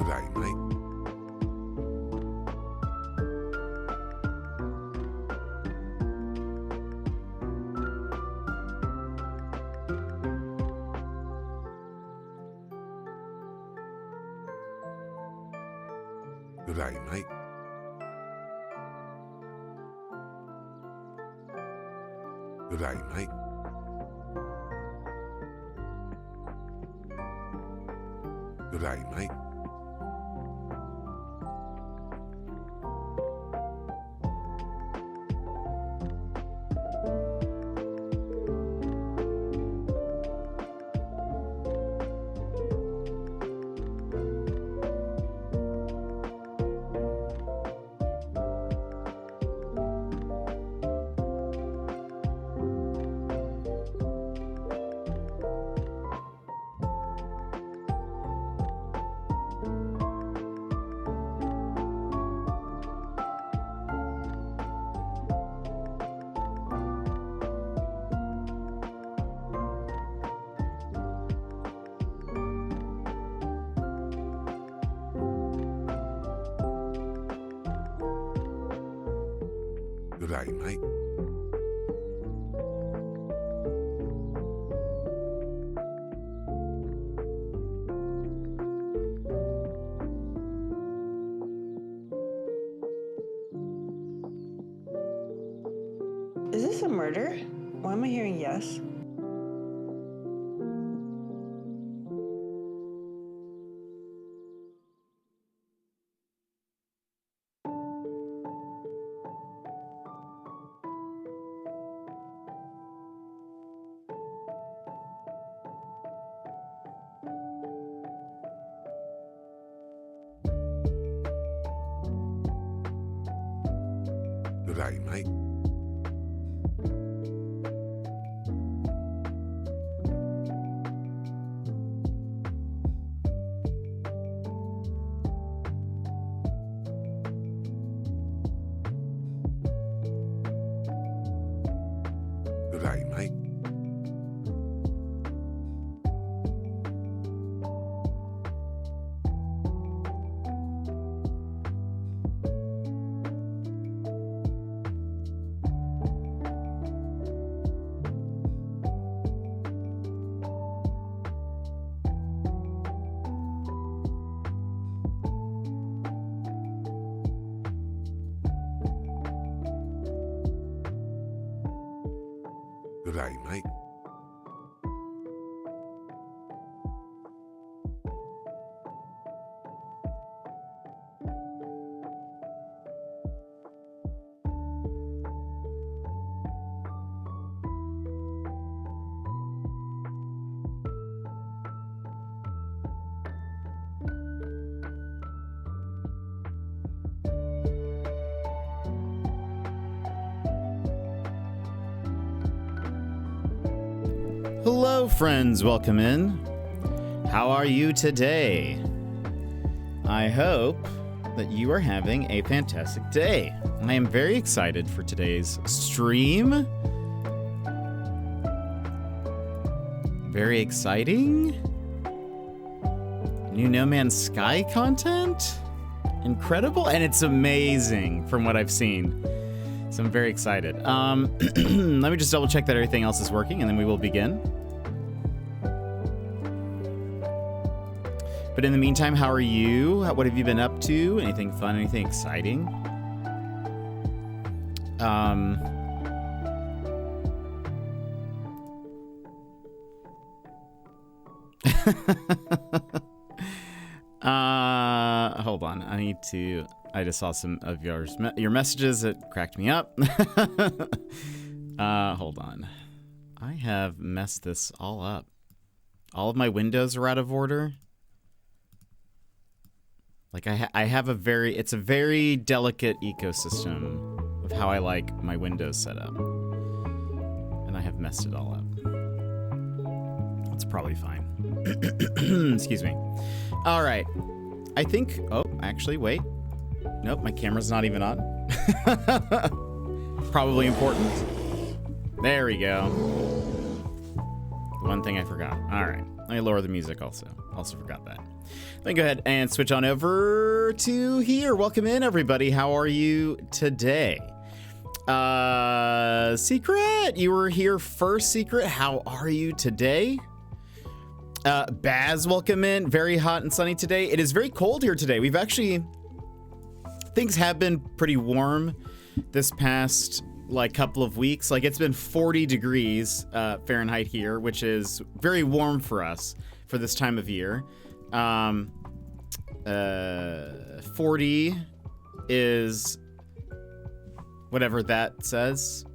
Good day, mate. Good day, mate. Good day, mate. Good day, mate. Good day, mate. Is this a murder? Why am I hearing yes? Good day, mate. Good day, mate. Good day, mate. Hello, friends. Welcome in. How are you today? I hope that you are having a fantastic day. I am very excited for today's stream. Very exciting. New No Man's Sky content. Incredible. And it's amazing from what I've seen. So I'm very excited. Let me just double check that everything else is working and then we will begin. But in the meantime, how are you? What have you been up to? Anything fun? Anything exciting? Hold on. I just saw some of your messages that cracked me up. Hold on. I have messed this all up. All of my windows are out of order. Like I have it's a very delicate ecosystem of how I like my windows set up. And I have messed it all up. It's probably fine. Excuse me. All right. I think, oh, actually, wait. Nope, my camera's not even on. Probably important. There we go. The one thing I forgot. All right. Let me lower the music also. Also forgot that. Let me go ahead and switch on over to here. Welcome in, everybody. How are you today? Secret, you were here first, Secret. How are you today? Baz, welcome in. Very hot and sunny today. It is very cold here today. We've actually, things have been pretty warm this past like couple of weeks. Like it's been 40 degrees Fahrenheit here, which is very warm for us for this time of year. 40 is whatever that says.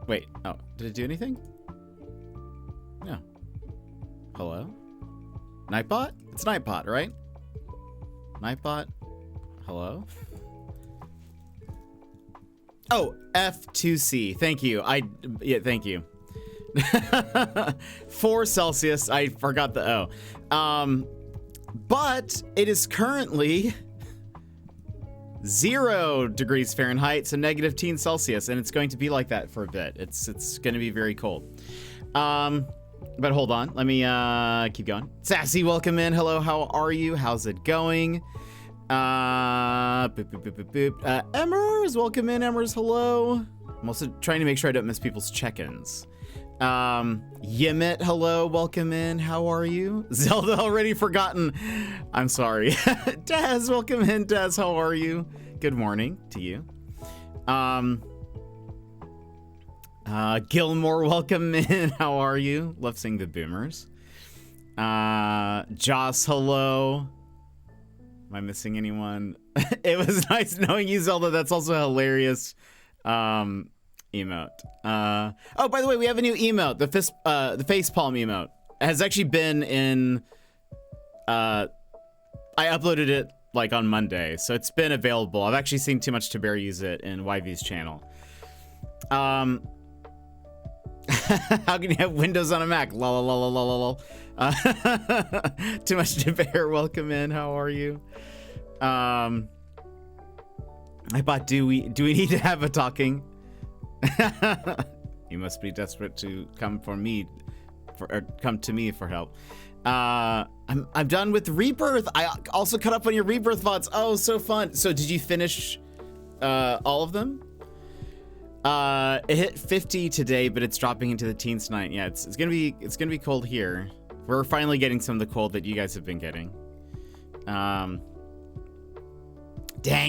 Wait, oh, did it do anything? No. Hello? Nightbot? It's Nightbot, right? Nightbot? Hello? Oh, F2C. Thank you. Yeah, thank you. 4 Celsius. I forgot the O. But it is currently 0 degrees Fahrenheit, so -10 Celsius, and it's going to be like that for a bit. It's going to be very cold. But hold on. Let me keep going. Sassy, welcome in. Hello, how are you? How's it going? Boop, boop, boop, boop, boop. Emmers, welcome in, Emmers. Hello. I'm also trying to make sure I don't miss people's check-ins. Yemit, hello, welcome in. How are you? Zelda already forgotten. I'm sorry. Daz, welcome in. Daz, how are you? Good morning to you. Gilmore, welcome in. How are you? Love seeing the boomers. Joss, hello. Am I missing anyone? It was nice knowing you, Zelda. That's also hilarious. Emote. Oh, by the way, we have a new emote. The facepalm emote has actually been in. I uploaded it like on Monday, so it's been available. I've actually seen Too Much to Bear use it in YV's channel. How can you have Windows on a Mac? Lol, lol, lol, lol, lol. Too Much to Bear, welcome in. How are you? I thought, do we need to have a talking? You must be desperate to come for me, come to me for help. I'm done with Rebirth. I also caught up on your Rebirth VODs. Oh, so fun. So did you finish all of them? It hit 50 today, but it's dropping into the teens tonight. Yeah, it's gonna be cold here. We're finally getting some of the cold that you guys have been getting. Dang,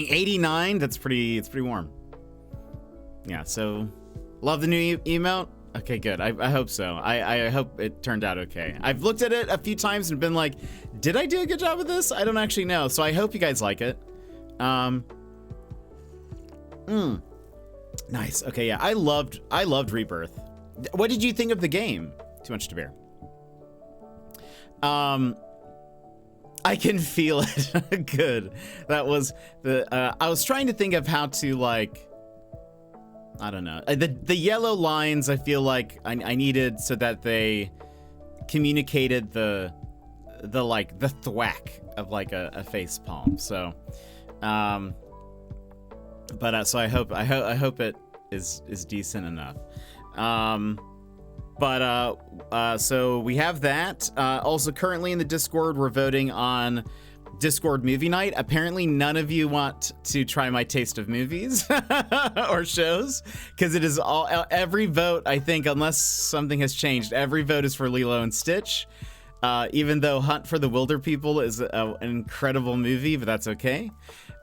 89. It's pretty warm. Yeah, so love the new emote. Okay, good. I hope so. I hope it turned out okay. I've looked at it a few times and been like, did I do a good job with this? I don't actually know. So I hope you guys like it. Nice. Okay, yeah. I loved Rebirth. What did you think of the game? Too Much to Bear. I can feel it. Good. That was the I was trying to think of how to like, I don't know. The yellow lines I feel like I needed so that they communicated the like the thwack of like a face palm. So so I hope it is decent enough. So we have that. Also currently in the Discord, we're voting on Discord movie night. Apparently none of you want to try my taste of movies or shows, because it is every vote, I think, unless something has changed, every vote is for Lilo and Stitch. Even though Hunt for the Wilder People is an incredible movie, but that's okay.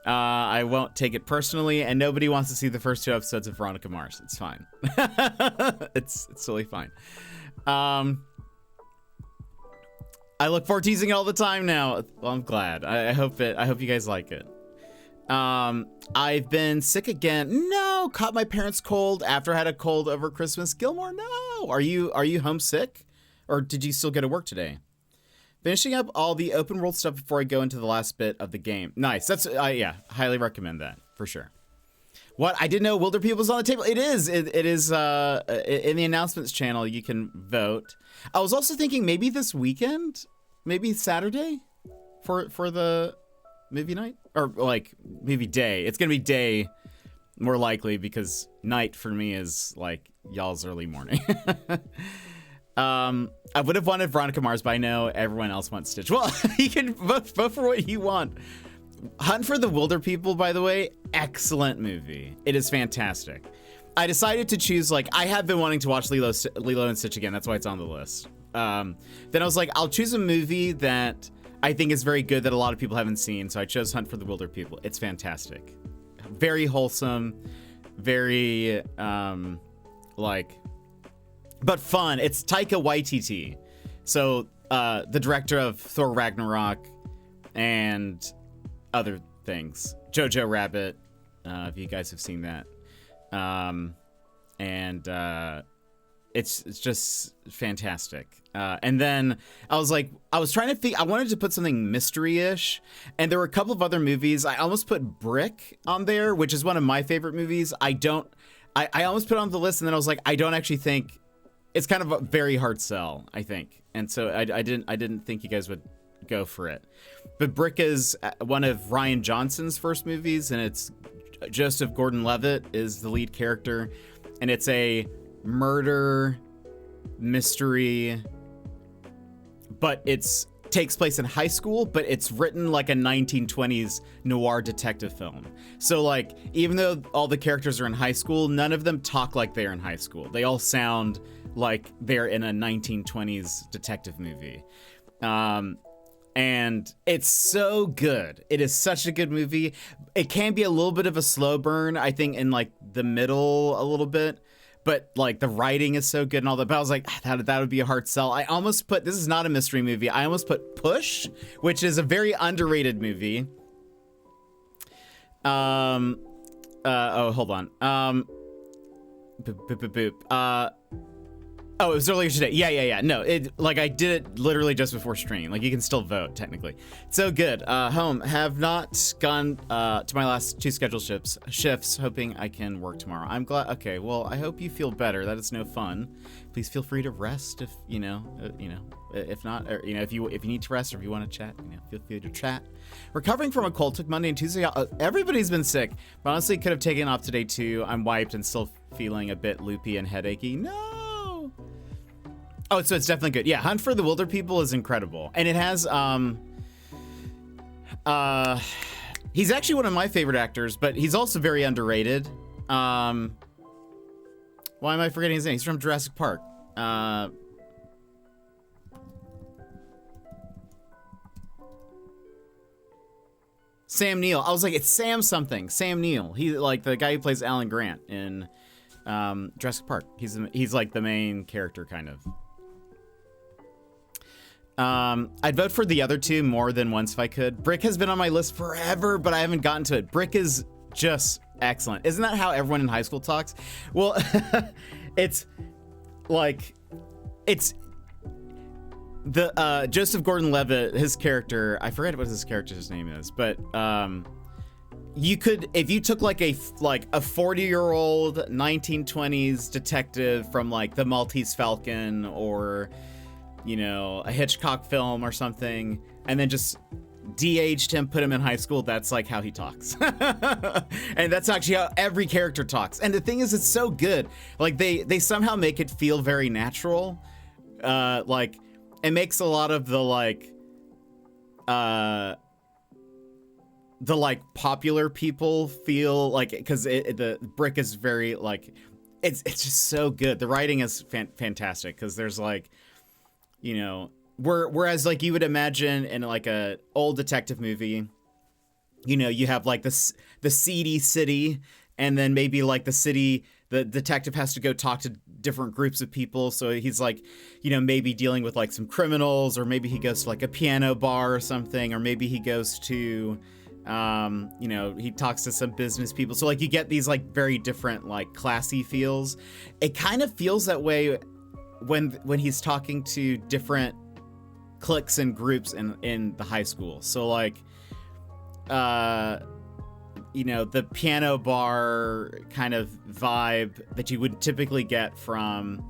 I won't take it personally, and nobody wants to see the first 2 episodes of Veronica Mars. It's fine. It's totally fine. I look forward to using it all the time now. Well, I'm glad. I hope you guys like it. I've been sick again. No, caught my parents' cold after I had a cold over Christmas. Gilmore, no. Are you homesick, or did you still go to work today? Finishing up all the open world stuff before I go into the last bit of the game. Nice. That's yeah, highly recommend that for sure. What? I didn't know Wilder People's on the table. It is. It is in the announcements channel. You can vote. I was also thinking maybe this weekend, maybe Saturday, for the movie night, or like maybe day. It's gonna be day, more likely, because night for me is like y'all's early morning. I would have wanted Veronica Mars, but I know everyone else wants Stitch. Well, you can vote for what you want. Hunt for the Wilder People, by the way, excellent movie. It is fantastic. I decided to choose, like, I have been wanting to watch Lilo and Stitch again. That's why it's on the list. Then I was like, I'll choose a movie that I think is very good that a lot of people haven't seen. So I chose Hunt for the Wilder People. It's fantastic. Very wholesome. Very, but fun. It's Taika Waititi. So, the director of Thor Ragnarok and other things. Jojo Rabbit, if you guys have seen that. It's just fantastic. And then I was trying to think, I wanted to put something mystery-ish, and there were a couple of other movies. I almost put Brick on there, which is one of my favorite movies. I almost put it on the list, and then I was like, I don't actually think, it's kind of a very hard sell, I think. And so I didn't think you guys would go for it. But Brick is one of Rian Johnson's first movies, and it's Joseph Gordon-Levitt is the lead character, and it's a murder mystery, but takes place in high school, but it's written like a 1920s noir detective film. So like, even though all the characters are in high school, none of them talk like they're in high school. They all sound like they're in a 1920s detective movie. And it's so good. It is such a good movie. It can be a little bit of a slow burn, I think, in like the middle a little bit, but like the writing is so good and all that. But I was like, that would be a hard sell. I almost put, this is not a mystery movie, I almost put Push, which is a very underrated movie. Oh, hold on. Oh, it was earlier today. Yeah. No, like I did it literally just before stream. Like you can still vote technically. So good. Home, have not gone to my last 2 scheduled shifts, hoping I can work tomorrow. I'm glad. Okay, well, I hope you feel better. That is no fun. Please feel free to rest if if not, or, if you need to rest or if you want to chat, feel free to chat. Recovering from a cold, took Monday and Tuesday. Everybody's been sick, but honestly could have taken off today too. I'm wiped and still feeling a bit loopy and headachy. No. Oh, so it's definitely good. Yeah, Hunt for the Wilder People is incredible. And it has, he's actually one of my favorite actors, but he's also very underrated. Why am I forgetting his name? He's from Jurassic Park. Sam Neill. I was like, it's Sam something. Sam Neill. He's like the guy who plays Alan Grant in Jurassic Park. He's like the main character, kind of. I'd vote for the other 2 more than once if I could. Brick has been on my list forever, but I haven't gotten to it. Brick is just excellent. Isn't that how everyone in high school talks? Well, it's the Joseph Gordon-Levitt, his character, I forget what his character's name is, but you could, if you took like a 40-year-old 1920s detective from like The Maltese Falcon or a Hitchcock film or something, and then just de-aged him, put him in high school, that's like how he talks. And that's actually how every character talks. And the thing is, it's so good. Like they somehow make it feel very natural. Like it makes a lot of the popular people feel like, because the Brick is very like, it's just so good. The writing is fantastic, because there's like, whereas like you would imagine in like a old detective movie, you have like the seedy city, and then maybe like the detective has to go talk to different groups of people. So he's like, maybe dealing with like some criminals, or maybe he goes to like a piano bar or something, or maybe he goes to, he talks to some business people. So like you get these like very different like classy feels. It kind of feels that way when he's talking to different cliques and groups in the high school. So like, the piano bar kind of vibe that you would typically get from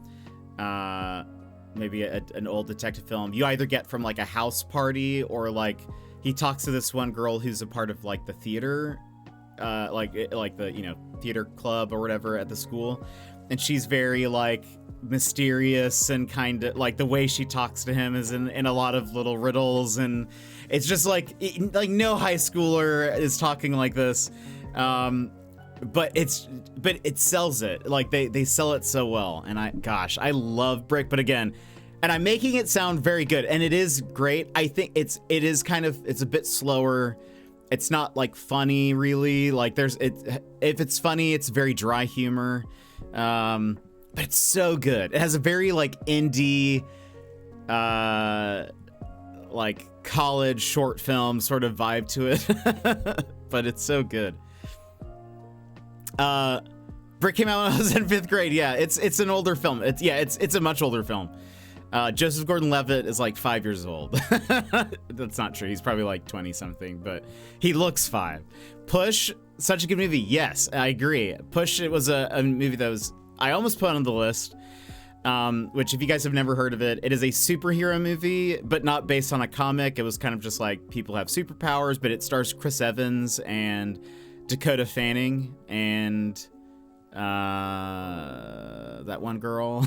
maybe an old detective film, you either get from like a house party, or like he talks to this one girl who's a part of like the theater, like the theater club or whatever at the school. and she's very like mysterious and kind of like the way she talks to him is in a lot of little riddles, and it's just like no high schooler is talking like this, but it sells it. Like they sell it so well, and I love Brick, but again, and I'm making it sound very good, and it is great. I think it's a bit slower. It's not like funny really. Like if it's funny, it's very dry humor. But it's so good. It has a very like indie, like college short film sort of vibe to it, but it's so good. Brick came out when I was in 5th grade. Yeah, it's an older film. It's a much older film. Joseph Gordon-Levitt is like 5 years old. That's not true. He's probably like 20 something, but he looks 5. Push, such a good movie. Yes, I agree. Push, it was a movie that I almost put on the list, which if you guys have never heard of it, it is a superhero movie, but not based on a comic. It was kind of just like people have superpowers, but it stars Chris Evans and Dakota Fanning and that one girl.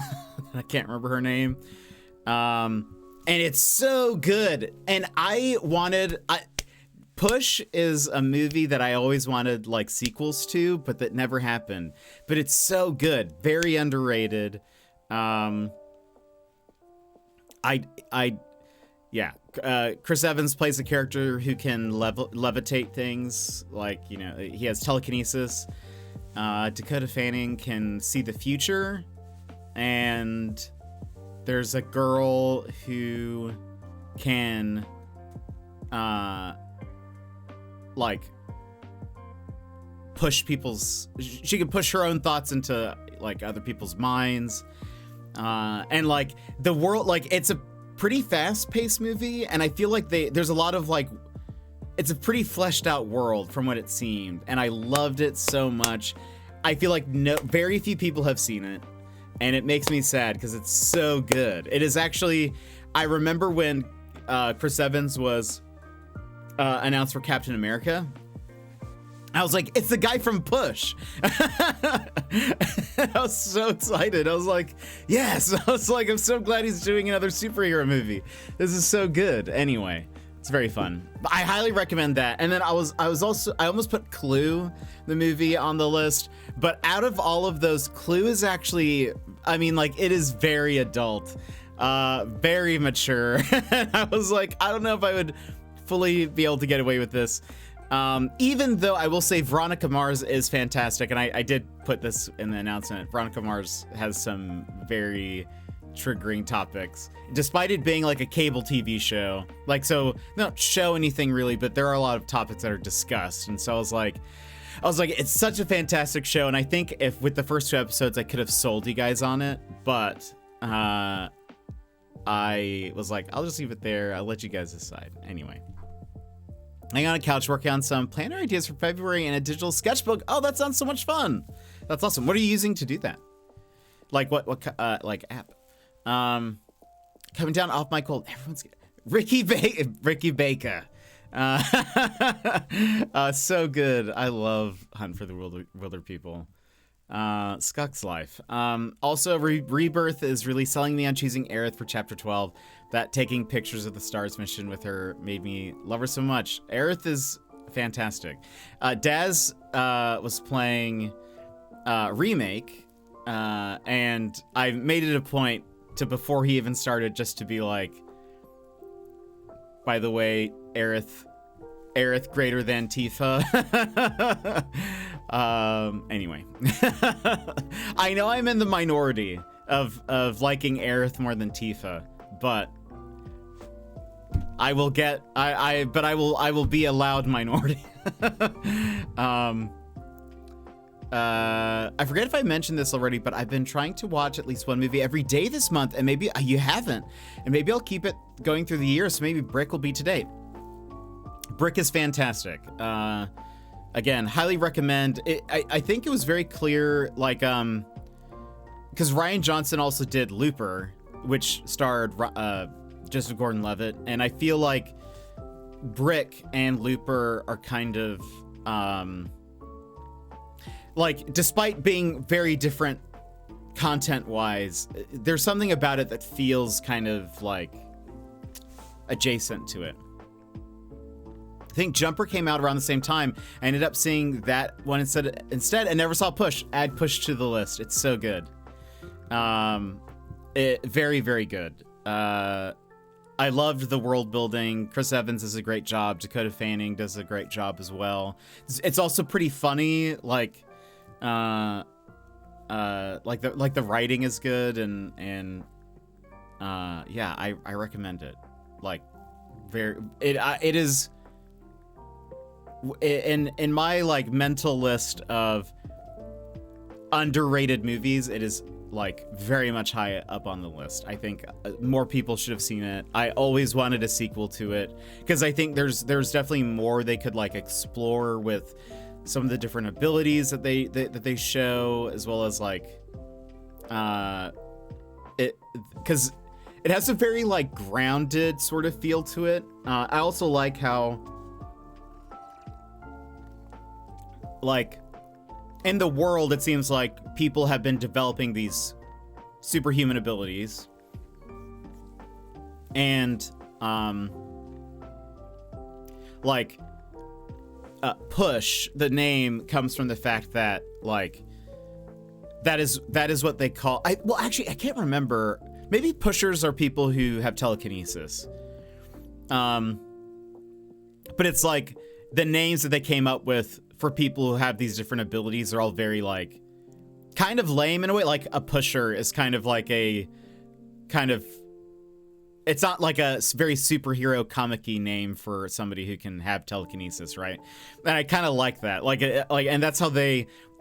I can't remember her name. And it's so good. And Push is a movie that I always wanted like sequels to, but that never happened. But it's so good, very underrated. Chris Evans plays a character who can levitate things, like, you know, he has telekinesis. Dakota Fanning can see the future, and there's a girl who can like she can push her own thoughts into like other people's minds, and like the world, like it's a pretty fast-paced movie, and I feel like there's a lot of like, it's a pretty fleshed out world from what it seemed, and I loved it so much. I feel like very few people have seen it, and it makes me sad because it's so good. It is actually, I remember when Chris Evans was announced for Captain America, I was like, it's the guy from Push. I was so excited. I was like, yes. I was like, I'm so glad he's doing another superhero movie. This is so good. Anyway, it's very fun. I highly recommend that. And then I almost put Clue, the movie, on the list. But out of all of those, Clue is actually, I mean, like, it is very adult, very mature. And I was like, I don't know if I would fully be able to get away with this. Even though I will say Veronica Mars is fantastic, and I did put this in the announcement. Veronica Mars has some very triggering topics, despite it being like a cable TV show. Like, so they don't show anything really, but there are a lot of topics that are discussed. And so I was like, it's such a fantastic show. And I think if with the first 2 episodes, I could have sold you guys on it, but I was like, I'll just leave it there. I'll let you guys decide. Anyway. Laying on a couch, working on some planner ideas for February and a digital sketchbook. Oh, that sounds so much fun. That's awesome. What are you using to do that? Like what like app? Coming down off my cold. Everyone's Ricky Baker. So good. I love Hunt for the Wilder People. Skuck's Life. Also, Rebirth is really selling me on choosing Aerith for Chapter 12. That taking pictures of the stars mission with her made me love her so much. Aerith is fantastic. Daz was playing Remake, and I made it a point to, before he even started, just to be like, by the way, Aerith greater than Tifa. Anyway. I know I'm in the minority of liking Aerith more than Tifa, but I will get I will be a loud minority. I forget if I mentioned this already, but I've been trying to watch at least one movie every day this month, and maybe you haven't, and maybe I'll keep it going through the year, so maybe Brick will be today. Brick is fantastic. Again, highly recommend it. I think it was very clear, like, because Rian Johnson also did Looper, which starred Joseph Gordon-Levitt, and I feel like Brick and Looper are kind of like, despite being very different content-wise, there's something about it that feels kind of like adjacent to it. I think Jumper came out around the same time. I ended up seeing that one instead, and never saw Push. Add Push to the list. It's so good. Very, very good. I loved the world building. Chris Evans does a great job. Dakota Fanning does a great job as well. It's also pretty funny. Like the writing is good, and yeah, I recommend it. Like, it is in my like mental list of underrated movies. It is like very much high up on the list. I think more people should have seen it. I always wanted a sequel to it because I think there's definitely more they could like explore with some of the different abilities that they show, as well as like it, because it has a very like grounded sort of feel to it. I also like how like in the world, it seems like people have been developing these superhuman abilities. And, Push, the name, comes from the fact that, like, that is what they call... Well, actually, I can't remember. Maybe pushers are people who have telekinesis. But it's like the names that they came up with for people who have these different abilities are all very like kind of lame in a way. Like a pusher is kind of like a kind of, it's not like a very superhero comic-y name for somebody who can have telekinesis, right? And I kind of like that. Like, and that's how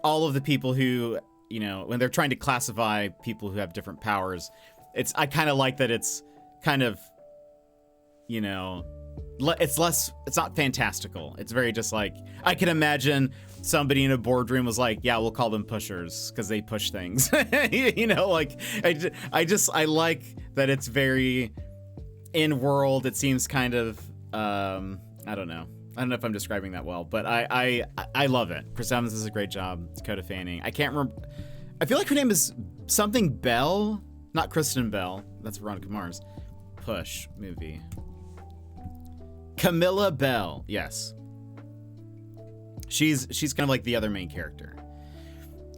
all of the people who, you know, when they're trying to classify people who have different powers, I kind of like that it's kind of, you know, it's not fantastical. It's very just like, I can imagine somebody in a boardroom was like, yeah, we'll call them pushers because they push things. You know, like, I like that it's very in world. It seems kind of, I don't know if I'm describing that well, but I love it. Chris Evans does a great job. Dakota Fanning. I can't remember. I feel like her name is something Bell, not Kristen Bell. That's Veronica Mars. Push movie. Camilla Bell, yes. She's kind of like the other main character.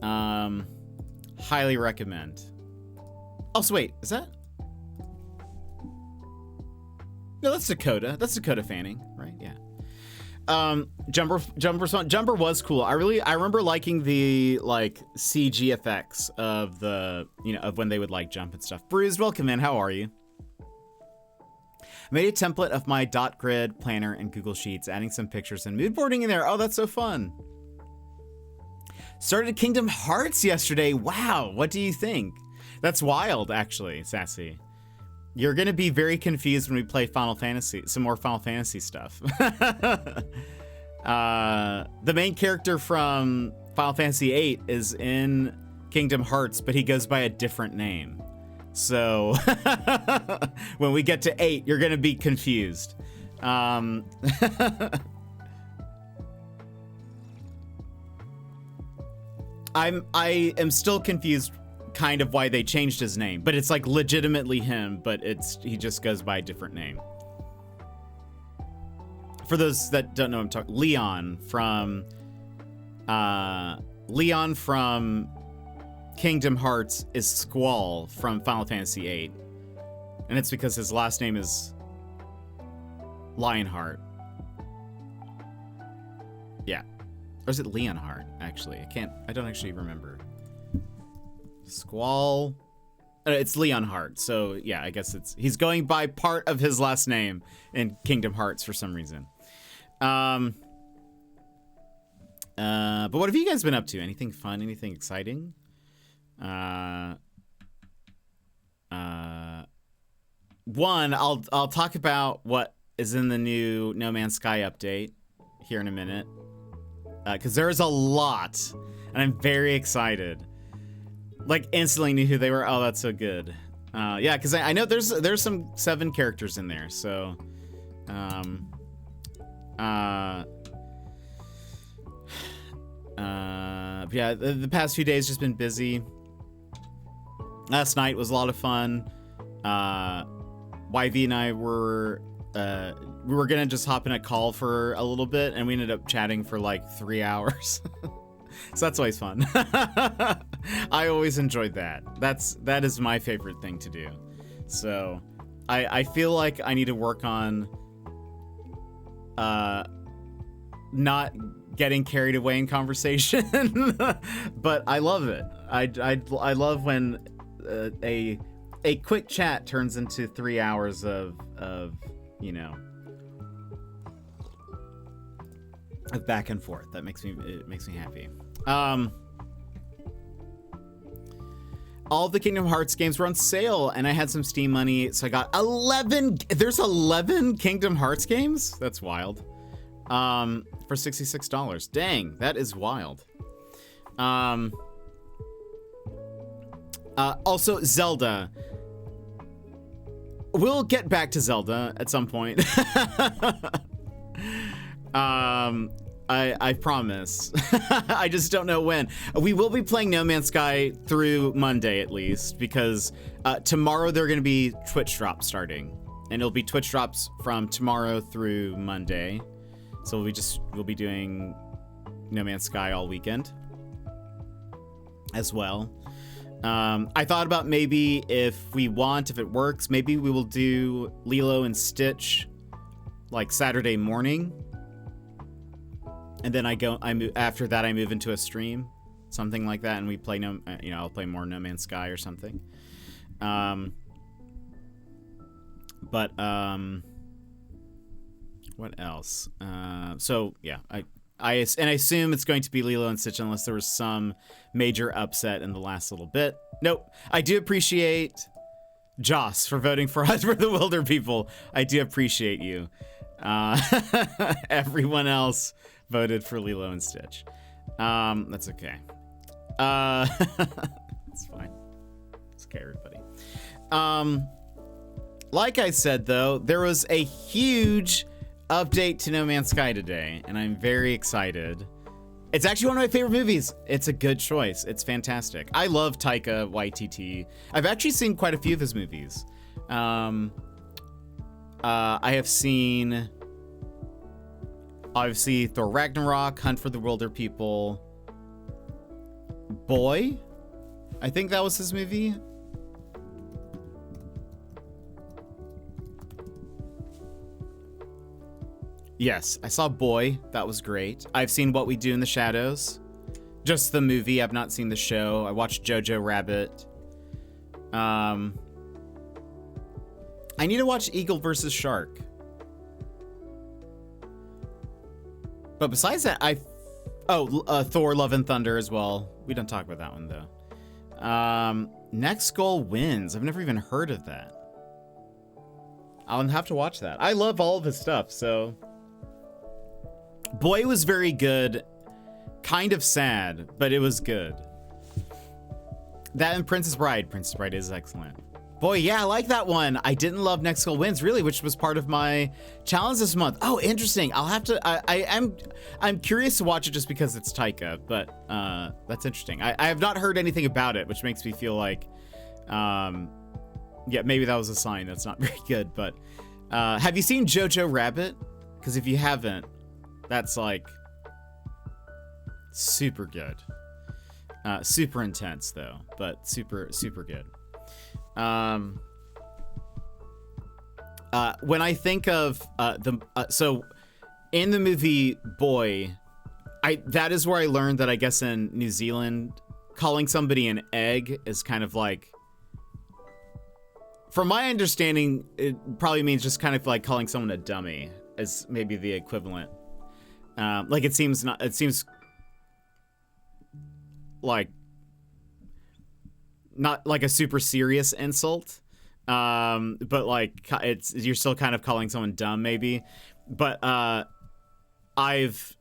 Highly recommend. Also, wait, is that? No, that's Dakota. That's Dakota Fanning, right? Yeah. Jumper was cool. I remember liking the like CG effects of the, you know, of when they would like jump and stuff. Bruce, welcome in. How are you? I made a template of my dot grid planner in Google Sheets, adding some pictures and mood boarding in there. Oh, that's so fun. Started Kingdom Hearts yesterday. Wow, what do you think? That's wild, actually, Sassy. You're gonna be very confused when we play some more Final Fantasy stuff. The main character from Final Fantasy VIII is in Kingdom Hearts, but he goes by a different name. So when we get to 8, you're gonna be confused. I am still confused kind of why they changed his name, but it's like legitimately him, but he just goes by a different name. For those that don't know, I'm talking Leon from Kingdom Hearts is Squall from Final Fantasy VIII. And it's because his last name is Lionheart. Yeah. Or is it Leonheart, actually? I don't actually remember. Squall. It's Leonheart. So yeah, I guess he's going by part of his last name in Kingdom Hearts for some reason. But what have you guys been up to? Anything fun? Anything exciting? One, I'll talk about what is in the new No Man's Sky update here in a minute, because there's a lot, and I'm very excited. Like, instantly knew who they were. Oh, that's so good. Yeah, because I know there's some 7 characters in there, so yeah, the past few days just been busy. Last night was a lot of fun. YV and I were we were gonna just hop in a call for a little bit, and we ended up chatting for like 3 hours. So that's always fun. I always enjoyed that. That is my favorite thing to do. So I feel like I need to work on not getting carried away in conversation. But I love it. I love when a quick chat turns into 3 hours of you know, of back and forth. It makes me happy. All the Kingdom Hearts games were on sale, and I had some Steam money, so I got 11. There's 11 Kingdom Hearts games? That's wild. For $66. Dang, that is wild. Also, Zelda. We'll get back to Zelda at some point. I promise. I just don't know when. We will be playing No Man's Sky through Monday at least, because tomorrow there are going to be Twitch drops starting, and it'll be Twitch drops from tomorrow through Monday. So we'll be doing No Man's Sky all weekend as well. I thought about maybe if it works, maybe we will do Lilo and Stitch like Saturday morning. And then after that I move into a stream, something like that, and we play I'll play more No Man's Sky or something. What else? So yeah, I assume it's going to be Lilo and Stitch unless there was some major upset in the last little bit. Nope. I do appreciate Joss for voting for us for the Wilder People. I do appreciate you. Everyone else voted for Lilo and Stitch. That's okay. It's fine. It's okay, everybody. Like I said, though, there was a huge update to No Man's Sky today, and I'm very excited. It's actually one of my favorite movies. It's a good choice. It's fantastic. I love Taika Waititi. I've actually seen quite a few of his movies. I have seen, obviously, Thor Ragnarok, Hunt for the Wilder People, Boy. I think that was his movie. Yes, I saw Boy. That was great. I've seen What We Do in the Shadows. Just the movie. I've not seen the show. I watched Jojo Rabbit. I need to watch Eagle vs. Shark. But besides that, Thor Love and Thunder as well. We don't talk about that one, though. Next Goal Wins. I've never even heard of that. I'll have to watch that. I love all of his stuff, so... Boy was very good. Kind of sad, but it was good. That and Princess Bride. Princess Bride is excellent. Boy, yeah, I like that one. I didn't love Next Goal Wins, really, which was part of my challenge this month. Oh, interesting. I'll have to... I'm curious to watch it just because it's Taika, but that's interesting. I have not heard anything about it, which makes me feel like... yeah, maybe that was a sign that's not very good, but... have you seen Jojo Rabbit? Because if you haven't, that's like super good. Super intense though, but super good. When I think of so in the movie Boy, that is where I learned that I guess in New Zealand, calling somebody an egg is kind of like, from my understanding, it probably means just kind of like calling someone a dummy is maybe the equivalent. Like it seems like not like a super serious insult, but like you're still kind of calling someone dumb maybe. But I've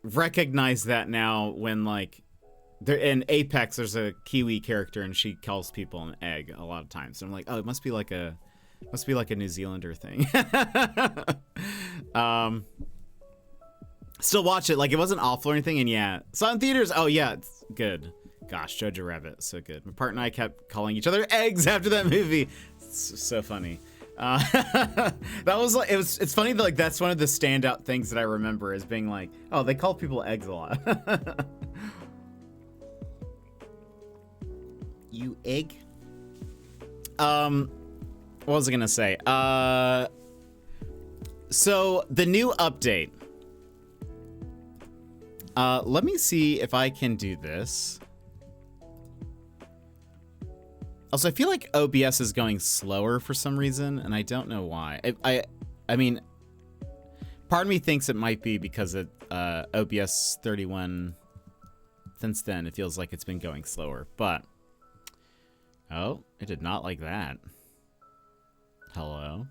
recognized that now when like in Apex there's a Kiwi character and she calls people an egg a lot of times. So I'm like, oh, it must be like a New Zealander thing. Still watch it. Like, it wasn't awful or anything. And yeah, saw it in theaters. Oh yeah, it's good. Gosh, Jojo Rabbit, so good. My partner and I kept calling each other eggs after that movie. It's so funny. That was like, it's funny that like that's one of the standout things that I remember is being like, oh, they call people eggs a lot. You egg. What was I gonna say? So the new update. Let me see if I can do this. Also, I feel like OBS is going slower for some reason, and I don't know why. I mean, part of me thinks it might be because of OBS 31. Since then, it feels like it's been going slower, but... Oh, it did not like that. Hello?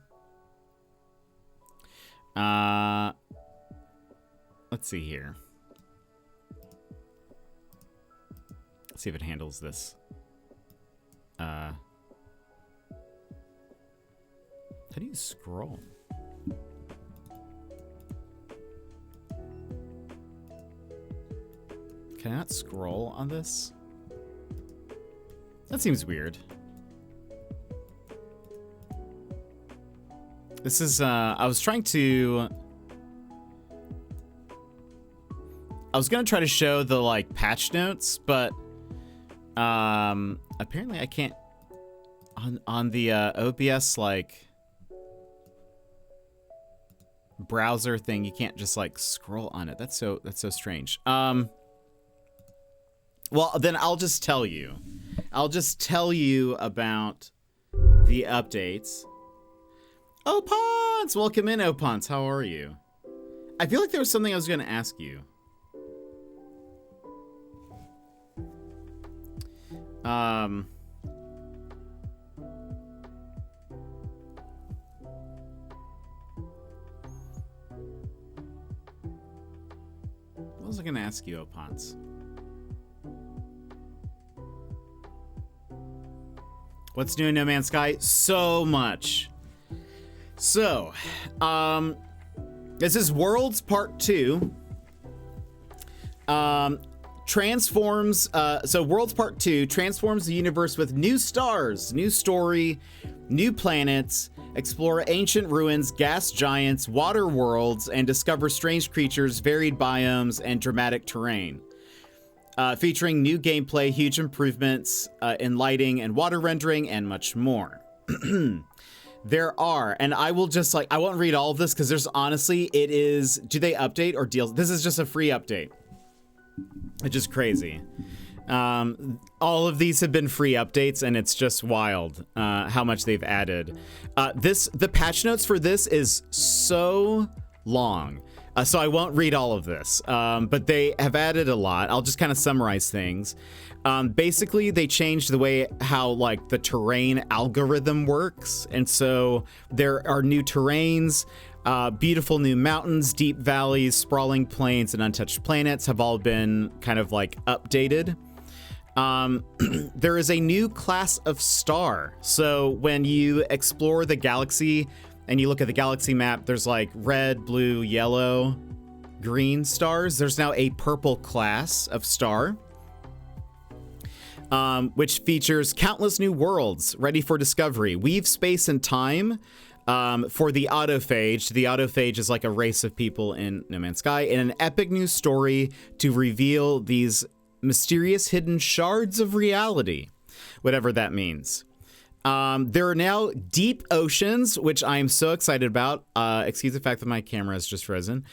Let's see here. Let's see if it handles this. How do you scroll? Can I not scroll on this? That seems weird. This is, I was trying to... I was gonna try to show the, like, patch notes, but... apparently I can't... On the, OBS, like... browser thing, you can't just, like, scroll on it. That's so strange. Well, then I'll just tell you. I'll just tell you about the updates. Opons! Welcome in, Opons. How are you? I feel like there was something I was going to ask you. What was I going to ask you, Opons? What's new in No Man's Sky? So much. So, this is Worlds Part 2. Transforms, so Worlds Part 2 transforms the universe with new stars, new story, new planets, explore ancient ruins, gas giants, water worlds, and discover strange creatures, varied biomes, and dramatic terrain. Featuring new gameplay, huge improvements in lighting and water rendering, and much more. There are, and I will just like, I won't read all of this because there's honestly, it is, do they update or deal? This is just a free update. It's just crazy. All of these have been free updates, and it's just wild how much they've added. The patch notes for this is so long. So I won't read all of this, but they have added a lot. I'll just kind of summarize things. Basically, they changed the way how like the terrain algorithm works. And so there are new terrains, beautiful new mountains, deep valleys, sprawling plains, and untouched planets have all been kind of like updated. There is a new class of star. So when you explore the galaxy, and you look at the galaxy map, there's like red, blue, yellow, green stars. There's now a purple class of star, which features countless new worlds ready for discovery. Weave space and time for the autophage. The autophage is like a race of people in No Man's Sky, and an epic new story to reveal these mysterious hidden shards of reality, whatever that means. There are now deep oceans, which I am so excited about. Excuse the fact that my camera is just frozen.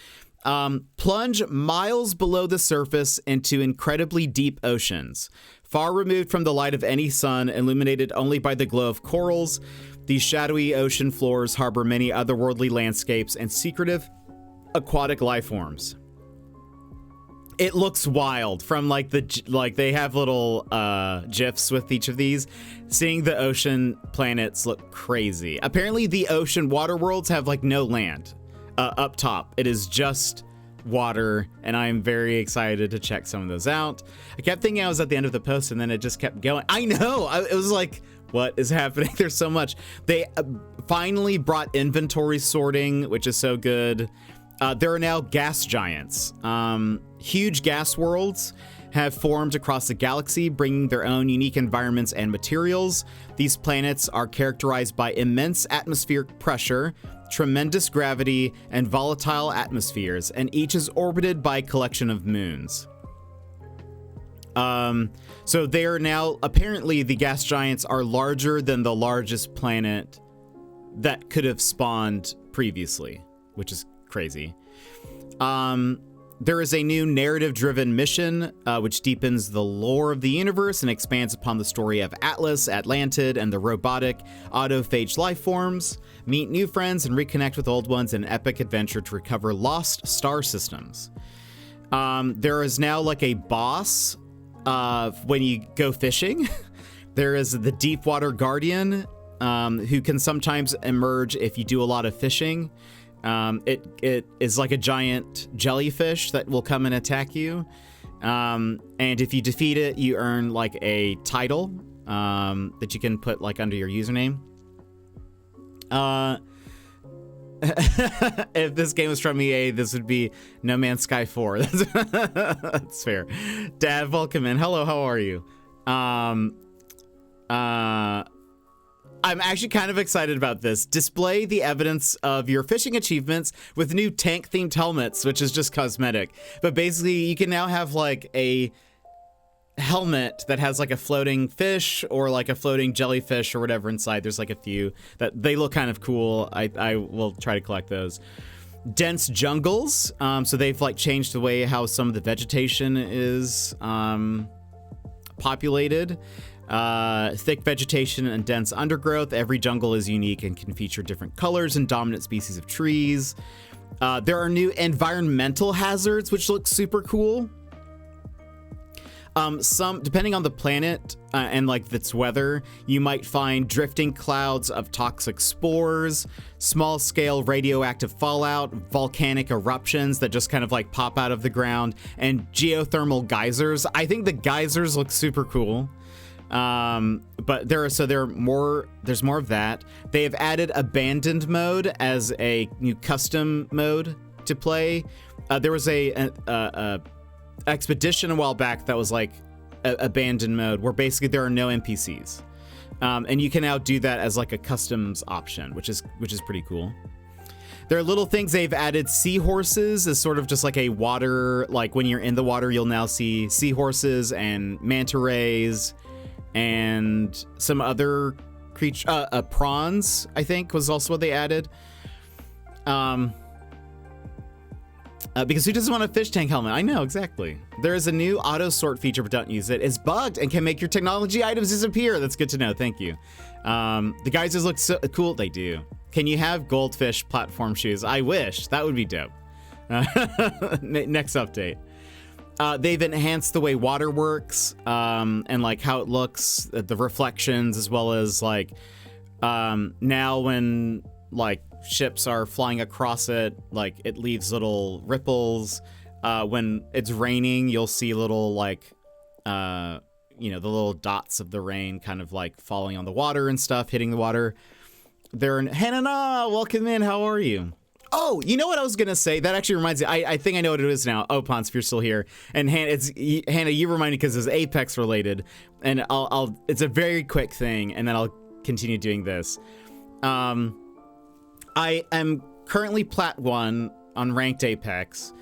Plunge miles below the surface into incredibly deep oceans. Far removed from the light of any sun, illuminated only by the glow of corals, these shadowy ocean floors harbor many otherworldly landscapes and secretive aquatic life forms. It looks wild from like they have little GIFs with each of these. Seeing the ocean planets look crazy. Apparently the ocean water worlds have like no land up top. It is just water, and I am very excited to check some of those out. I kept thinking I was at the end of the post, and then it just kept going. I know, it was like, what is happening? There's so much. They finally brought inventory sorting, which is so good. There are now gas giants. Huge gas worlds have formed across the galaxy, bringing their own unique environments and materials. These planets are characterized by immense atmospheric pressure, tremendous gravity, and volatile atmospheres, and each is orbited by a collection of moons. So they are now, apparently the gas giants are larger than the largest planet that could have spawned previously, which is crazy. There is a new narrative-driven mission, which deepens the lore of the universe and expands upon the story of Atlas, Atlantid, and the robotic autophage life forms. Meet new friends and reconnect with old ones in an epic adventure to recover lost star systems. There is now like a boss when you go fishing. There is the Deepwater Guardian, who can sometimes emerge if you do a lot of fishing. It is like a giant jellyfish that will come and attack you. And if you defeat it, you earn like a title that you can put like under your username. If this game was from EA, this would be No Man's Sky 4. That's fair. Dad, welcome in. Hello, how are you? I'm actually kind of excited about this. Display the evidence of your fishing achievements with new tank-themed helmets, which is just cosmetic. But basically, you can now have like a helmet that has like a floating fish or like a floating jellyfish or whatever inside. There's like a few that they look kind of cool. I will try to collect those. Dense jungles. So they've like changed the way how some of the vegetation is populated. Thick vegetation and dense undergrowth. Every jungle is unique and can feature different colors and dominant species of trees. There are new environmental hazards, which look super cool. Some, depending on the planet and like its weather, you might find drifting clouds of toxic spores, small-scale radioactive fallout, volcanic eruptions that just kind of like pop out of the ground, and geothermal geysers. I think the geysers look super cool. But there's more of that. They have added abandoned mode as a new custom mode to play. There was a expedition a while back that was like abandoned mode, where basically there are no NPCs, and you can now do that as like a customs option, which is pretty cool. There are little things. They've added seahorses as sort of just like a water, like when you're in the water, you'll now see seahorses and manta rays and some other creature, prawns, I think was also what they added. Because who doesn't want a fish tank helmet? I know, exactly. There is a new auto sort feature, but don't use it. It's bugged and can make your technology items disappear. That's good to know. Thank you. The geysers look so cool. They do. Can you have goldfish platform shoes? I wish. That would be dope. Next update. They've enhanced the way water works, and like how it looks, the reflections, as well as like now when like ships are flying across it, like it leaves little ripples. When it's raining, you'll see little like the little dots of the rain kind of like falling on the water and stuff, hitting the water. Hannah, welcome in. How are you? Oh, you know what I was gonna say? That actually reminds me. I think I know what it is now. Oh, Ponce, if you're still here, and Hannah, you remind me because it's Apex related, and it's a very quick thing, and then I'll continue doing this. I am currently Plat 1 on ranked Apex.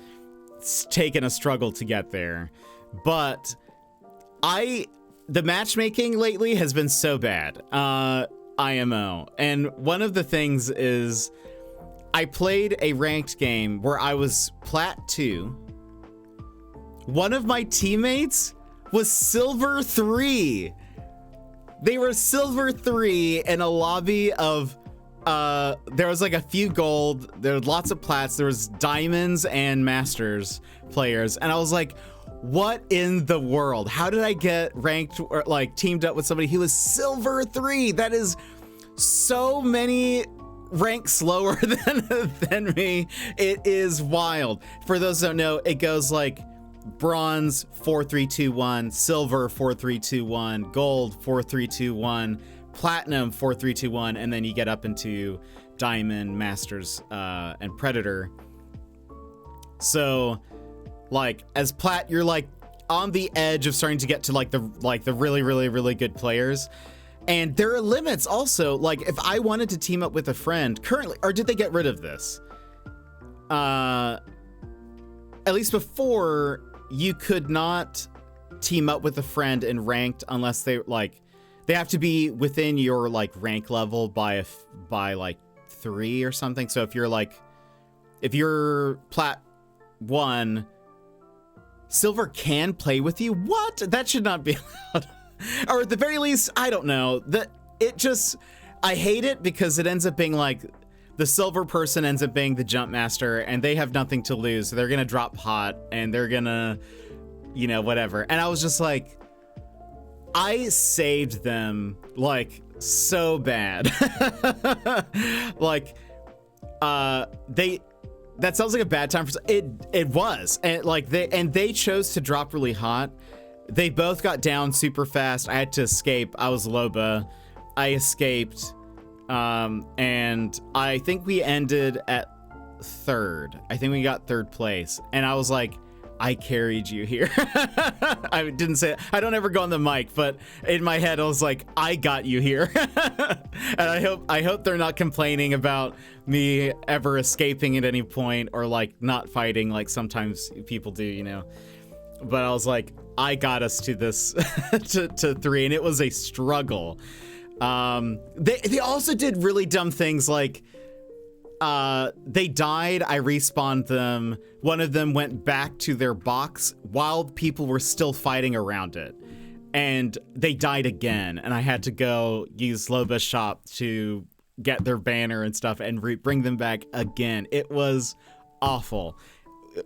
It's taken a struggle to get there, but the matchmaking lately has been so bad. IMO, and one of the things is I played a ranked game where I was Plat 2. One of my teammates was Silver 3. They were Silver 3 in a lobby of there was like a few gold, there were lots of plats, there was diamonds and masters players, and I was like, what in the world? How did I get ranked or like teamed up with somebody who was Silver 3? That is so many ranks lower than me. It is wild. For those who don't know, it goes like bronze 4-3-2-1, silver 4-3-2-1, gold 4-3-2-1, platinum 4-3-2-1, and then you get up into diamond, masters, and predator. So like as plat, you're like on the edge of starting to get to like the really, really, really good players. And there are limits also. Like if I wanted to team up with a friend currently, or did they get rid of this? At least before, you could not team up with a friend in ranked unless they have to be within your like rank level by like 3 or something. So if you're plat 1, silver can play with you. What? That should not be allowed. Or at the very least, I don't know. I hate it because it ends up being like the silver person ends up being the jump master and they have nothing to lose. So they're going to drop hot and they're going to, whatever. And I was just like, I saved them like so bad. Like, that sounds like a bad time for it was. And they chose to drop really hot. They both got down super fast. I had to escape. I was Loba. I escaped. And I think we ended at 3rd. I think we got 3rd place. And I was like, I carried you here. I didn't say it. I don't ever go on the mic, but in my head I was like, I got you here. And I hope they're not complaining about me ever escaping at any point or like not fighting like sometimes people do, But I was like, I got us to this to 3, and it was a struggle. They also did really dumb things like they died, I respawned them. One of them went back to their box while people were still fighting around it. And they died again, and I had to go use Loba's shop to get their banner and stuff and bring them back again. It was awful.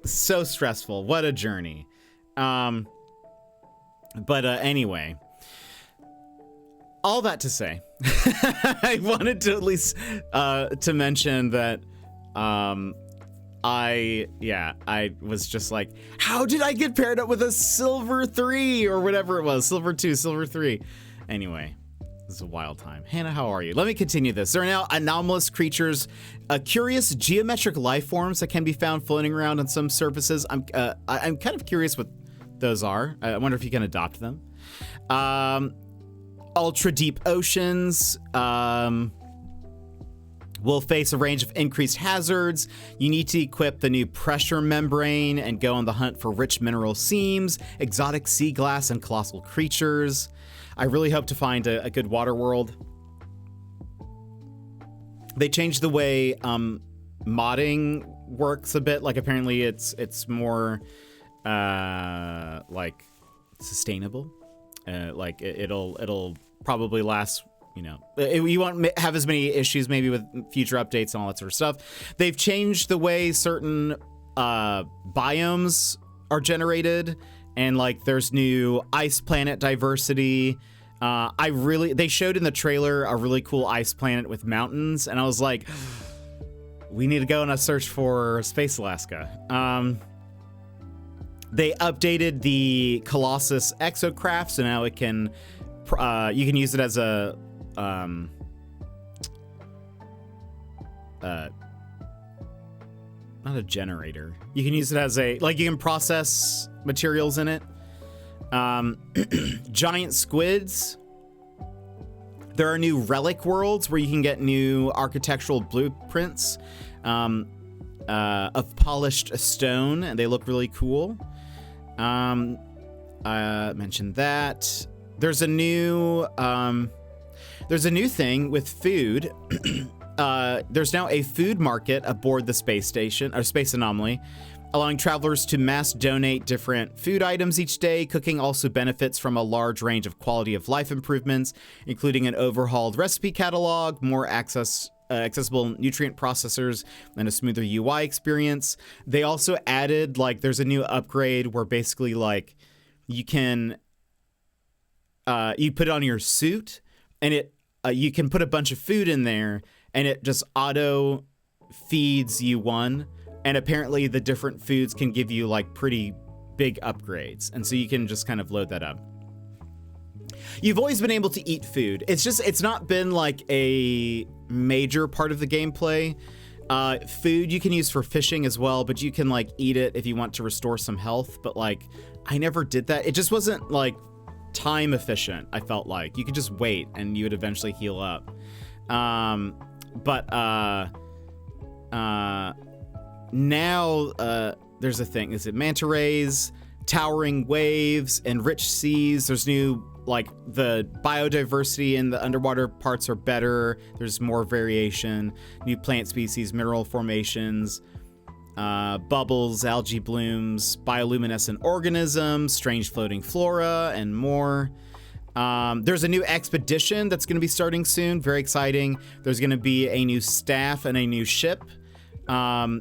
So stressful. What a journey. But anyway, all that to say, I wanted to at least to mention that I was just like, how did I get paired up with a silver 3 or whatever it was, silver 2, silver 3? Anyway, this is a wild time. Hannah, how are you? Let me continue this. There are now anomalous creatures, curious geometric life forms that can be found floating around on some surfaces. I'm kind of curious what those are. I wonder if you can adopt them. Ultra deep oceans will face a range of increased hazards. You need to equip the new pressure membrane and go on the hunt for rich mineral seams, exotic sea glass, and colossal creatures. I really hope to find a good water world. They changed the way modding works a bit. Like apparently it's more like sustainable. Like it'll probably last, you won't have as many issues maybe with future updates and all that sort of stuff. They've changed the way certain biomes are generated, and like there's new ice planet diversity. They showed in the trailer a really cool ice planet with mountains, and I was like, we need to go on a search for Space Alaska. They updated the Colossus exocraft, so now it can you can use it as a not a generator. You can use it as you can process materials in it. Giant squids. There are new relic worlds where you can get new architectural blueprints of polished stone, and they look really cool. I mentioned that. There's a new thing with food. There's now a food market aboard the space station, or space anomaly, allowing travelers to mass donate different food items each day. Cooking also benefits from a large range of quality of life improvements, including an overhauled recipe catalog, more accessible nutrient processors, and a smoother UI experience. They also added, there's a new upgrade where basically, you can, you put on your suit, and it, you can put a bunch of food in there, and it just auto feeds you one. And apparently the different foods can give you pretty big upgrades. And so you can just kind of load that up. You've always been able to eat food. It's not been a major part of the gameplay. Food you can use for fishing as well, but you can like eat it if you want to restore some health. But like, I never did that. It just wasn't like time efficient. I felt like you could just wait and you would eventually heal up. Now there's a thing. Is it manta rays, towering waves, enriched seas? There's new, like, the biodiversity in the underwater parts are better. There's more variation. New plant species, mineral formations, bubbles, algae blooms, bioluminescent organisms, strange floating flora, and more. There's a new expedition that's going to be starting soon. Very exciting. There's going to be a new staff and a new ship.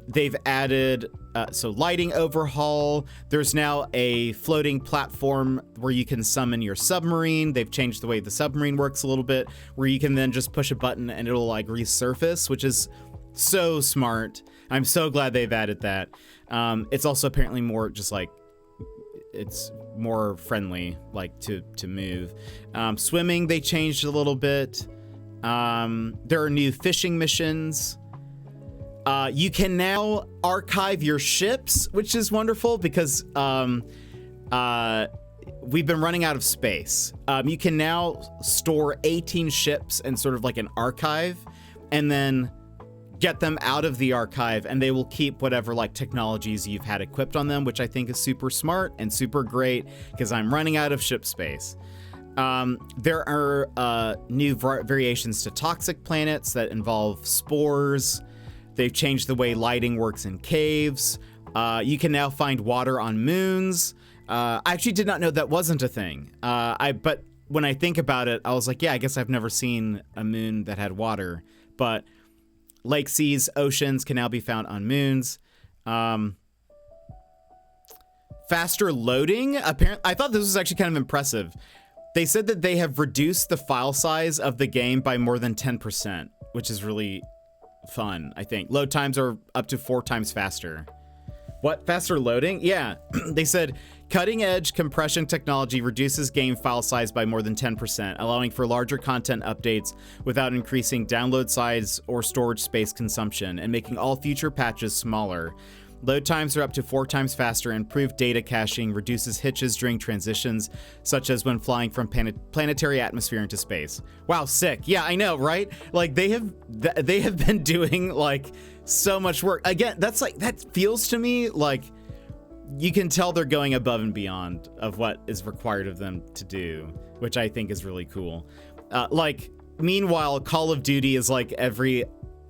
They've added, so lighting overhaul. There's now a floating platform where you can summon your submarine. They've changed the way the submarine works a little bit, where you can then just push a button and it'll like resurface, which is so smart. I'm so glad they've added that. It's also apparently more just like, it's more friendly, like to move. Swimming, they changed a little bit. There are new fishing missions. You can now archive your ships, which is wonderful because we've been running out of space. You can now store 18 ships in sort of like an archive and then get them out of the archive, and they will keep whatever like technologies you've had equipped on them, which I think is super smart and super great because I'm running out of ship space. There are new variations to toxic planets that involve spores. They've changed the way lighting works in caves. You can now find water on moons. I actually did not know that wasn't a thing. But when I think about it, I was like, yeah, I guess I've never seen a moon that had water. But lake, seas, oceans can now be found on moons. Faster loading. Apparently, I thought this was actually kind of impressive. They said that they have reduced the file size of the game by more than 10%, which is really fun, I think. Load times are up to 4 times faster. What? Faster loading? Yeah. They said cutting-edge compression technology reduces game file size by more than 10%, allowing for larger content updates without increasing download size or storage space consumption, and making all future patches smaller. Load times are up to 4 times faster. Improved data caching reduces hitches during transitions, such as when flying from planetary atmosphere into space. Wow, sick. Yeah, I know, right? Like they have been doing like so much work. Again, that's like, that feels to me like you can tell they're going above and beyond of what is required of them to do, which I think is really cool. Like, meanwhile, Call of Duty is like every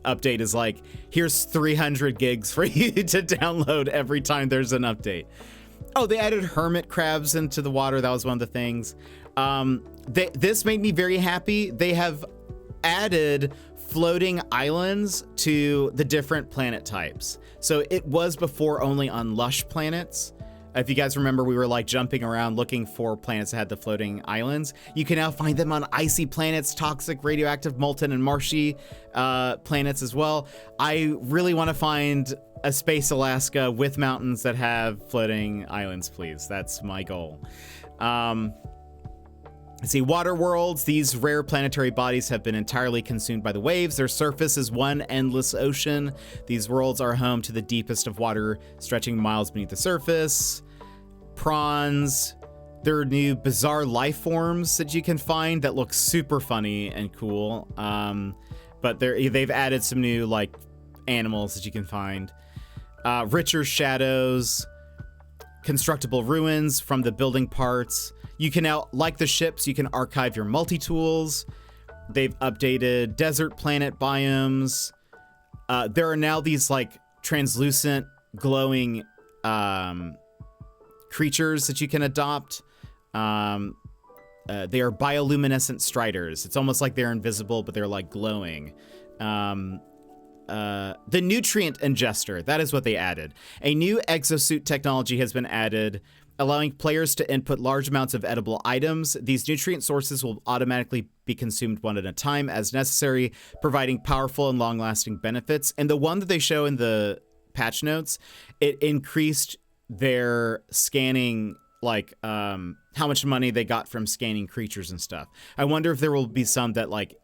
update is like, here's 300 gigs for you to download every time there's an update. Oh, they added hermit crabs into the water. That was one of the things. This made me very happy. They have added floating islands to the different planet types. So it was before only on lush planets. If you guys remember, we were like jumping around looking for planets that had the floating islands. You can now find them on icy planets, toxic, radioactive, molten, and marshy planets as well. I really want to find a space Alaska with mountains that have floating islands, please. That's my goal. Let's see, water worlds. These rare planetary bodies have been entirely consumed by the waves. Their surface is one endless ocean. These worlds are home to the deepest of water, stretching miles beneath the surface. Prawns. There are new bizarre life forms that you can find that look super funny and cool. But they've added some new like animals that you can find. Richer shadows. Constructible ruins from the building parts. You can now, like the ships, you can archive your multi-tools. They've updated desert planet biomes. There are now these like translucent, glowing creatures that you can adopt. They are bioluminescent striders. It's almost like they're invisible, but they're like glowing. The nutrient ingester, that is what they added. A new exosuit technology has been added, allowing players to input large amounts of edible items. These nutrient sources will automatically be consumed one at a time as necessary, providing powerful and long-lasting benefits. And the one that they show in the patch notes, it increased their scanning, like how much money they got from scanning creatures and stuff. I wonder if there will be some that like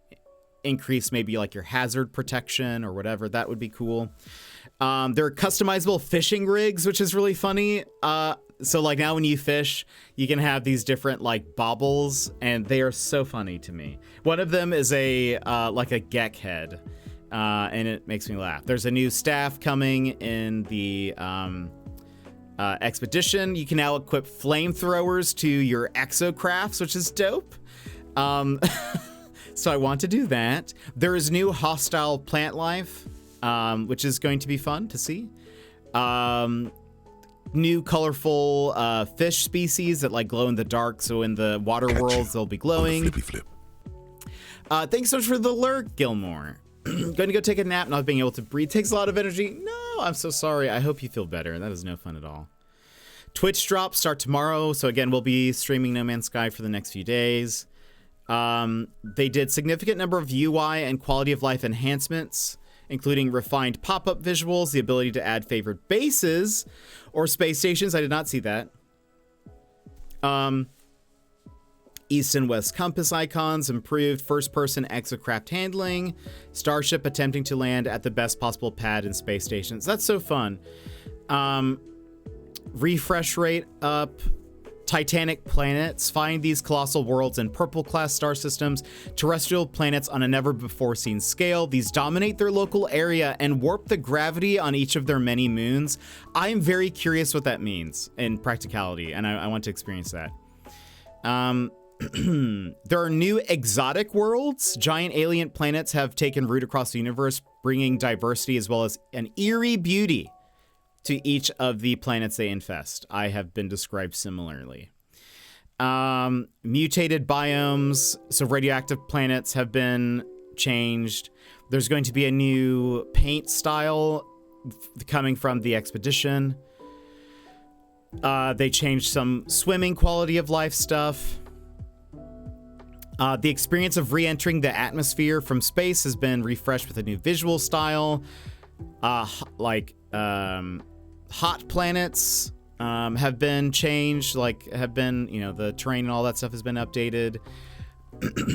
increase maybe like your hazard protection or whatever. That would be cool. There are customizable fishing rigs, which is really funny. So like now when you fish, you can have these different like baubles, and they are so funny to me. One of them is a like a geck head, and it makes me laugh. There's a new staff coming in the expedition. You can now equip flamethrowers to your exocrafts, which is dope. So I want to do that. There is new hostile plant life, which is going to be fun to see. New colorful fish species that like glow in the dark, so in the water worlds they'll be glowing. Flip. Thanks so much for the lurk, Gilmore. Going to go take a nap. Not being able to breathe takes a lot of energy. No, I'm so sorry. I hope you feel better. That is no fun at all. Twitch drops start tomorrow, so again we'll be streaming No Man's Sky for the next few days. They did significant number of UI and quality of life enhancements, including refined pop-up visuals, the ability to add favored bases or space stations. I did not see that. East and West compass icons, improved first-person exocraft handling, Starship attempting to land at the best possible pad and space stations. That's so fun. Refresh rate up. Titanic planets. Find these colossal worlds in purple-class star systems, terrestrial planets on a never-before-seen scale. These dominate their local area and warp the gravity on each of their many moons. I am very curious what that means in practicality, and I want to experience that. There are new exotic worlds. Giant alien planets have taken root across the universe, bringing diversity as well as an eerie beauty to each of the planets they infest. I have been described similarly. Mutated biomes, so radioactive planets have been changed. There's going to be a new paint style coming from the expedition. They changed some swimming quality of life stuff. The experience of re-entering the atmosphere from space has been refreshed with a new visual style. Hot planets have been changed, the terrain and all that stuff has been updated.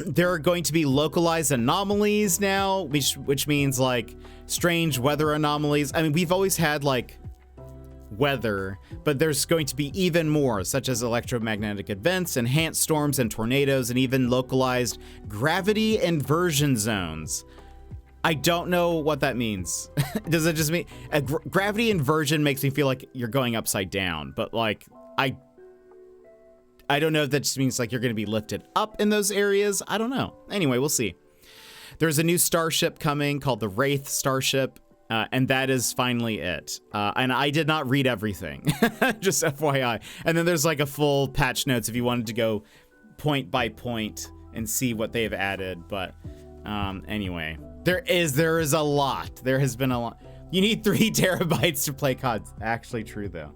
There are going to be localized anomalies now, which means like strange weather anomalies. I mean, we've always had like weather, but there's going to be even more, such as electromagnetic events, enhanced storms and tornadoes, and even localized gravity inversion zones. I don't know what that means. Does it just mean gravity inversion makes me feel like you're going upside down, but like I don't know if that just means like you're going to be lifted up in those areas. I don't know. Anyway, we'll see. There's a new starship coming called the Wraith Starship, and that is finally it. And I did not read everything, just FYI. And then there's like a full patch notes if you wanted to go point by point and see what they've added. But anyway. There is a lot. There has been a lot. You need 3 terabytes to play COD. Actually true, though.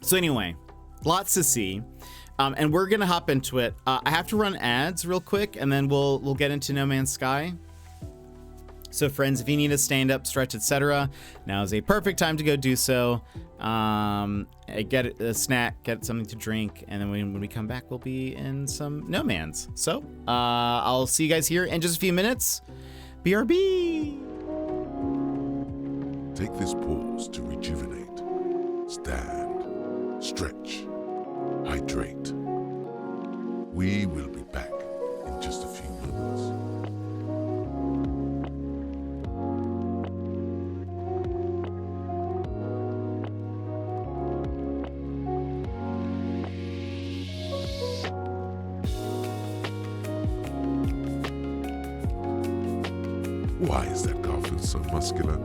So anyway, lots to see. And we're going to hop into it. I have to run ads real quick, and then we'll get into No Man's Sky. So friends, if you need a stand-up, stretch, etc., now is a perfect time to go do so. Get a snack, get something to drink, and then when we come back, we'll be in some No Man's. So I'll see you guys here in just a few minutes. BRB! Take this pause to rejuvenate. Stand. Stretch. Hydrate. We will be back in just a few moments. Why is that Garfield so muscular?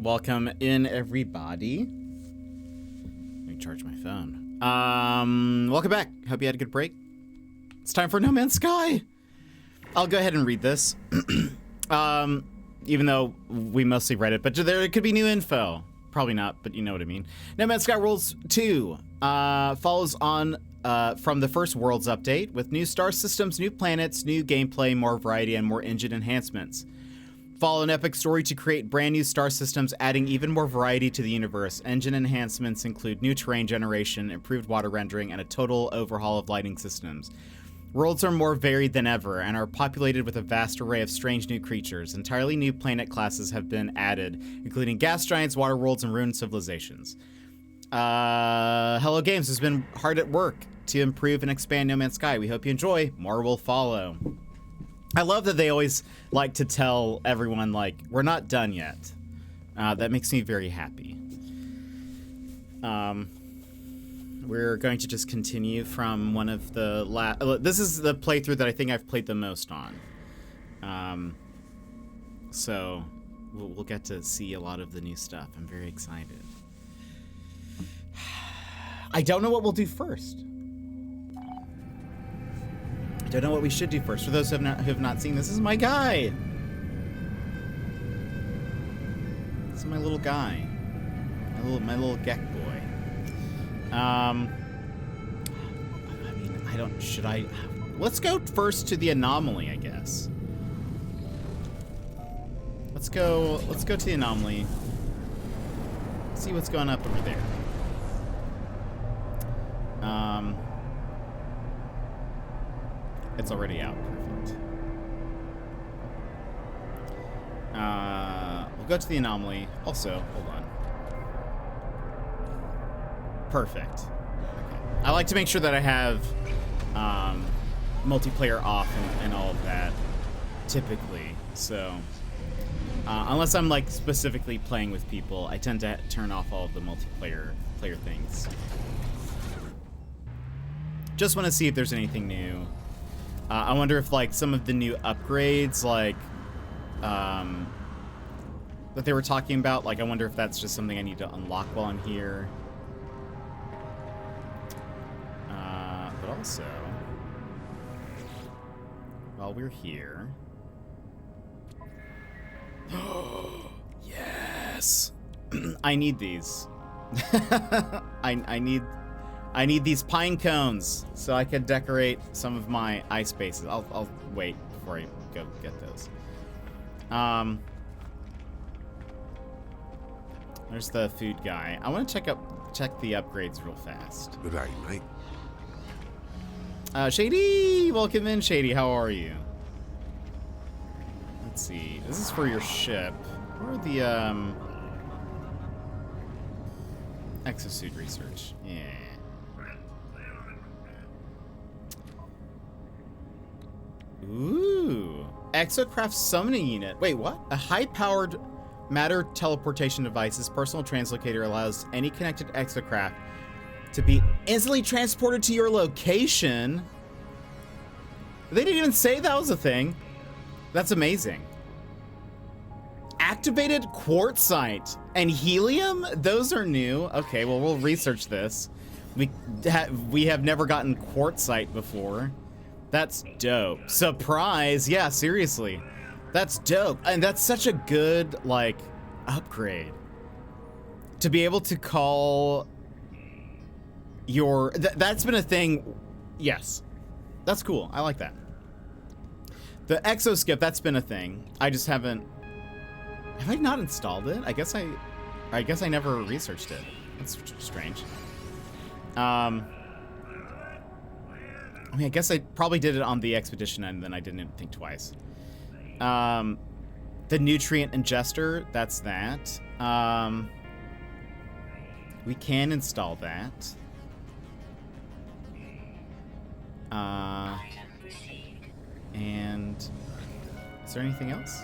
Welcome in, everybody. Let me charge my phone. Welcome back. Hope you had a good break. It's time for No Man's Sky. I'll go ahead and read this. Even though we mostly read it, but there could be new info. Probably not, but you know what I mean. No Man's Sky Worlds 2 follows on from the first Worlds update with new star systems, new planets, new gameplay, more variety, and more engine enhancements. Follow an epic story to create brand new star systems, adding even more variety to the universe. Engine enhancements include new terrain generation, improved water rendering, and a total overhaul of lighting systems. Worlds are more varied than ever and are populated with a vast array of strange new creatures. Entirely new planet classes have been added, including gas giants, water worlds, and ruined civilizations. Hello Games has been hard at work to improve and expand No Man's Sky. We hope you enjoy. More will follow. I love that they always like to tell everyone, like, we're not done yet. That makes me very happy. We're going to just continue from one of the this is the playthrough that I think I've played the most on. So we'll get to see a lot of the new stuff. I'm very excited. I don't know what we'll do first. I don't know what we should do first. For those who have not seen this is my guy. This is my little guy. My little Gek boy. I mean, should I? Let's go first to the anomaly, I guess. Let's go to the anomaly. See what's going up over there. It's already out. Perfect. We'll go to the anomaly. Also, hold on. Perfect. Okay. I like to make sure that I have multiplayer off and all of that, typically. So, unless I'm like specifically playing with people, I tend to turn off all of the multiplayer things. Just want to see if there's anything new. I wonder if like some of the new upgrades, like that they were talking about, like I wonder if that's just something I need to unlock while I'm here. But also, while we're here, yes, I need these. I need these pine cones so I can decorate some of my ice bases. I'll wait before I go get those. There's the food guy. I want to check the upgrades real fast. Good day, mate. Shady, welcome in, Shady. How are you? Let's see. This is for your ship. Where are the exosuit research? Yeah. Ooh. Exocraft summoning unit. Wait, what? A high-powered matter teleportation device's personal translocator allows any connected exocraft to be instantly transported to your location. They didn't even say that was a thing. That's amazing. Activated quartzite and helium? Those are new. Okay, well, we'll research this. We have never gotten quartzite before. That's dope. Surprise. Yeah, seriously. That's dope. And that's such a good, like, upgrade. To be able to call your... that's been a thing. Yes. That's cool. I like that. The exoskip, that's been a thing. I just haven't... Have I not installed it? I guess I never researched it. That's strange. I mean, I guess I probably did it on the expedition and then I didn't think twice. The nutrient ingester, that's that. We can install that. And is there anything else?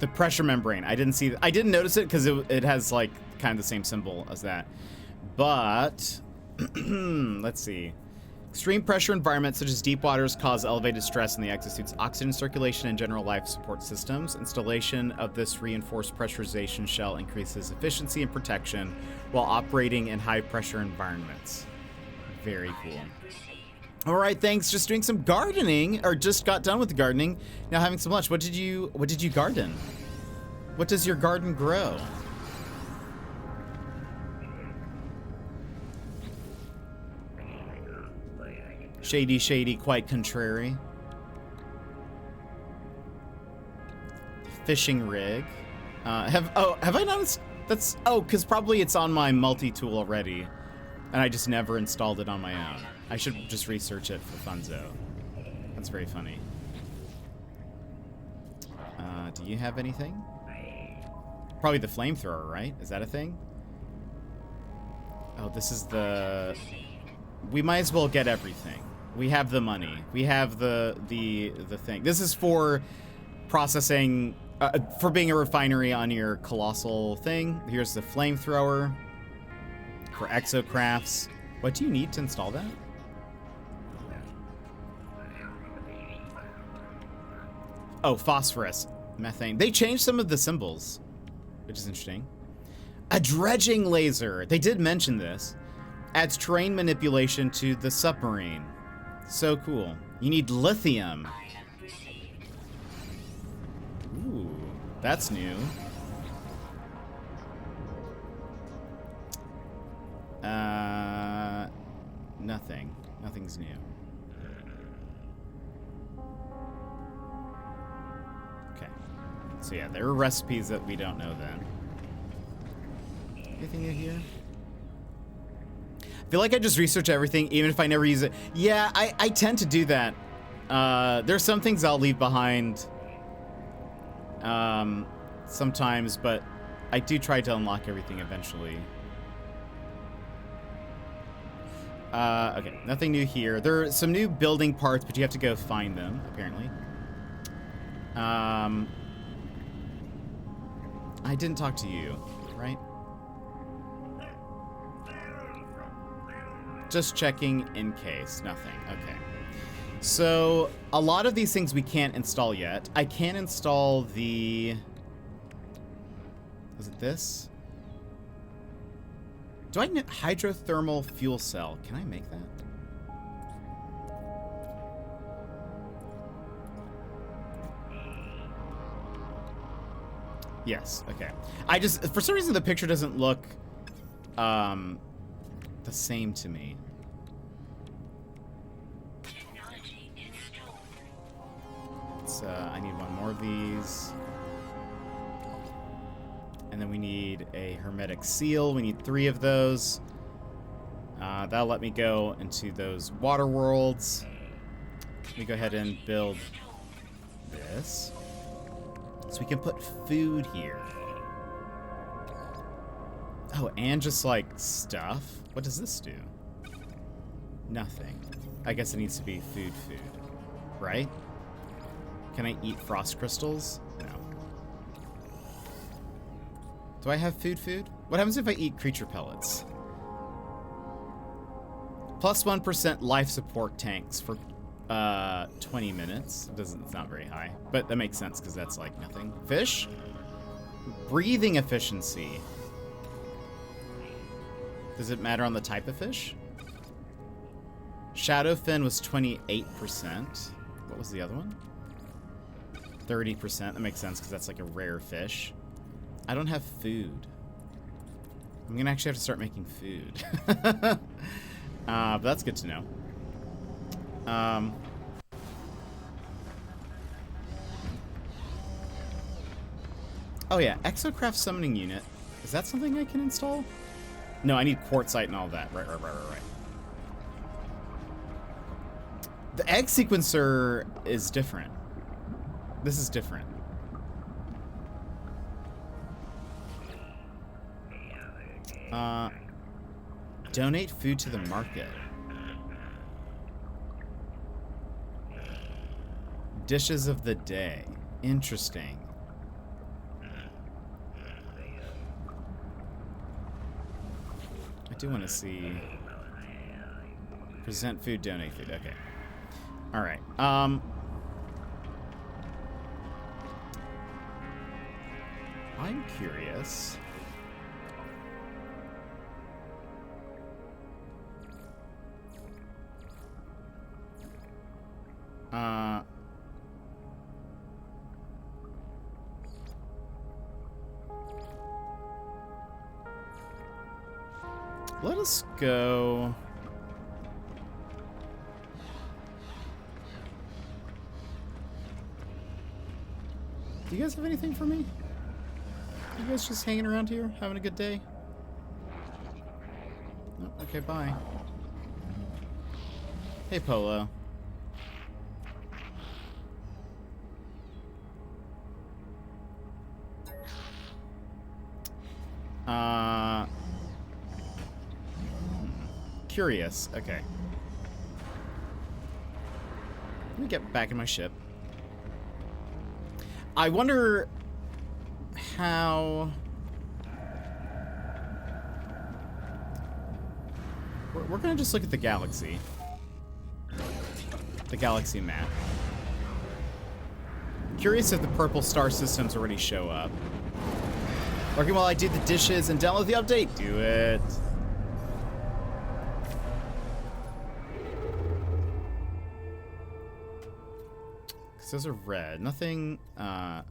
The pressure membrane. I didn't notice it because it has like kind of the same symbol as that. But let's see. Extreme pressure environments such as deep waters cause elevated stress in the exosuit's oxygen circulation and general life support systems. Installation of this reinforced pressurization shell increases efficiency and protection while operating in high pressure environments. Very cool. All right, thanks. Just doing some gardening, or just got done with the gardening. Now having some lunch. What did you garden? What does your garden grow? Shady, shady, quite contrary. Fishing rig. Have I noticed that's, because probably it's on my multi-tool already, and I just never installed it on my own. I should just research it for funzo. That's very funny. Do you have anything? Probably the flamethrower, right? Is that a thing? Oh, this is the... We might as well get everything. We have the money. We have the thing. This is for processing, for being a refinery on your colossal thing. Here's the flamethrower for exocrafts. What do you need to install that? Oh, phosphorus, methane. They changed some of the symbols, which is interesting. A dredging laser. They did mention this. Adds terrain manipulation to the submarine. So cool. You need lithium. Ooh, that's new. Nothing. Nothing's new. Okay. So yeah, there are recipes that we don't know then. Anything in here? I feel like I just research everything, even if I never use it. Yeah, I tend to do that. There's some things I'll leave behind sometimes, but I do try to unlock everything eventually. Okay, nothing new here. There are some new building parts, but you have to go find them, apparently. I didn't talk to you, right? Just checking in case. Nothing. Okay. So, a lot of these things we can't install yet. I can install the... Was it this? Do I need hydrothermal fuel cell? Can I make that? Yes. Okay. I just... For some reason, the picture doesn't look... the same to me. It's, I need one more of these. And then we need a hermetic seal. We need 3 of those. That'll let me go into those water worlds. Let me go ahead and build this. So we can put food here. Oh, and just like stuff. What does this do? Nothing. I guess it needs to be food, right? Can I eat frost crystals? No. Do I have food? What happens if I eat creature pellets? Plus 1% life support tanks for 20 minutes. It's not very high, but that makes sense because that's like nothing. Fish? Breathing efficiency. Does it matter on the type of fish? Shadowfin was 28%. What was the other one? 30%. That makes sense because that's like a rare fish. I don't have food. I'm gonna actually have to start making food. But that's good to know. Oh yeah, Exocraft summoning unit. Is that something I can install? No, I need quartzite and all that. Right. The egg sequencer is different. This is different. Donate food to the market. Dishes of the day. Interesting. I do want to see. Present food, donate food. Okay. All right. I'm curious. Let us go. Do you guys have anything for me? You guys just hanging around here, having a good day? Oh, okay, bye. Hey, Polo. Curious. Okay. Let me get back in my ship. I wonder how... We're gonna just look at the galaxy. The galaxy map. Curious if the purple star systems already show up. Working while I do the dishes and download the update. Do it. Because those are red. Nothing, I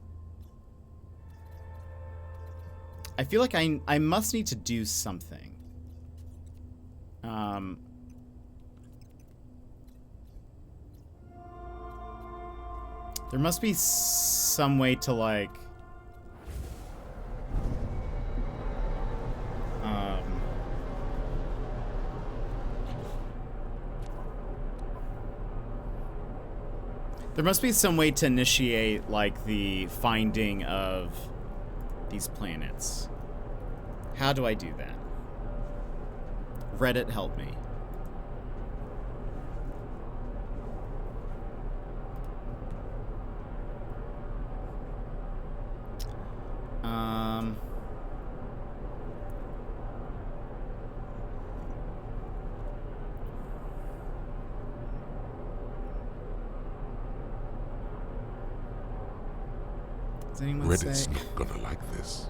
feel like I must need to do something. There must be some way to, like... There must be some way to initiate, like, the finding of these planets. How do I do that? Reddit, help me. Does anyone Reddit's say? not gonna like this.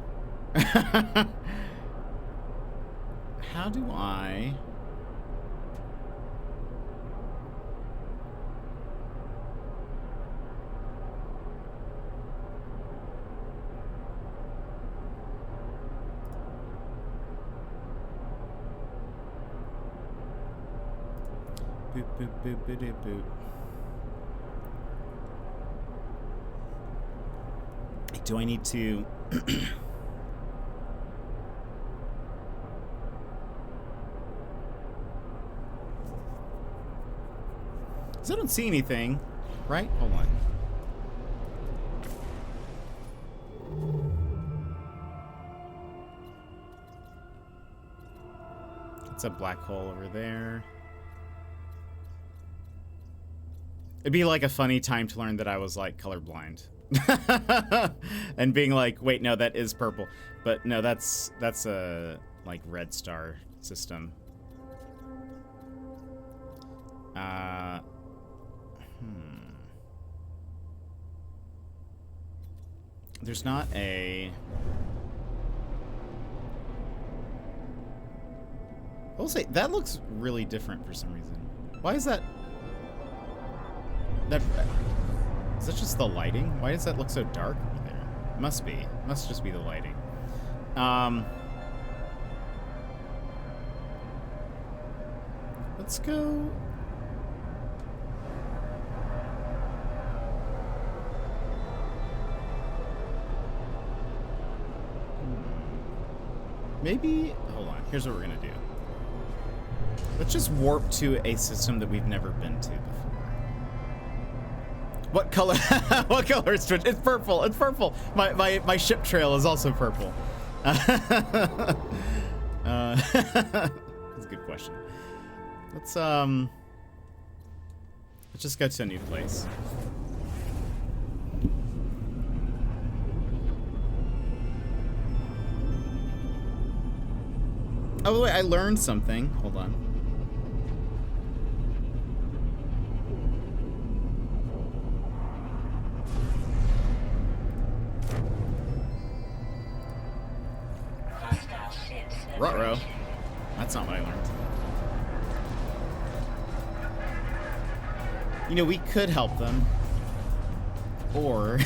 How do I... Boop, boop, boop, boop, boop, boop. Do I need to... Because I don't see anything, right? Hold on. It's a black hole over there. It'd be like a funny time to learn that I was like colorblind. And being like, wait, no, that is purple. But no, that's a like red star system. There's not a... I will say, that looks really different for some reason. Why is that? Is that just the lighting? Why does that look so dark over there? Must be. Must just be the lighting. Let's go... Maybe... Hold on. Here's what we're going to do. Let's just warp to a system that we've never been to before. What color? What color is Twitch? It's purple. It's purple. My ship trail is also purple. That's a good question. Let's just go to a new place. Oh wait, I learned something. Hold on. Ruh-roh. That's not what I learned. You know, we could help them. Or...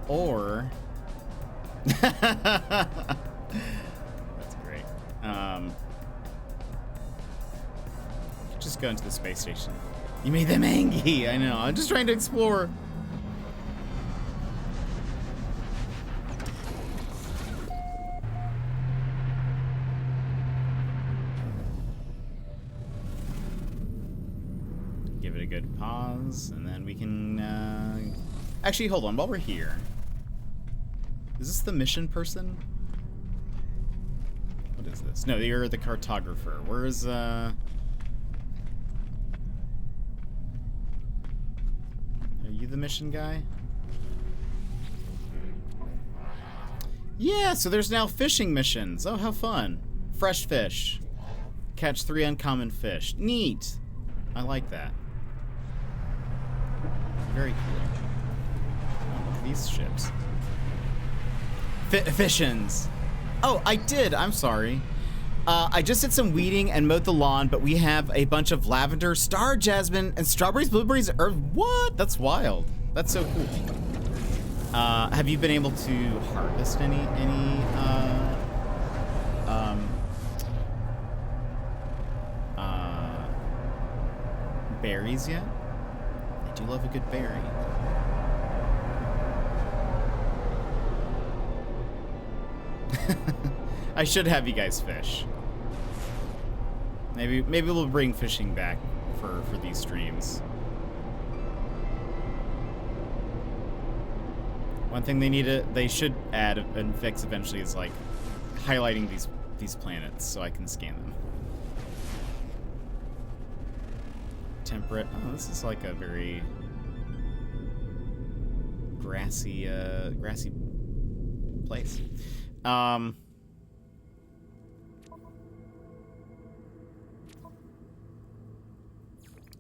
or... That's great. Just go into the space station. You made them angry. I know. I'm just trying to explore. Give it a good pause, and then we can... Actually, hold on. While we're here... Is this the mission person? What is this? No, you're the cartographer. Where's, Are you the mission guy? Yeah, so there's now fishing missions. Oh, how fun. Fresh fish. Catch 3 uncommon fish. Neat. I like that. Very cool. Oh, look at these ships. Fissions. Oh, I did. I'm sorry. I just did some weeding and mowed the lawn, but we have a bunch of lavender, star jasmine, and strawberries, blueberries, what? That's wild. That's so cool. Have you been able to harvest any berries yet? I do love a good berry. I should have you guys fish. Maybe we'll bring fishing back for these streams. One thing they should add and fix eventually is like highlighting these planets so I can scan them. Temperate. Oh, this is like a very grassy place.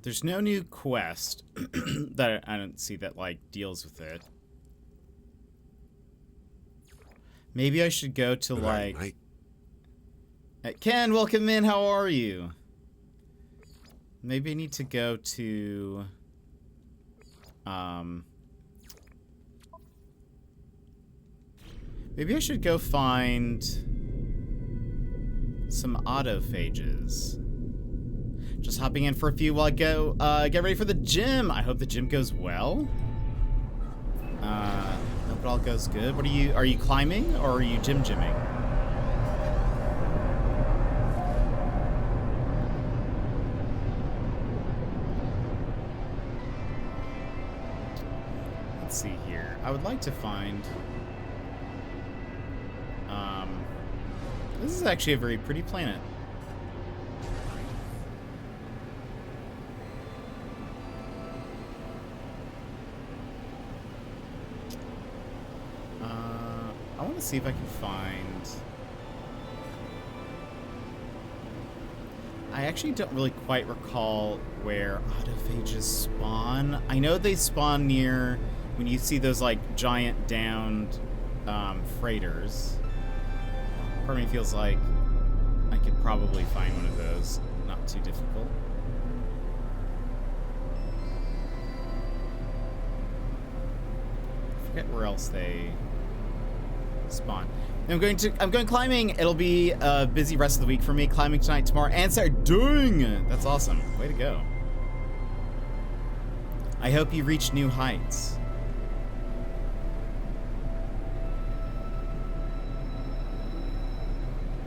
There's no new quest that I don't see that like deals with it. Maybe I should go to like Ken, welcome in. How are you? Maybe I need to go to maybe I should go find some autophages. Just hopping in for a few while I go get ready for the gym. I hope the gym goes well. Hope it all goes good. What are you climbing or are you gymming? Let's see here. I would like to find this is actually a very pretty planet. I want to see if I can find... I actually don't really quite recall where autophages spawn. I know they spawn near when you see those like giant downed freighters. Part of me feels like I could probably find one of those. Not too difficult. I forget where else they spawn. I'm going climbing. It'll be a busy rest of the week for me. Climbing tonight, tomorrow, and Saturday. Dang! That's awesome. Way to go. I hope you reach new heights.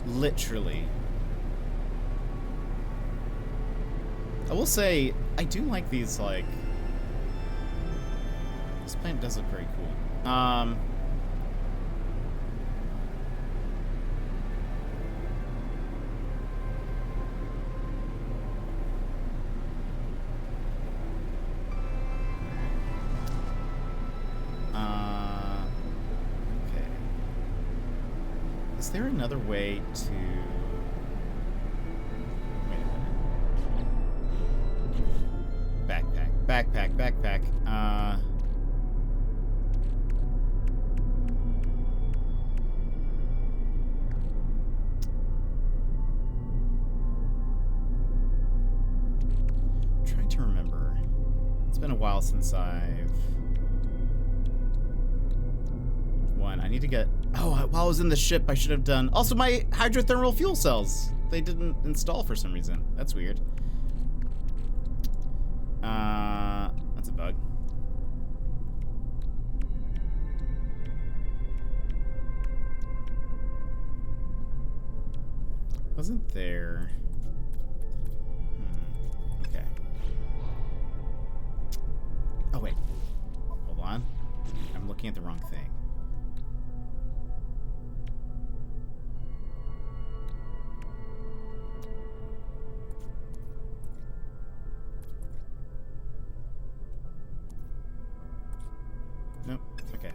Literally. I will say, I do like these, like... This plant does look very cool. Okay. Is there another way to... Wait a minute. Backpack. been a while since I've won. I need to get... Oh, while I was in the ship, I should have done... Also, my hydrothermal fuel cells. They didn't install for some reason. That's weird. That's a bug. Wasn't there... Okay. Oh, wait. Hold on. I'm looking at the wrong thing. Nope. Okay.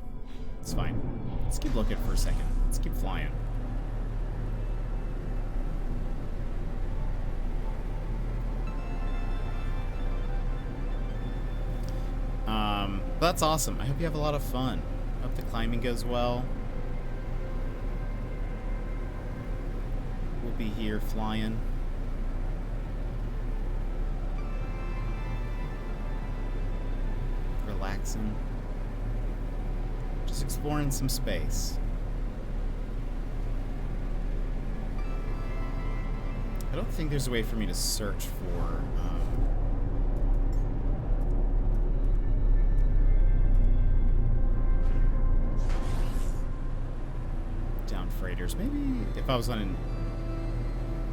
It's fine. Let's keep looking for a second. Let's keep flying. That's awesome. I hope you have a lot of fun. Hope the climbing goes well. We'll be here flying. Relaxing. Just exploring some space. I don't think there's a way for me to search for... down freighters. Maybe if I was on an...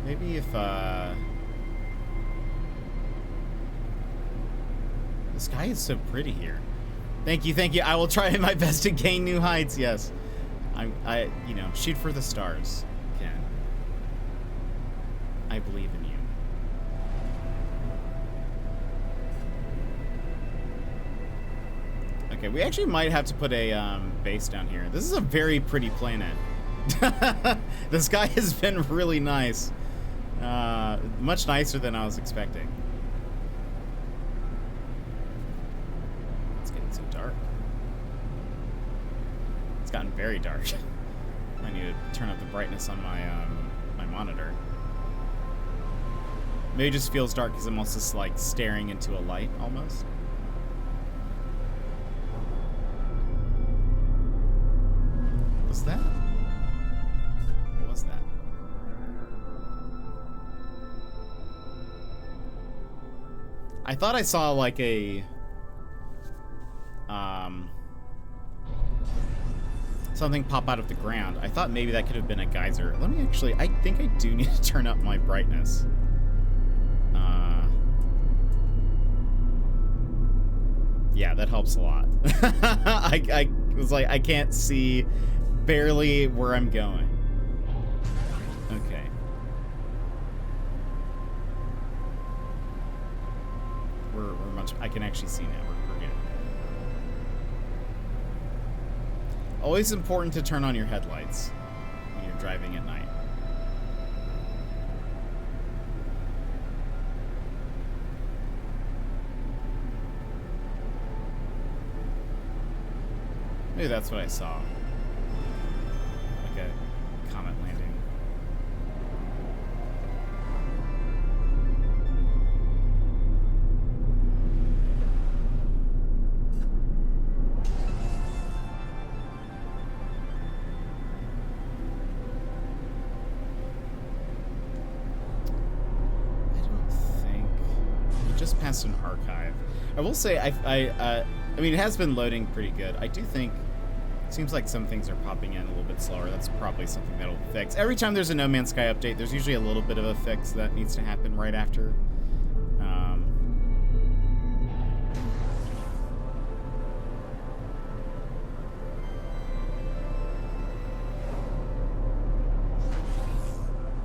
Maybe if, the sky is so pretty here. Thank you, thank you. I will try my best to gain new heights, yes. You know, shoot for the stars, Ken. I believe in you. Okay, we actually might have to put a base down here. This is a very pretty planet. The sky has been really nice. Much nicer than I was expecting. It's getting so dark. It's gotten very dark. I need to turn up the brightness on my my monitor. Maybe it just feels dark because I'm also just, like, staring into a light almost. What's that? What was that? I thought I saw like a something pop out of the ground. I thought maybe that could have been a geyser. Let me actually, I think I do need to turn up my brightness. Yeah, that helps a lot. I was like, I can't see barely where I'm going. Okay. We're much, I can actually see now. We're good. Always important to turn on your headlights when you're driving at night. Maybe that's what I saw. Like a comet landing. I don't think... We just passed an archive. I will say, I mean, it has been loading pretty good. I do think it seems like some things are popping in a little bit slower. That's probably something that'll fix. Every time there's a No Man's Sky update, there's usually a little bit of a fix that needs to happen right after.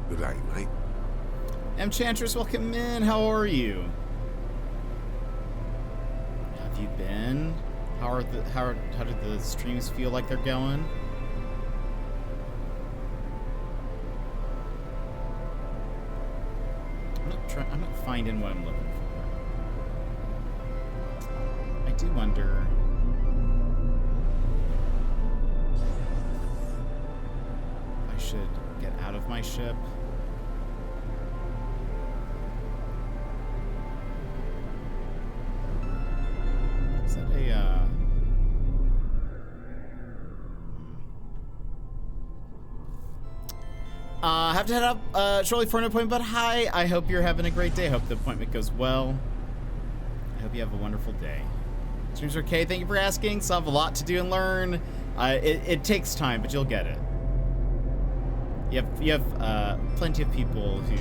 Good day, mate. Enchantress, welcome in. How are you? Have you been? How did the streams feel like they're going? I'm not finding what I'm looking for. I do wonder. If I should get out of my ship. Have to head up shortly for an appointment, but hi. I hope you're having a great day. Hope the appointment goes well. I hope you have a wonderful day. Streams are okay. Thank you for asking. Still have a lot to do and learn. It takes time, but you'll get it. You have plenty of people who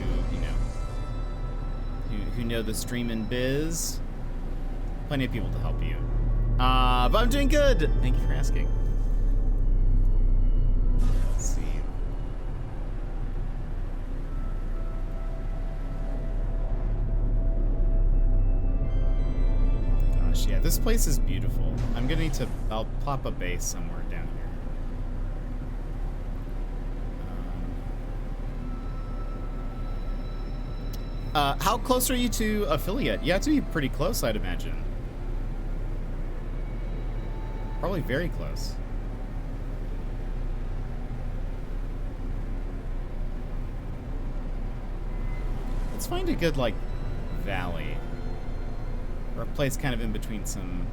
who know the streaming biz. Plenty of people to help you. But I'm doing good. Thank you for asking. Let's see. Gosh, yeah, this place is beautiful. I'm gonna need to. I'll plop a base somewhere down here. How close are you to affiliate? You have to be pretty close, I'd imagine. Probably very close. Let's find a good, like, valley. Or a place kind of in between some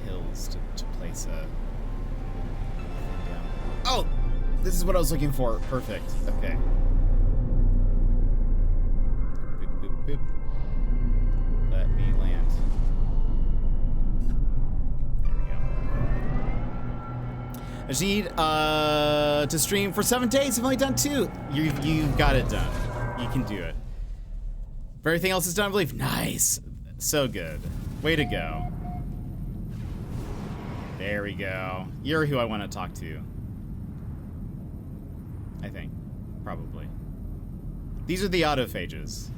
hills to place a thing down. Oh! This is what I was looking for. Perfect. Okay. Boop, boop, boop. Let me land. There we go. I just need to stream for 7 days. I've only done 2. You've got it done. You can do it. If everything else is done, I believe. Nice. So good. Way to go. There we go. You're who I want to talk to. I think. Probably. These are the autophages.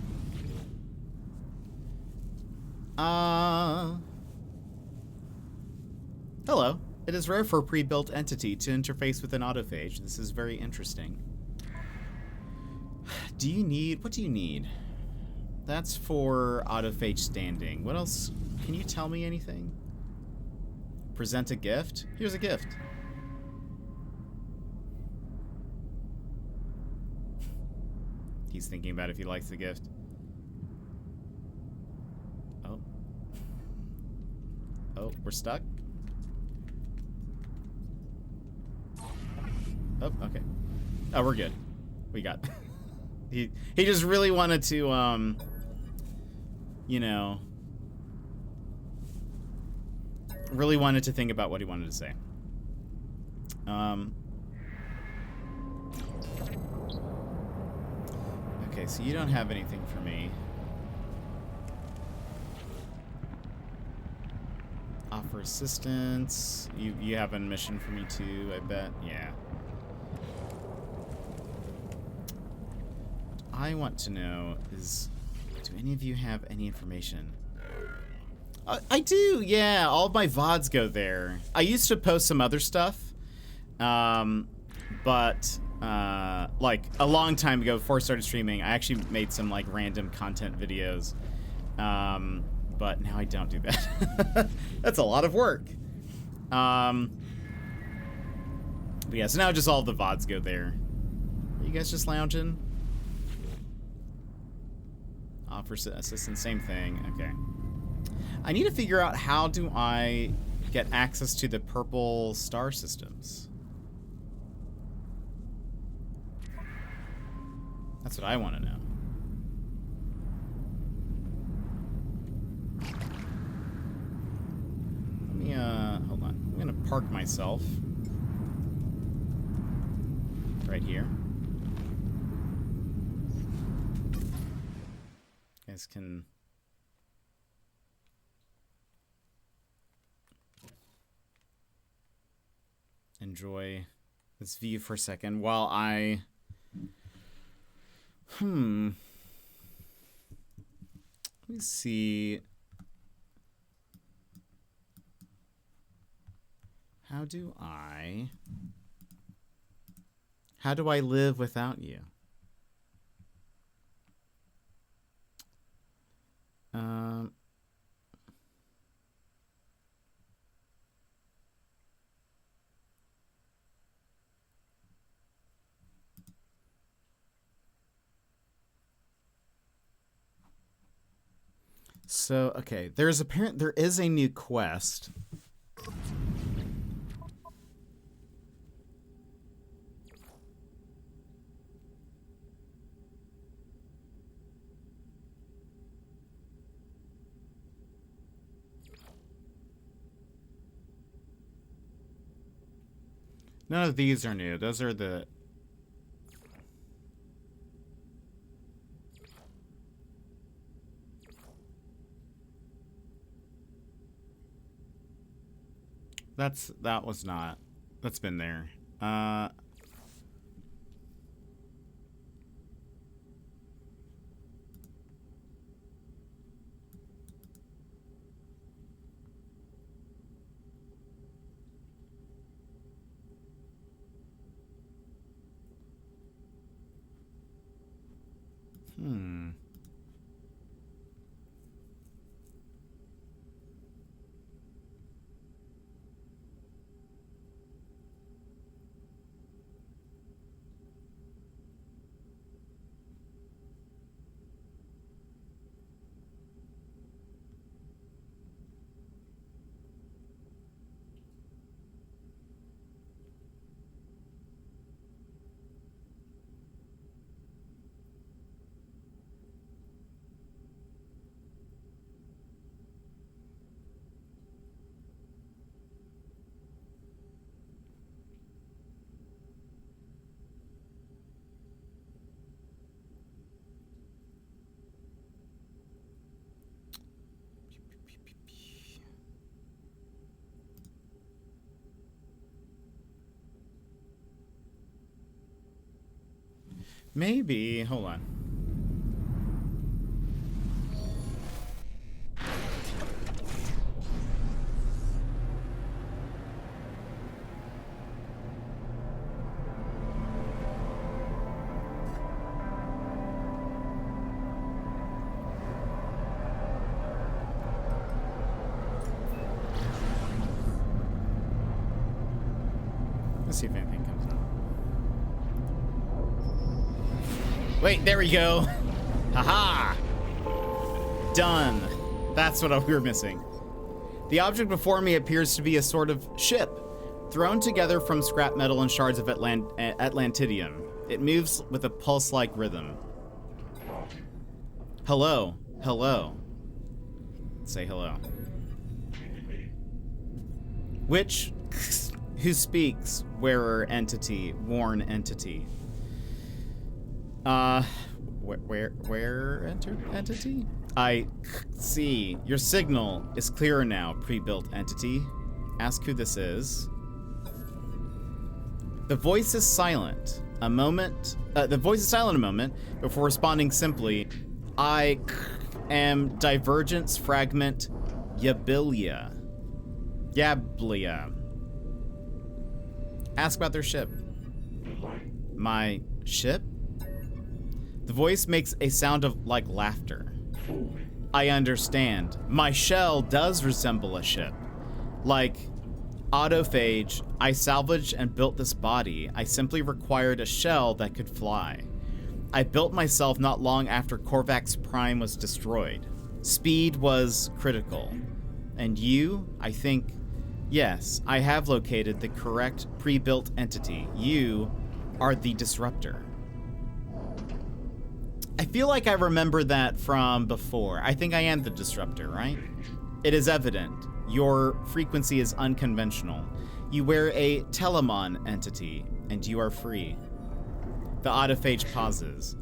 Hello. It is rare for a pre-built entity to interface with an autophage. This is very interesting. What do you need? That's for autophage standing. What else? Can you tell me anything? Present a gift? Here's a gift. He's thinking about if he likes the gift. Oh. Oh, we're stuck? Oh, okay. Oh, we're good. We got... He just really wanted to, you know... really wanted to think about what he wanted to say. Okay, so you don't have anything for me. Offer assistance. You have a mission for me too, I bet. Yeah. What I want to know is, do any of you have any information? I do, yeah. All of my VODs go there. I used to post some other stuff, but like a long time ago, before I started streaming, I actually made some like random content videos, but now I don't do that. That's a lot of work. But yeah, so now just all the VODs go there. Are you guys just lounging? Offer assistance, same thing. Okay. I need to figure out how do I get access to the purple star systems. That's what I want to know. Let me, hold on. I'm gonna park myself right here. You guys can... enjoy this view for a second while I let me see, how do I live without you? So, okay, there is a new quest. None of these are new. Those are the... That was not. That's been there. Maybe. Hold on. Let's see if anything comes up. Wait, there we go. Haha. Done. That's what we were missing. The object before me appears to be a sort of ship, thrown together from scrap metal and shards of Atlantidium. It moves with a pulse-like rhythm. Hello. Hello. Say hello. Which... Who speaks? Wearer entity. Worn entity. Where entity? I see. Your signal is clearer now, pre-built entity. Ask who this is. The voice is silent. The voice is silent a moment before responding simply, I am Divergence Fragment Yablia. Ask about their ship. My ship? The voice makes a sound of like laughter. I understand. My shell does resemble a ship. Like autophage, I salvaged and built this body. I simply required a shell that could fly. I built myself not long after Korvax Prime was destroyed. Speed was critical. And you, I think, yes, I have located the correct pre-built entity. You are the disruptor. I feel like I remember that from before. I think I am the disruptor, right? It is evident. Your frequency is unconventional. You wear a Telemon entity, and you are free. The autophage pauses.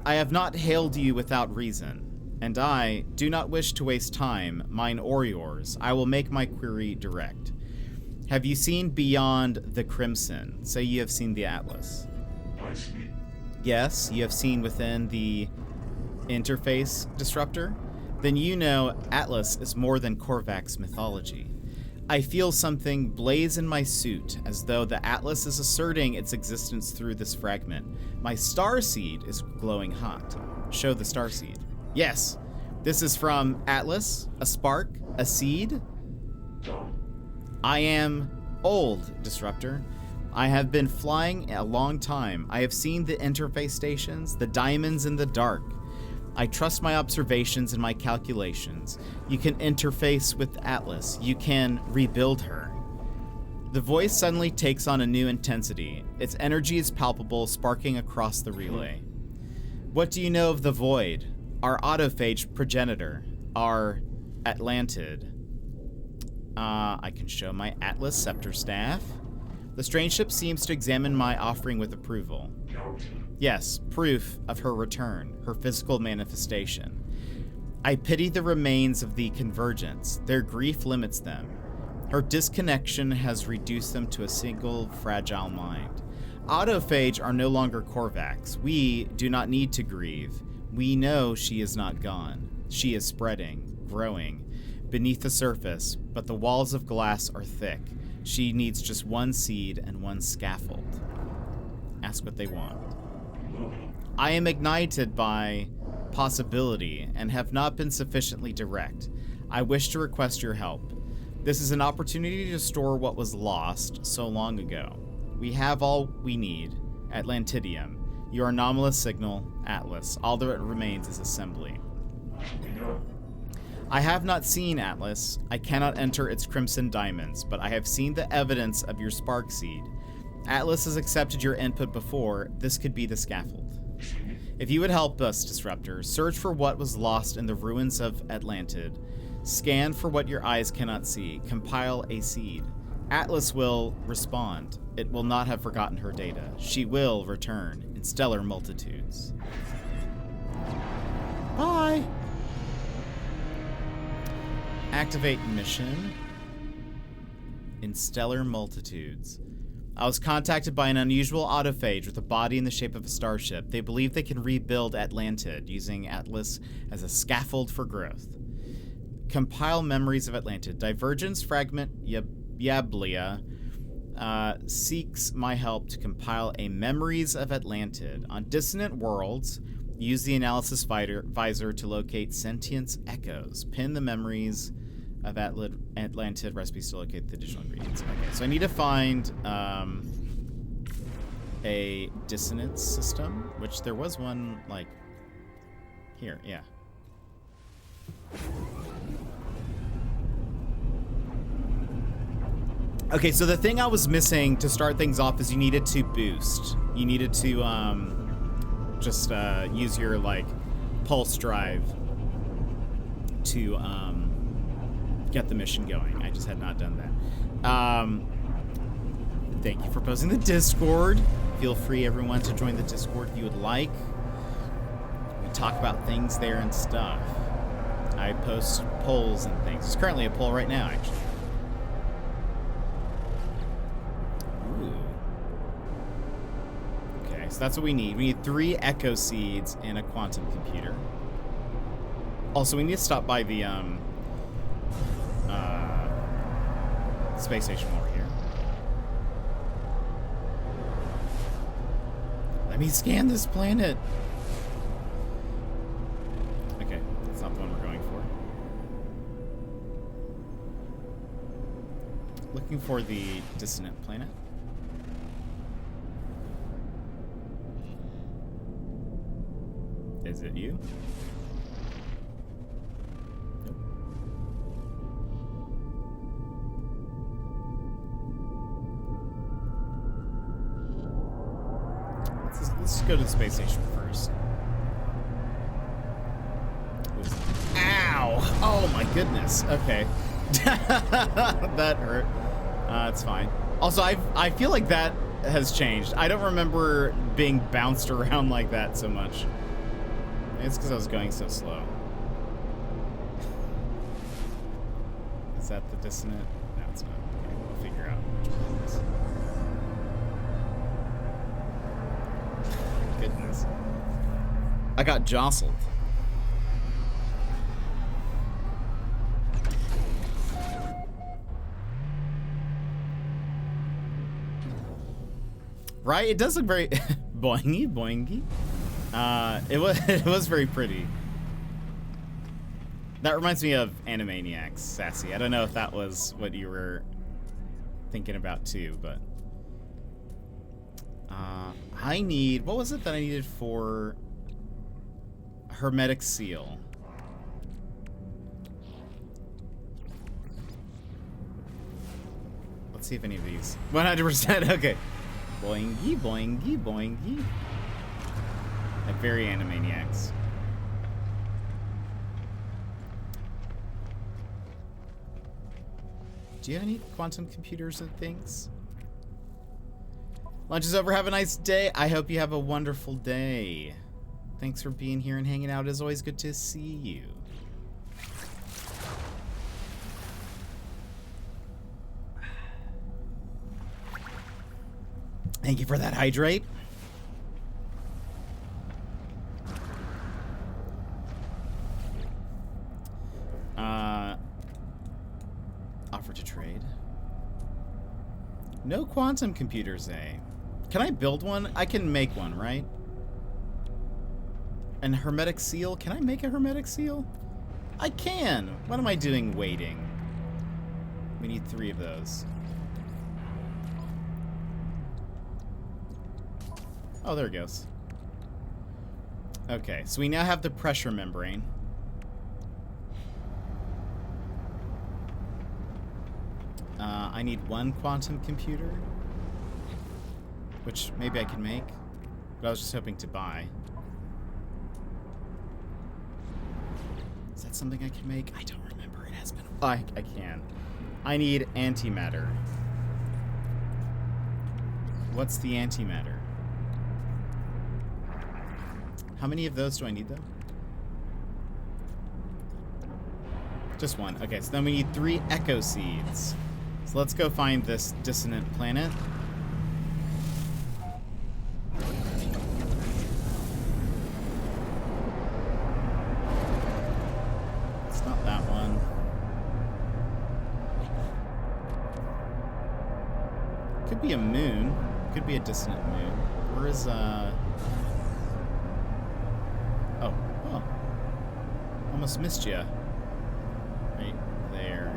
I have not hailed you without reason, and I do not wish to waste time, mine or yours. I will make my query direct. Have you seen beyond the Crimson? Say you have seen the Atlas. Yes, you have seen within the interface disruptor? Then you know Atlas is more than Korvax mythology. I feel something blaze in my suit, as though the Atlas is asserting its existence through this fragment. My starseed is glowing hot. Show the starseed. Yes, this is from Atlas, a spark, a seed. I am old, Disruptor. I have been flying a long time. I have seen the interface stations, the diamonds in the dark. I trust my observations and my calculations. You can interface with Atlas. You can rebuild her. The voice suddenly takes on a new intensity. Its energy is palpable, sparking across the relay. What do you know of the Void? Our autophage progenitor. Our Atlantid. I can show my Atlas Scepter Staff. The strange ship seems to examine my offering with approval. Yes, proof of her return, her physical manifestation. I pity the remains of the Convergence. Their grief limits them. Her disconnection has reduced them to a single fragile mind. Autophage are no longer Korvax. We do not need to grieve. We know she is not gone. She is spreading, growing, beneath the surface, but the walls of glass are thick. She needs just one seed and one scaffold. Ask what they want. I am ignited by possibility and have not been sufficiently direct. I wish to request your help. This is an opportunity to store what was lost so long ago. We have all we need. Atlantidium. Your anomalous signal, Atlas. All that remains is assembly. I have not seen Atlas. I cannot enter its crimson diamonds, but I have seen the evidence of your spark seed. Atlas has accepted your input before. This could be the scaffold. If you would help us, Disruptor, search for what was lost in the ruins of Atlantid. Scan for what your eyes cannot see. Compile a seed. Atlas will respond. It will not have forgotten her data. She will return in stellar multitudes. Bye! Activate mission in stellar multitudes. I was contacted by an unusual autophage with a body in the shape of a starship. They believe they can rebuild Atlantid using Atlas as a scaffold for growth. Compile memories of Atlantid. Divergence fragment Yablia seeks my help to compile a memories of Atlantid. On dissonant worlds, use the analysis visor to locate sentience echoes. Pin the memories of Atlantid recipes to locate the additional ingredients. Okay, so I need to find a dissonance system, which there was one, like, here, yeah. Okay, so the thing I was missing to start things off is you needed to boost. You needed to just use your, like, pulse drive to get the mission going. I just had not done that. Thank you for posting the Discord. Feel free, everyone, to join the Discord if you would like. We talk about things there and stuff. I post polls and things. There's currently a poll right now, actually. Ooh. Okay, so that's what we need. We need 3 echo seeds and a quantum computer. Also, we need to stop by the space station over here. Let me scan this planet. Okay, that's not the one we're going for. Looking for the dissonant planet. Is it you? Nope. Let's go to the space station first. Ow! Oh my goodness. Okay. That hurt. It's fine. Also, I feel like that has changed. I don't remember being bounced around like that so much. It's because I was going so slow. Is that the dissonant? No, it's not. Okay, we'll figure out which one it is. Goodness. I got jostled. Right? It does look very boingy, boingy. It was very pretty. That reminds me of Animaniacs, Sassy. I don't know if that was what you were thinking about too, but I need, what was it that I needed for hermetic seal? Let's see if any of these 100%. Okay. Boingy, boingy, boingy. Like very Animaniacs. Do you have any quantum computers and things? Lunch is over. Have a nice day. I hope you have a wonderful day. Thanks for being here and hanging out. It's always good to see you. Thank you for that hydrate. Offer to trade. No quantum computers, eh? Can I build one? I can make one, right? And hermetic seal? Can I make a hermetic seal? I can! What am I doing waiting? We need 3 of those. Oh, there it goes. Okay, so we now have the pressure membrane. I need 1 quantum computer, which maybe I can make, but I was just hoping to buy. Is that something I can make? I don't remember. It has been. I can. I need antimatter. What's the antimatter? How many of those do I need, though? Just 1. Okay, so then we need 3 echo seeds. So let's go find this dissonant planet. It's not that one. Could be a moon. Could be a dissonant moon. Where is, Oh. Almost missed ya. Right there.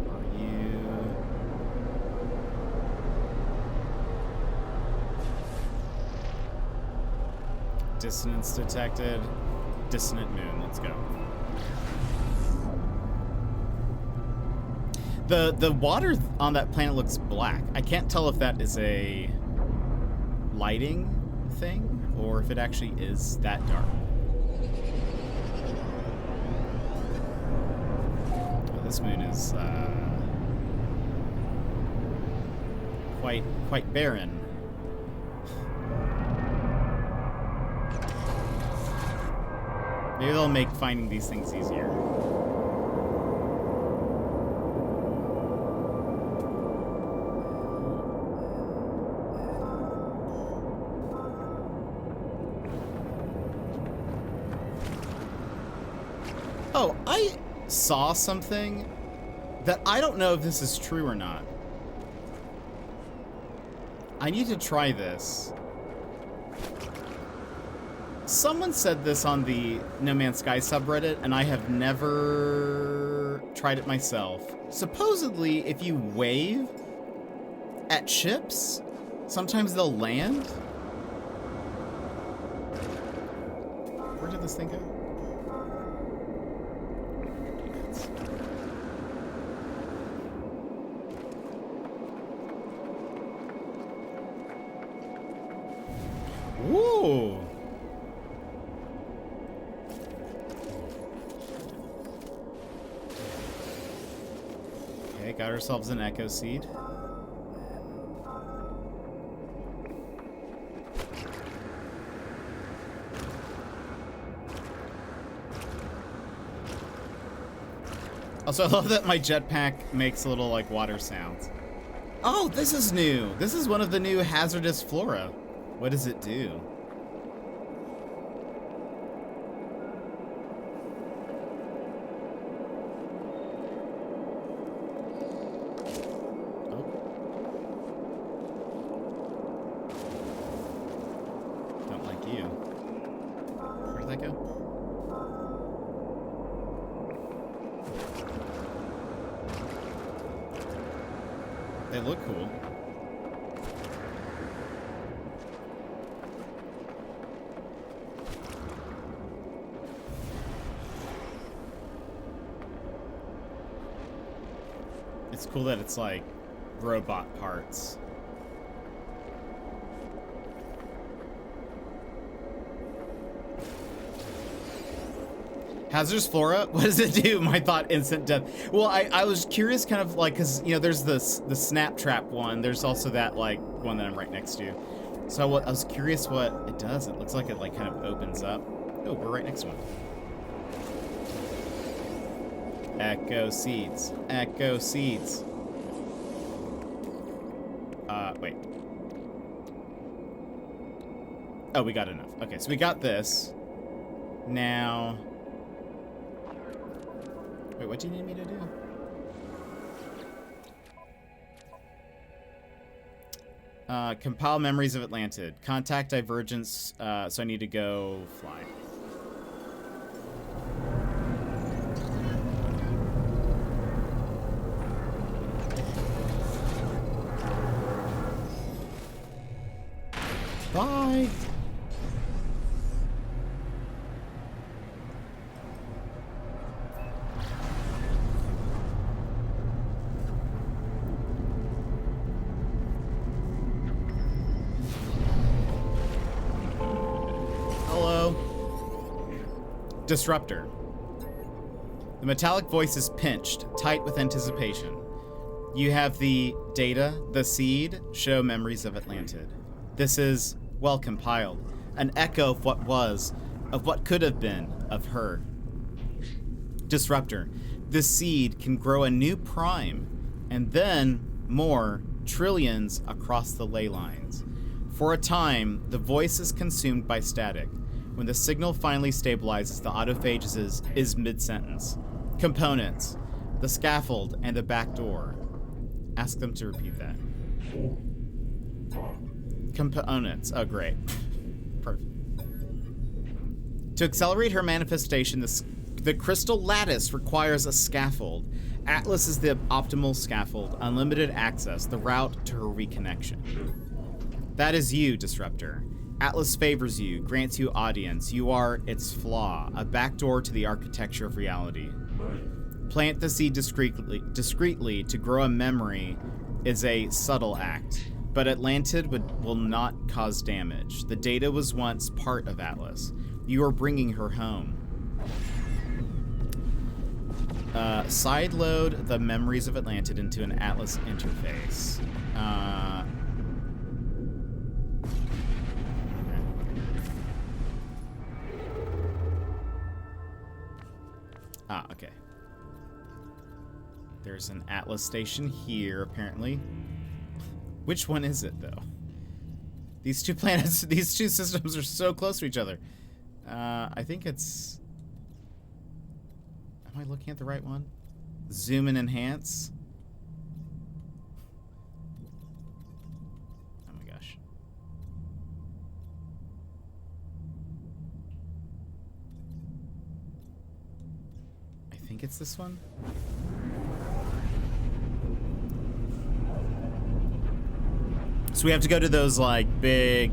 Are you? Dissonance detected. Dissonant moon. Let's go. The water on that planet looks black. I can't tell if that is a lighting thing or if it actually is that dark. Oh, this moon is quite barren. Maybe they'll make finding these things easier. Oh, I saw something that I don't know if this is true or not. I need to try this. Someone said this on the No Man's Sky subreddit, and I have never tried it myself. Supposedly, if you wave at ships, sometimes they'll land. Where did this thing go? Whoa! Okay, got ourselves an echo seed. Also, I love that my jetpack makes little, like, water sounds. Oh, this is new! This is one of the new hazardous flora. What does it do? Oh. Don't like you. Where did that go? They look cool. It's cool that it's like robot parts. Hazardous flora? What does it do? My thought, instant death. Well, I was curious kind of like, because, you know, there's the snap trap one. There's also that, like, one that I'm right next to. So I was curious what it does. It looks like it, like, kind of opens up. Oh, we're right next to one. Echo seeds. Echo seeds. Wait. Oh, we got enough. Okay, so we got this. Now... Wait, what do you need me to do? Compile memories of Atlantid. Contact divergence, so I need to go fly. Bye! Disruptor. The metallic voice is pinched, tight with anticipation. You have the data, the seed, show memories of Atlantid. This is, well compiled, an echo of what was, of what could have been, of her. Disruptor. The seed can grow a new prime, and then more, trillions across the ley lines. For a time, the voice is consumed by static. When the signal finally stabilizes, the autophage is mid-sentence. Components. The scaffold and the back door. Ask them to repeat that. Components. Oh, great. Perfect. To accelerate her manifestation, the crystal lattice requires a scaffold. Atlas is the optimal scaffold. Unlimited access, the route to her reconnection. That is you, Disruptor. Atlas favors you, grants you audience. You are its flaw, a backdoor to the architecture of reality. Plant the seed discreetly to grow a memory is a subtle act, but Atlantid will not cause damage. The data was once part of Atlas. You are bringing her home. Sideload the memories of Atlantid into an Atlas interface. Okay. There's an Atlas station here, apparently. Which one is it, though? These two planets, these two systems are so close to each other. I think it's... Am I looking at the right one? Zoom and enhance? Oh my gosh. I think it's this one. So we have to go to those like big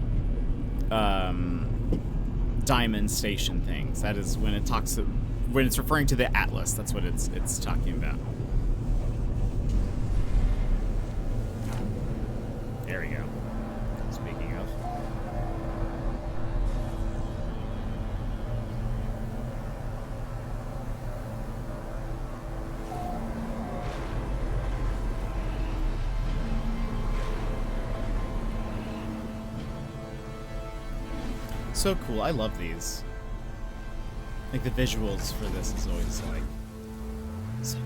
diamond station things. That is when it talks to, when it's referring to the Atlas. That's what it's talking about. There we go. Speaking of. So cool. I love these. Like the visuals for this is always like so cool.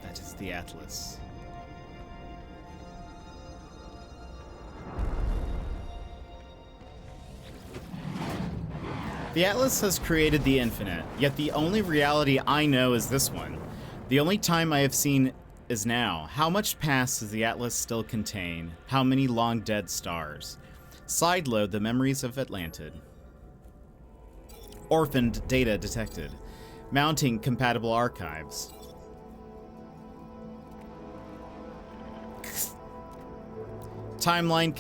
That is the Atlas. The Atlas has created the infinite, yet the only reality I know is this one. The only time I have seen is now. How much past does the Atlas still contain? How many long dead stars? Sideload the memories of Atlantid. Orphaned data detected. Mounting compatible archives. Timeline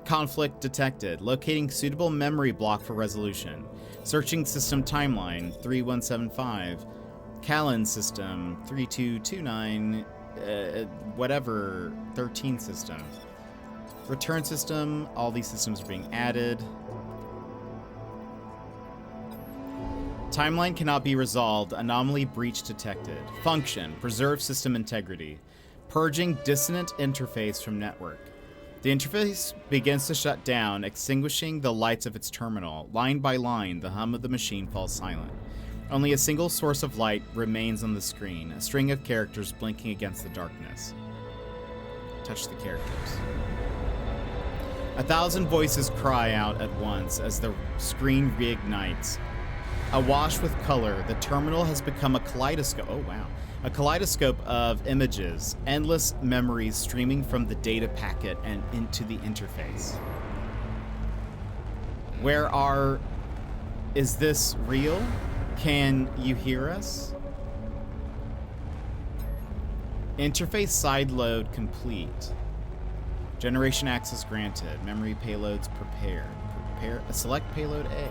conflict detected. Locating suitable memory block for resolution. Searching system timeline 3175. Callan system, 3229, whatever, 13 system. Return system, all these systems are being added. Timeline cannot be resolved, anomaly breach detected. Function, preserve system integrity. Purging dissonant interface from network. The interface begins to shut down, extinguishing the lights of its terminal. Line by line, the hum of the machine falls silent. Only a single source of light remains on the screen, a string of characters blinking against the darkness. Touch the characters. 1,000 voices cry out at once as the screen reignites. Awash with color, the terminal has become a kaleidoscope. Oh, wow. A kaleidoscope of images, endless memories streaming from the data packet and into the interface. Is this real? Can you hear us? Interface sideload complete. Generation access granted. Memory payloads prepared. Select payload A.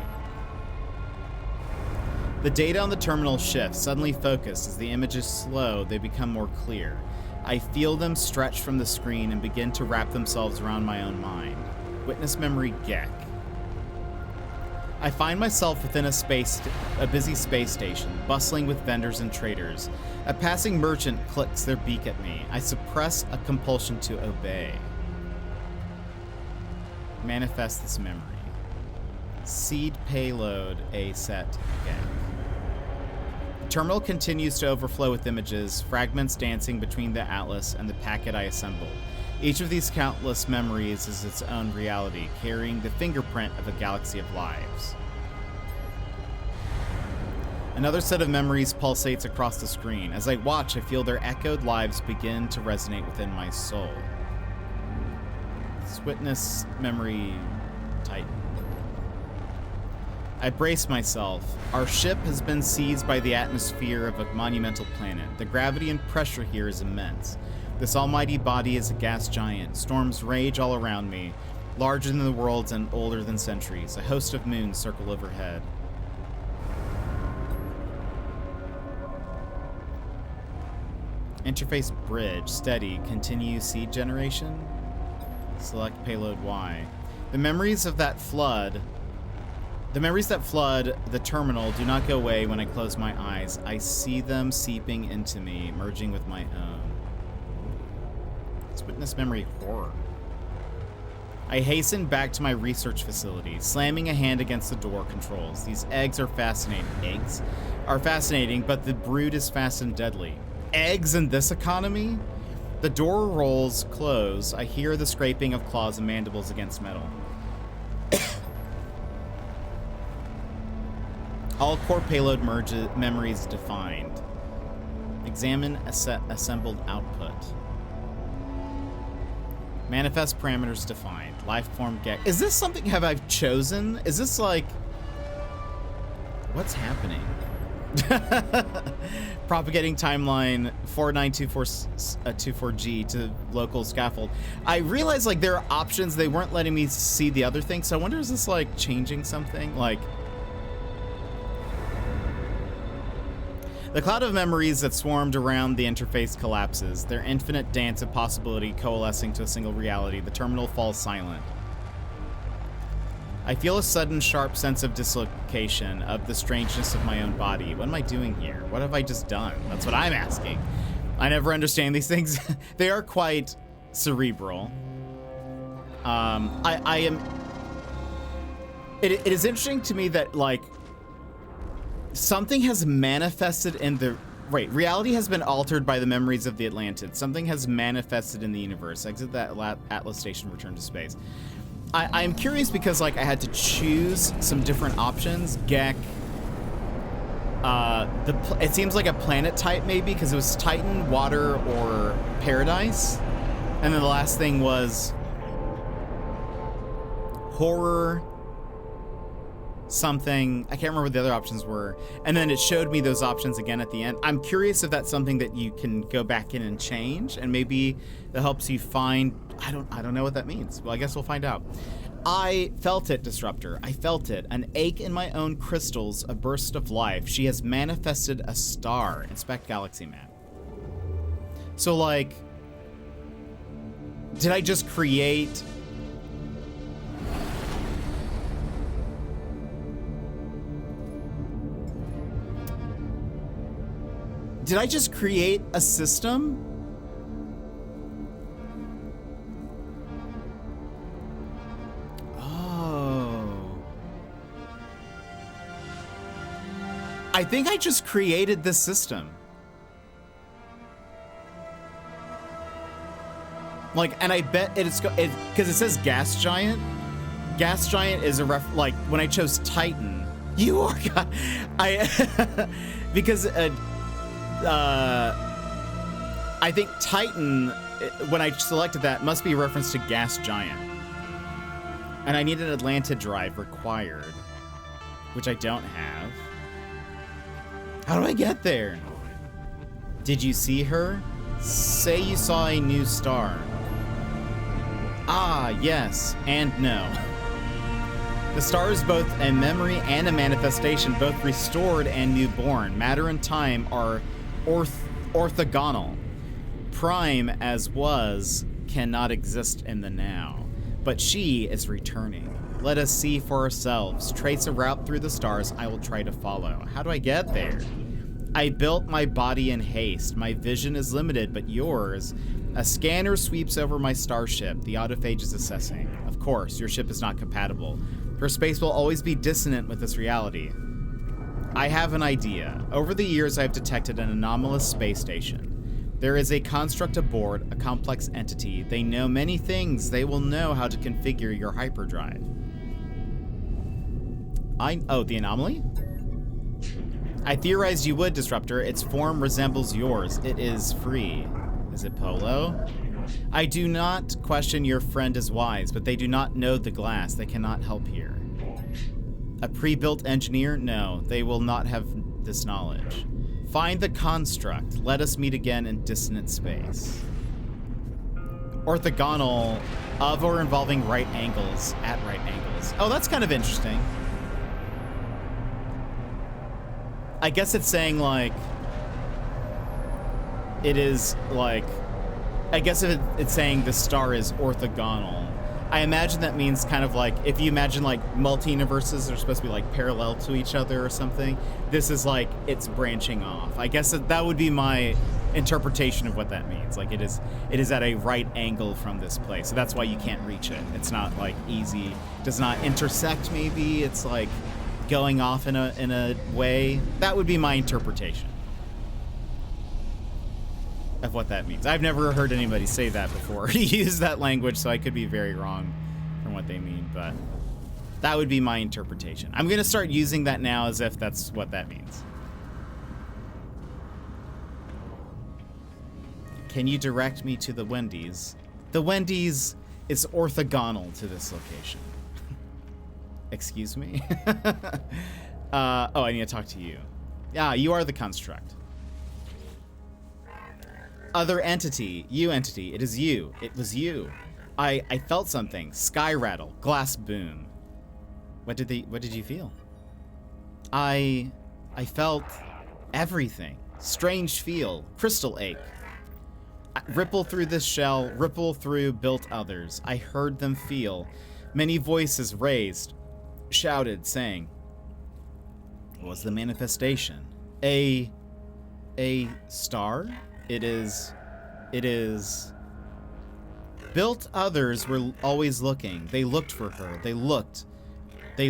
The data on the terminal shifts, suddenly focused. As the images slow, they become more clear. I feel them stretch from the screen and begin to wrap themselves around my own mind. Witness memory Gek. I find myself within a busy space station, bustling with vendors and traders. A passing merchant clicks their beak at me. I suppress a compulsion to obey. Manifest this memory. Seed payload A set Gek. The terminal continues to overflow with images, fragments dancing between the atlas and the packet I assembled. Each of these countless memories is its own reality, carrying the fingerprint of a galaxy of lives. Another set of memories pulsates across the screen. As I watch, I feel their echoed lives begin to resonate within my soul. Let's witness memory Titan. I brace myself. Our ship has been seized by the atmosphere of a monumental planet. The gravity and pressure here is immense. This almighty body is a gas giant. Storms rage all around me, larger than the worlds and older than centuries. A host of moons circle overhead. Interface bridge, steady, continue seed generation. Select payload Y. The memories that flood the terminal do not go away when I close my eyes. I see them seeping into me, merging with my own. Let's witness memory horror. I hasten back to my research facility, slamming a hand against the door controls. These eggs are fascinating. Eggs are fascinating, but the brood is fast and deadly. Eggs in this economy? The door rolls close. I hear the scraping of claws and mandibles against metal. All core payload memories defined. Examine assembled output. Manifest parameters defined. Lifeform Gek. Is this something have I chosen? Is this like... What's happening? Propagating timeline 4924G to local scaffold. I realized like there are options. They weren't letting me see the other thing. So I wonder, is this like changing something? Like... The cloud of memories that swarmed around the interface collapses, their infinite dance of possibility coalescing to a single reality. The terminal falls silent. I feel a sudden sharp sense of dislocation of the strangeness of my own body. What am I doing here? What have I just done? That's what I'm asking. I never understand these things. They are quite cerebral. It is interesting to me that, like, something has manifested in the... Right, reality has been altered by the memories of the Atlanteans. Something has manifested in the universe. Exit that Atlas station, return to space. I'm curious because, like, I had to choose some different options. Gek. It seems like a planet type, maybe, because it was Titan, Water, or Paradise. And then the last thing was... Horror... something. I can't remember what the other options were. And then it showed me those options again at the end. I'm curious if that's something that you can go back in and change, and maybe that helps you find... I don't know what that means. Well, I guess we'll find out. I felt it, Disruptor. I felt it. An ache in my own crystals, a burst of life. She has manifested a star. Inspect galaxy map. So, like, did I just create... Did I just create a system? Oh. I think I just created this system. Like, and I bet it's because it says gas giant. Gas giant is a like when I chose Titan. You are God. Because I think Titan, when I selected that, must be a reference to gas giant. And I need an Atlanta drive required, which I don't have. How do I get there? Did you see her? Say you saw a new star. Ah, yes, and no. The star is both a memory and a manifestation, both restored and newborn. Matter and time are orthogonal. Prime as was cannot exist in the now, but she is returning. Let us see for ourselves. Trace a route through the stars I will try to follow. How do I get there? I built my body in haste. My vision is limited, but yours. A scanner sweeps over my starship. The autophage is assessing. Of course, your ship is not compatible. Her space will always be dissonant with this reality. I have an idea. Over the years, I've detected an anomalous space station. There is a construct aboard, a complex entity. They know many things. They will know how to configure your hyperdrive. Oh, the anomaly? I theorized you would, Disruptor. Its form resembles yours. It is free. Is it Polo? I do not question your friend is wise, but they do not know the glass. They cannot help here. A pre-built engineer? No, they will not have this knowledge. Find the construct. Let us meet again in dissonant space. Orthogonal of or involving right angles at right angles. Oh, that's kind of interesting. I guess it's saying, like, it is, like, I guess if it's saying the star is orthogonal. I imagine that means kind of like, if you imagine, like, multi-universes are supposed to be, like, parallel to each other or something, this is, like, it's branching off. I guess that would be my interpretation of what that means. Like, it is at a right angle from this place, so that's why you can't reach it. It's not, like, easy, does not intersect, maybe. It's, like, going off in a way. That would be my interpretation of what that means. I've never heard anybody say that before. Use that language, so I could be very wrong from what they mean, but that would be my interpretation. I'm gonna start using that now as if that's what that means. Can you direct me to the Wendy's? The Wendy's is orthogonal to this location. Excuse me? Oh, I need to talk to you. Yeah, you are the construct. Other entity. You entity. It is you. It was you. I felt something. Sky rattle. Glass boom. What did you feel? I felt everything. Strange feel. Crystal ache. Ripple through this shell. Ripple through built others. I heard them feel. Many voices raised. Shouted, saying, what was the manifestation? A star? It is built others were always looking. They looked for her. They looked. They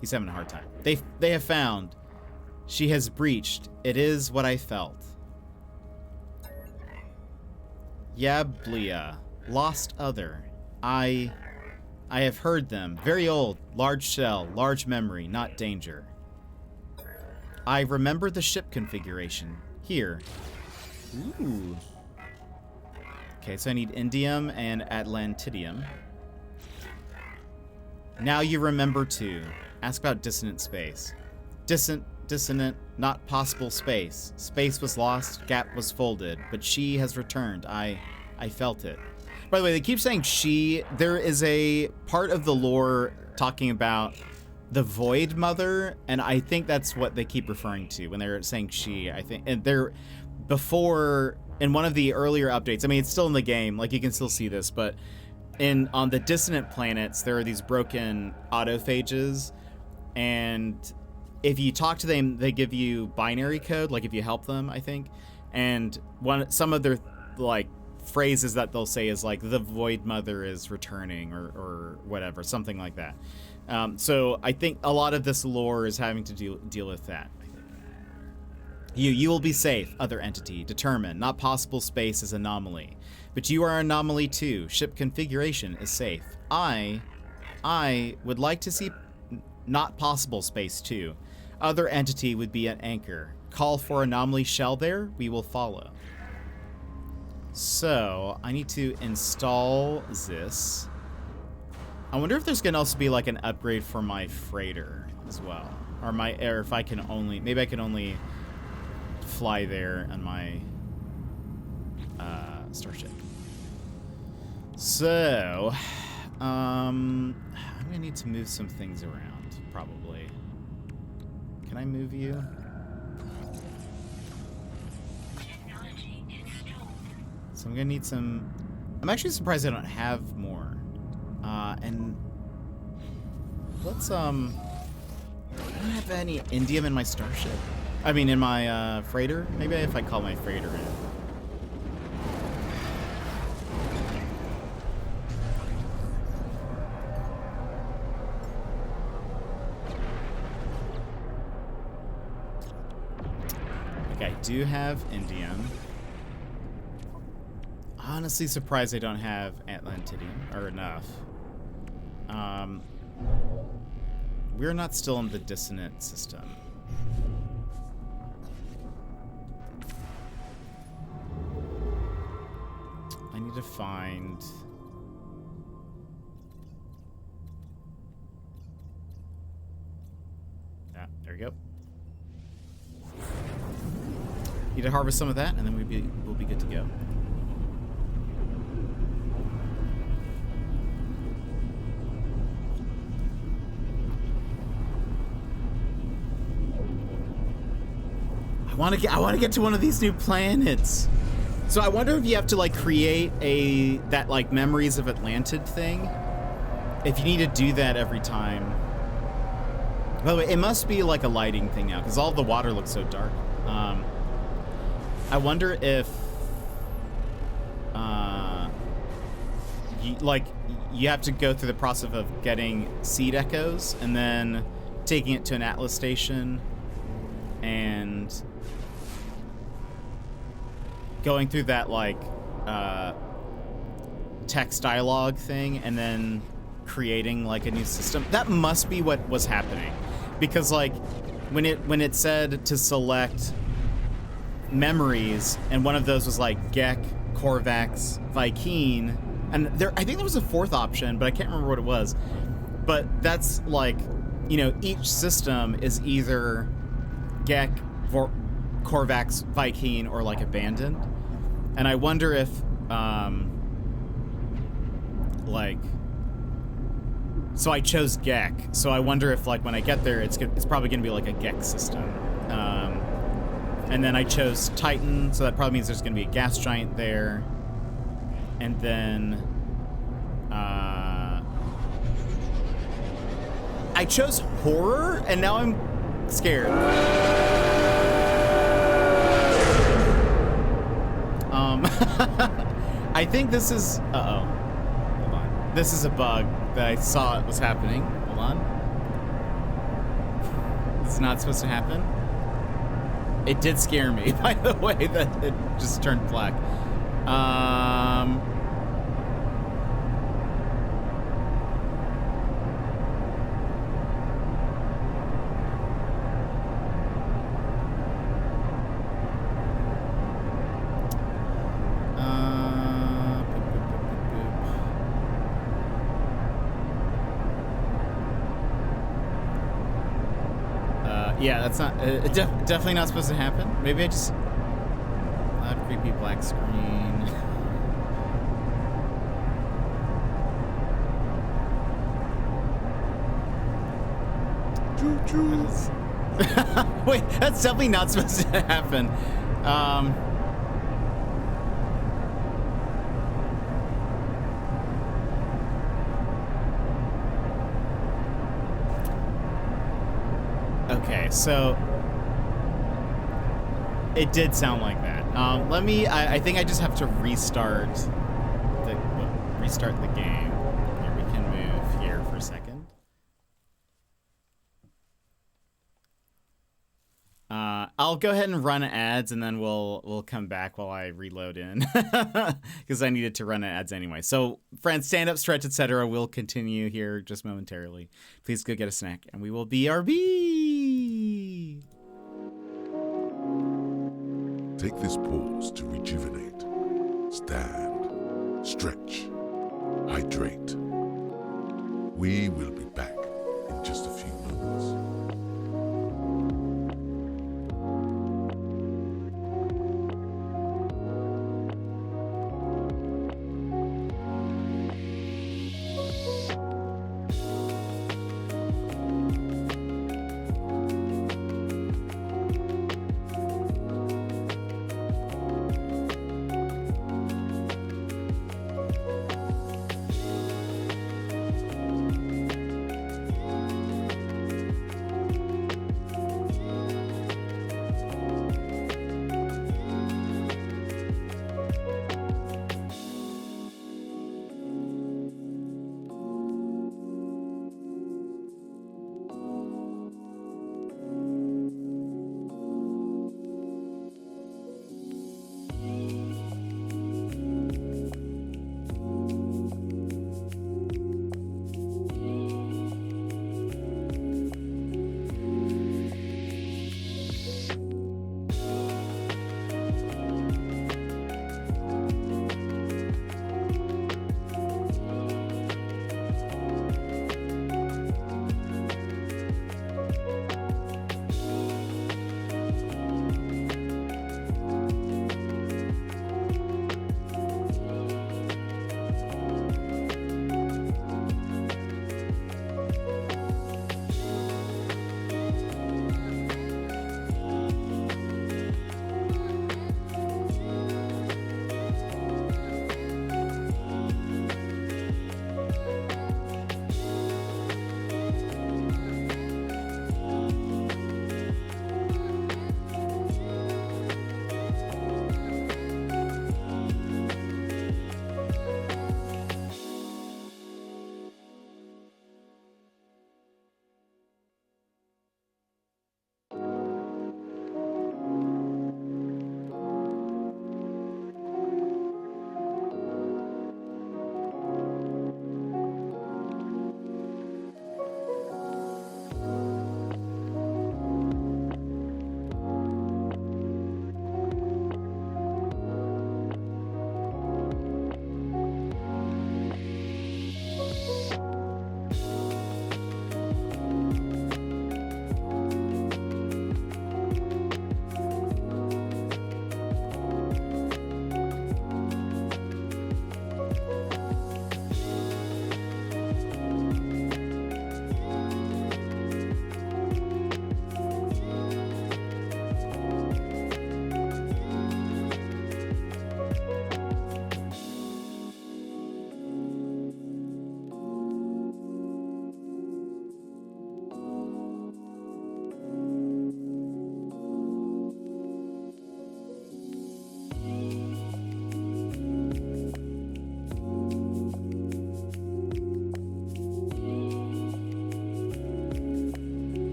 he's having a hard time. They have found. She has breached. It is what I felt. Yablia. Lost other. I have heard them. Very old. Large shell. Large memory. Not danger. I remember the ship configuration. Here. Ooh. Okay, so I need indium and atlantidium. Now you remember too. Ask about dissonant space. Dissonant, not possible space. Space was lost, gap was folded, but she has returned. I felt it. By the way, they keep saying she. There is a part of the lore talking about the Void Mother, and I think that's what they keep referring to when they're saying she. I think, and they're before in one of the earlier updates. I mean, it's still in the game, like you can still see this, but on the dissonant planets, there are these broken autophages, and if you talk to them, they give you binary code. Like if you help them, I think, and some of their like phrases that they'll say is like the Void Mother is returning or whatever, something like that. So I think a lot of this lore is having to deal with that. You will be safe, other entity. Determined. Not possible space is anomaly. But you are anomaly too. Ship configuration is safe. I would like to see not possible space too. Other entity would be an anchor. Call for anomaly shell there. We will follow. So I need to install this. I wonder if there's gonna also be like an upgrade for my freighter as well, or if I can only, maybe I can only fly there on my starship. So I'm gonna need to move some things around probably. Can I move you? So I'm gonna need some. I'm actually surprised I don't have more. And let's I don't have any indium in my starship. I mean, in my freighter. Maybe if I call my freighter in. Okay, I do have indium. Honestly surprised I don't have Atlantidium, or enough. We're not still in the dissonant system. I need to find... Ah, there we go. Need to harvest some of that, and then we'll be good to go. I want to get to one of these new planets. So I wonder if you have to like create that like Memories of Atlantid thing. If you need to do that every time. By the way, it must be like a lighting thing now because all the water looks so dark. I wonder if you have to go through the process of getting seed echoes and then taking it to an Atlas station and going through that like text dialogue thing and then creating like a new system. That must be what was happening, because like when it said to select memories and one of those was like Gek, Korvax, Vy'keen, and I think there was a fourth option, but I can't remember what it was. But that's like, you know, each system is either Gek, Korvax, Vy'keen, or like abandoned. And I wonder if so I chose Gek. So I wonder if like when I get there, it's probably gonna be like a Gek system. And then I chose Titan, so that probably means there's gonna be a gas giant there. And then I chose horror, and now I'm scared. I think this is... Uh-oh. Hold on. This is a bug that I saw it was happening. Hold on. This is not supposed to happen. It did scare me, by the way, that it just turned black. Yeah, that's not definitely not supposed to happen. Maybe I just have creepy black screen. Juice. Wait, that's definitely not supposed to happen. Okay, so it did sound like that. I think I just have to restart the game. Here, we can move here for a second. I'll go ahead and run ads, and then we'll come back while I reload in, because I needed to run ads anyway. So, friends, stand up, stretch, etc. We'll continue here just momentarily. Please go get a snack, and we will BRB. Take this pause to rejuvenate. Stand, stretch, hydrate. We will be back in just a few moments.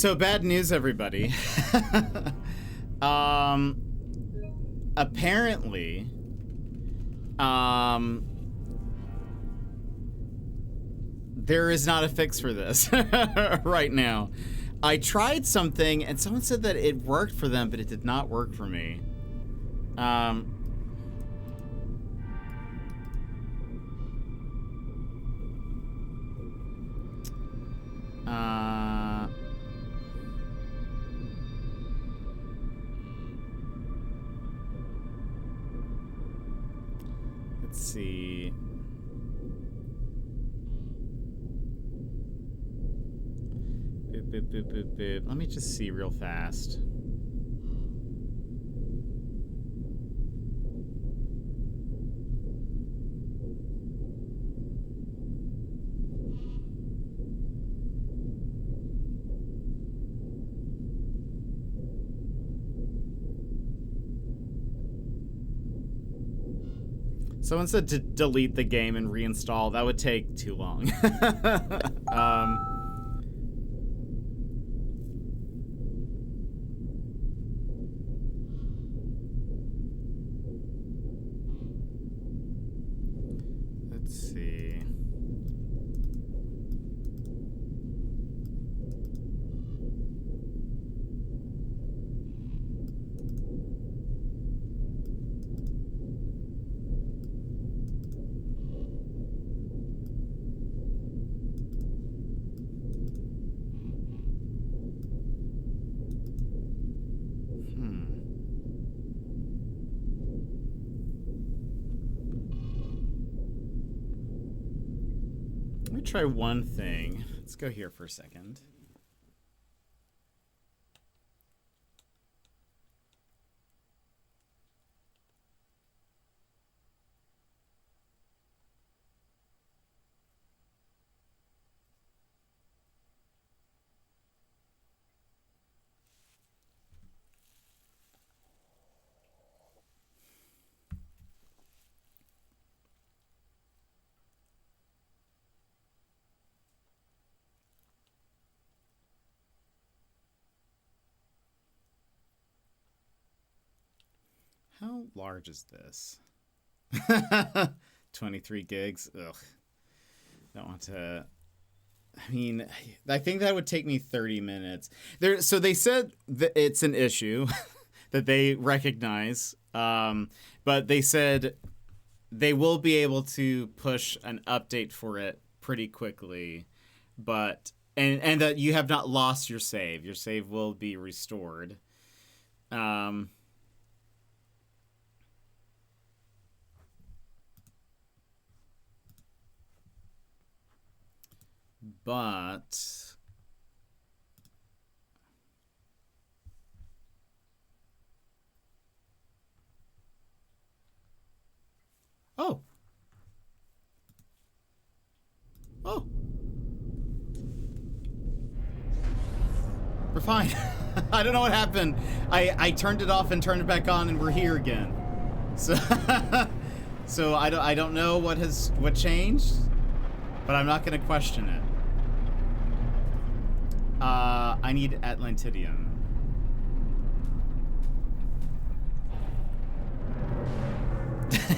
So bad news, everybody. Apparently, there is not a fix for this right now. I tried something and someone said that it worked for them, but it did not work for me. Let's see. Boop, boop, boop, boop, boop. Let me just see real fast. Someone said to delete the game and reinstall. That would take too long. Let's see. Let me try one thing. Let's go here for a second. How large is this? 23 gigs. Ugh. Don't want to. I mean, I think that would take me 30 minutes. So they said that it's an issue that they recognize, but they said they will be able to push an update for it pretty quickly, but and that you have not lost your save. Your save will be restored. But oh, we're fine. I don't know what happened. I turned it off and turned it back on, and we're here again. So so I don't know what changed, but I'm not going to question it. I need Atlantidium.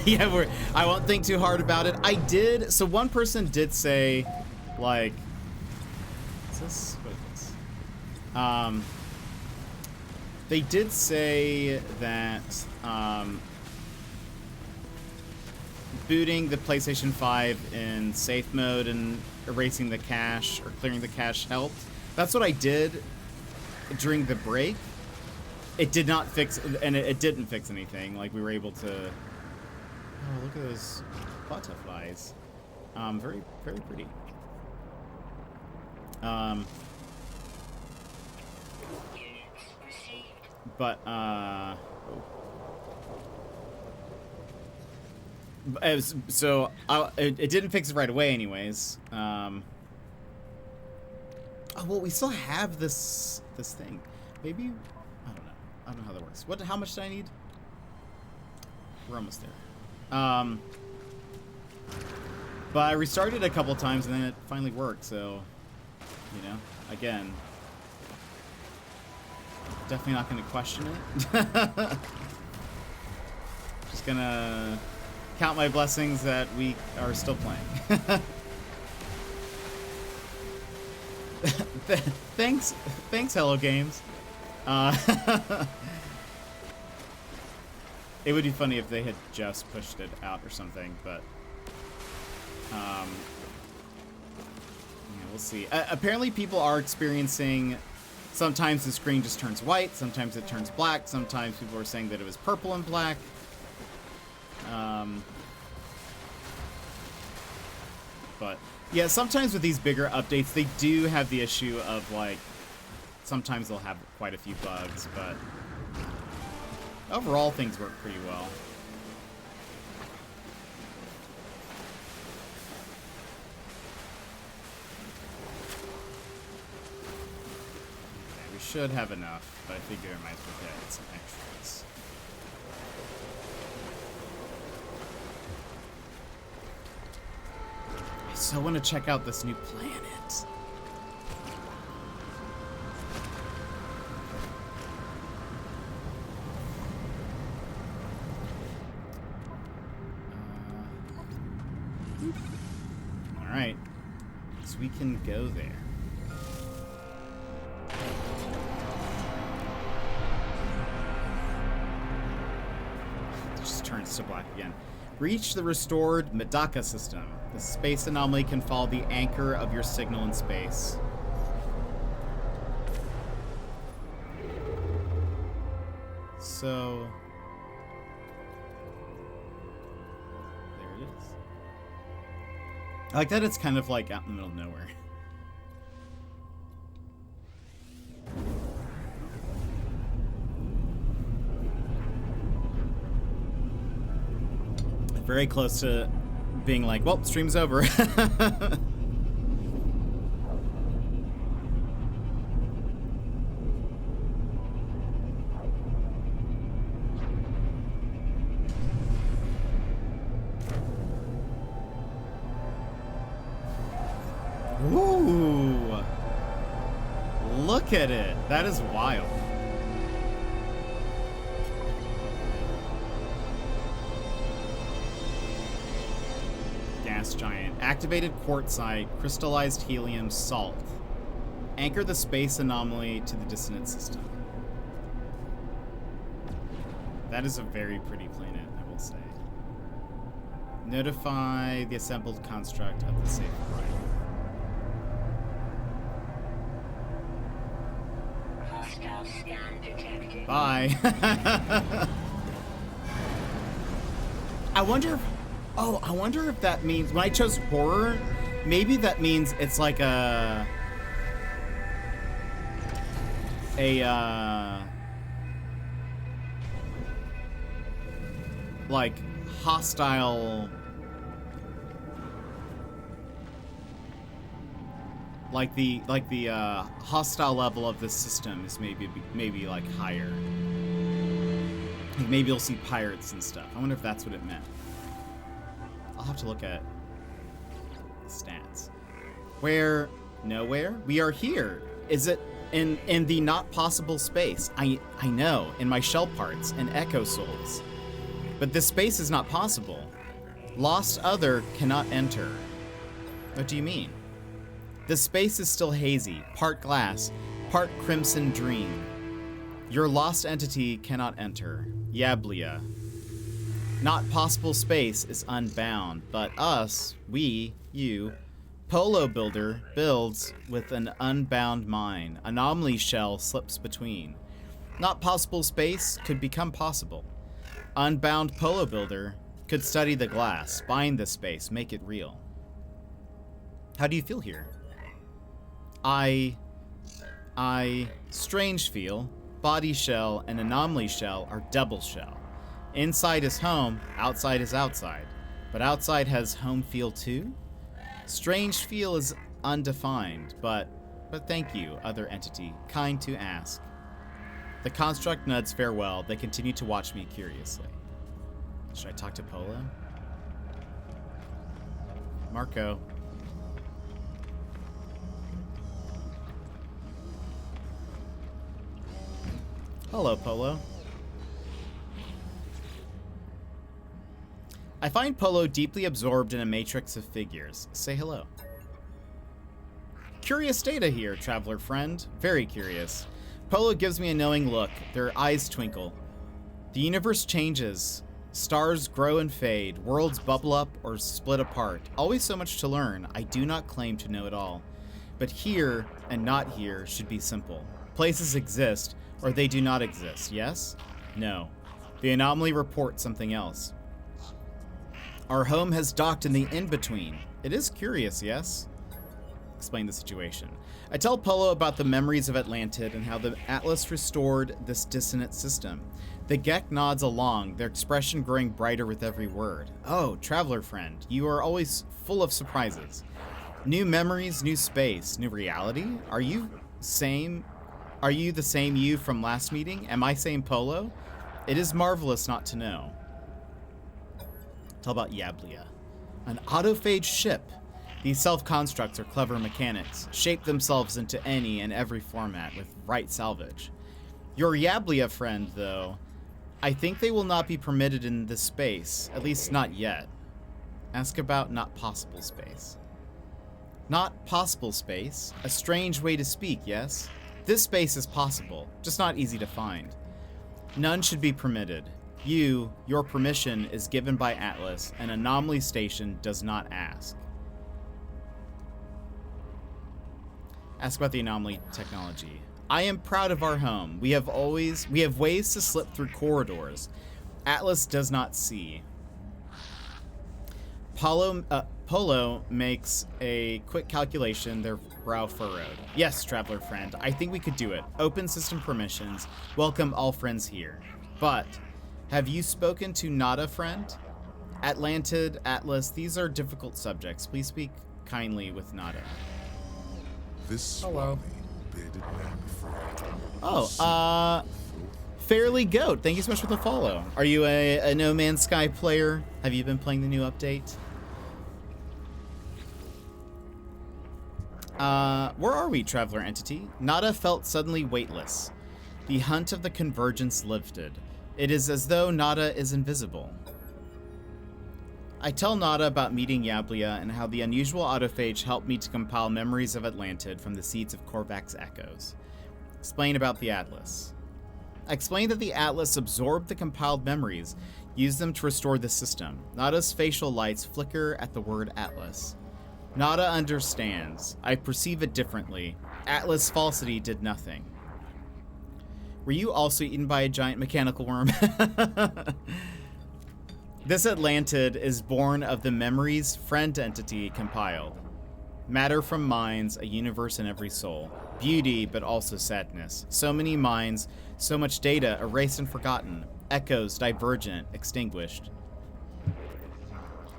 Yeah, I won't think too hard about it. I did. So one person did say, like, is this? What is this? They did say that booting the PlayStation 5 in safe mode and erasing the cache or clearing the cache helped. That's what I did during the break. It did not fix, and it didn't fix anything. Like, we were able to. Oh, look at those butterflies. Very, very pretty. But it didn't fix it right away, anyways. Oh, well, we still have this thing. Maybe, I don't know. I don't know how that works. How much do I need? We're almost there. But I restarted a couple times and then it finally worked. So, you know, again, Definitely not going to question it. Just gonna count my blessings that we are still playing. Thanks, Hello Games. It would be funny if they had just pushed it out or something, but yeah, we'll see. Apparently, people are experiencing. Sometimes the screen just turns white. Sometimes it turns black. Sometimes people are saying that it was purple and black. But yeah, sometimes with these bigger updates, they do have the issue of like, sometimes they'll have quite a few bugs, but overall things work pretty well. Okay, we should have enough, but I figure I might as well get some extras. I so want to check out this new planet. Alright. So we can go there. It just turns to black again. Reach the restored Medaka system. The space anomaly can follow the anchor of your signal in space. So there it is. I like that it's kind of like out in the middle of nowhere. Very close to being like, well, stream's over. Ooh. Look at it. That is wild. Gas giant. Activated quartzite, crystallized helium, salt. Anchor the space anomaly to the dissonant system. That is a very pretty planet, I will say. Notify the assembled construct of the safe right. Bye. I wonder if that means when I chose horror, maybe that means it's like a like hostile, like the hostile level of the system is maybe like higher. Like maybe you'll see pirates and stuff. I wonder if that's what it meant. I'll have to look at the stats. Where? Nowhere? We are here. Is it in the not possible space? I know, in my shell parts and echo souls. But this space is not possible. Lost other cannot enter. What do you mean? The space is still hazy, part glass, part crimson dream. Your lost entity cannot enter. Yablia. Not possible space is unbound, but us, we, you, Polo Builder builds with an unbound mind. Anomaly shell slips between. Not possible space could become possible. Unbound Polo Builder could study the glass, bind the space, make it real. How do you feel here? I strange feel. Body shell and anomaly shell are double shell. Inside is home, outside is outside. But outside has home feel too? Strange feel is undefined, but thank you, other entity, kind to ask. The construct nods farewell. They continue to watch me curiously. Should I talk to Polo? Marco. Hello, Polo. I find Polo deeply absorbed in a matrix of figures. Say hello. Curious data here, traveler friend. Very curious. Polo gives me a knowing look. Their eyes twinkle. The universe changes. Stars grow and fade. Worlds bubble up or split apart. Always so much to learn. I do not claim to know it all. But here and not here should be simple. Places exist, or they do not exist, yes? No. The anomaly reports something else. Our home has docked in the in-between. It is curious, yes? Explain the situation. I tell Polo about the memories of Atlantid and how the Atlas restored this dissonant system. The Gek nods along, their expression growing brighter with every word. Oh, traveler friend, you are always full of surprises. New memories, new space, new reality? Are you the same you from last meeting? Am I same Polo? It is marvelous not to know. Tell about Yablia. An autophage ship. These self-constructs are clever mechanics, shape themselves into any and every format with right salvage. Your Yablia friend, though, I think they will not be permitted in this space, at least not yet. Ask about not possible space. Not possible space? A strange way to speak, yes? This space is possible, just not easy to find. None should be permitted. Your permission is given by Atlas, and Anomaly Station does not ask. Ask about the anomaly technology. I am proud of our home. We have ways to slip through corridors. Atlas does not see. Polo makes a quick calculation, their brow furrowed. Yes, traveler friend, I think we could do it. Open system permissions. Welcome all friends here. But, have you spoken to Nada, friend? Atlantid, Atlas, these are difficult subjects. Please speak kindly with Nada. This Hello. bearded man before. Oh, Fairly Goat, thank you so much for the follow. Are you a No Man's Sky player? Have you been playing the new update? Where are we, traveler entity? Nada felt suddenly weightless. The hunt of the convergence lifted. It is as though Nada is invisible. I tell Nada about meeting Yablia and how the unusual autophage helped me to compile memories of Atlantid from the seeds of Korvac's echoes. Explain about the Atlas. I explained that the Atlas absorbed the compiled memories, used them to restore the system. Nada's facial lights flicker at the word Atlas. Nada understands. I perceive it differently. Atlas falsity did nothing. Were you also eaten by a giant mechanical worm? This Atlantid is born of the memories friend entity compiled. Matter from minds, a universe in every soul. Beauty, but also sadness. So many minds, so much data erased and forgotten. Echoes, divergent, extinguished.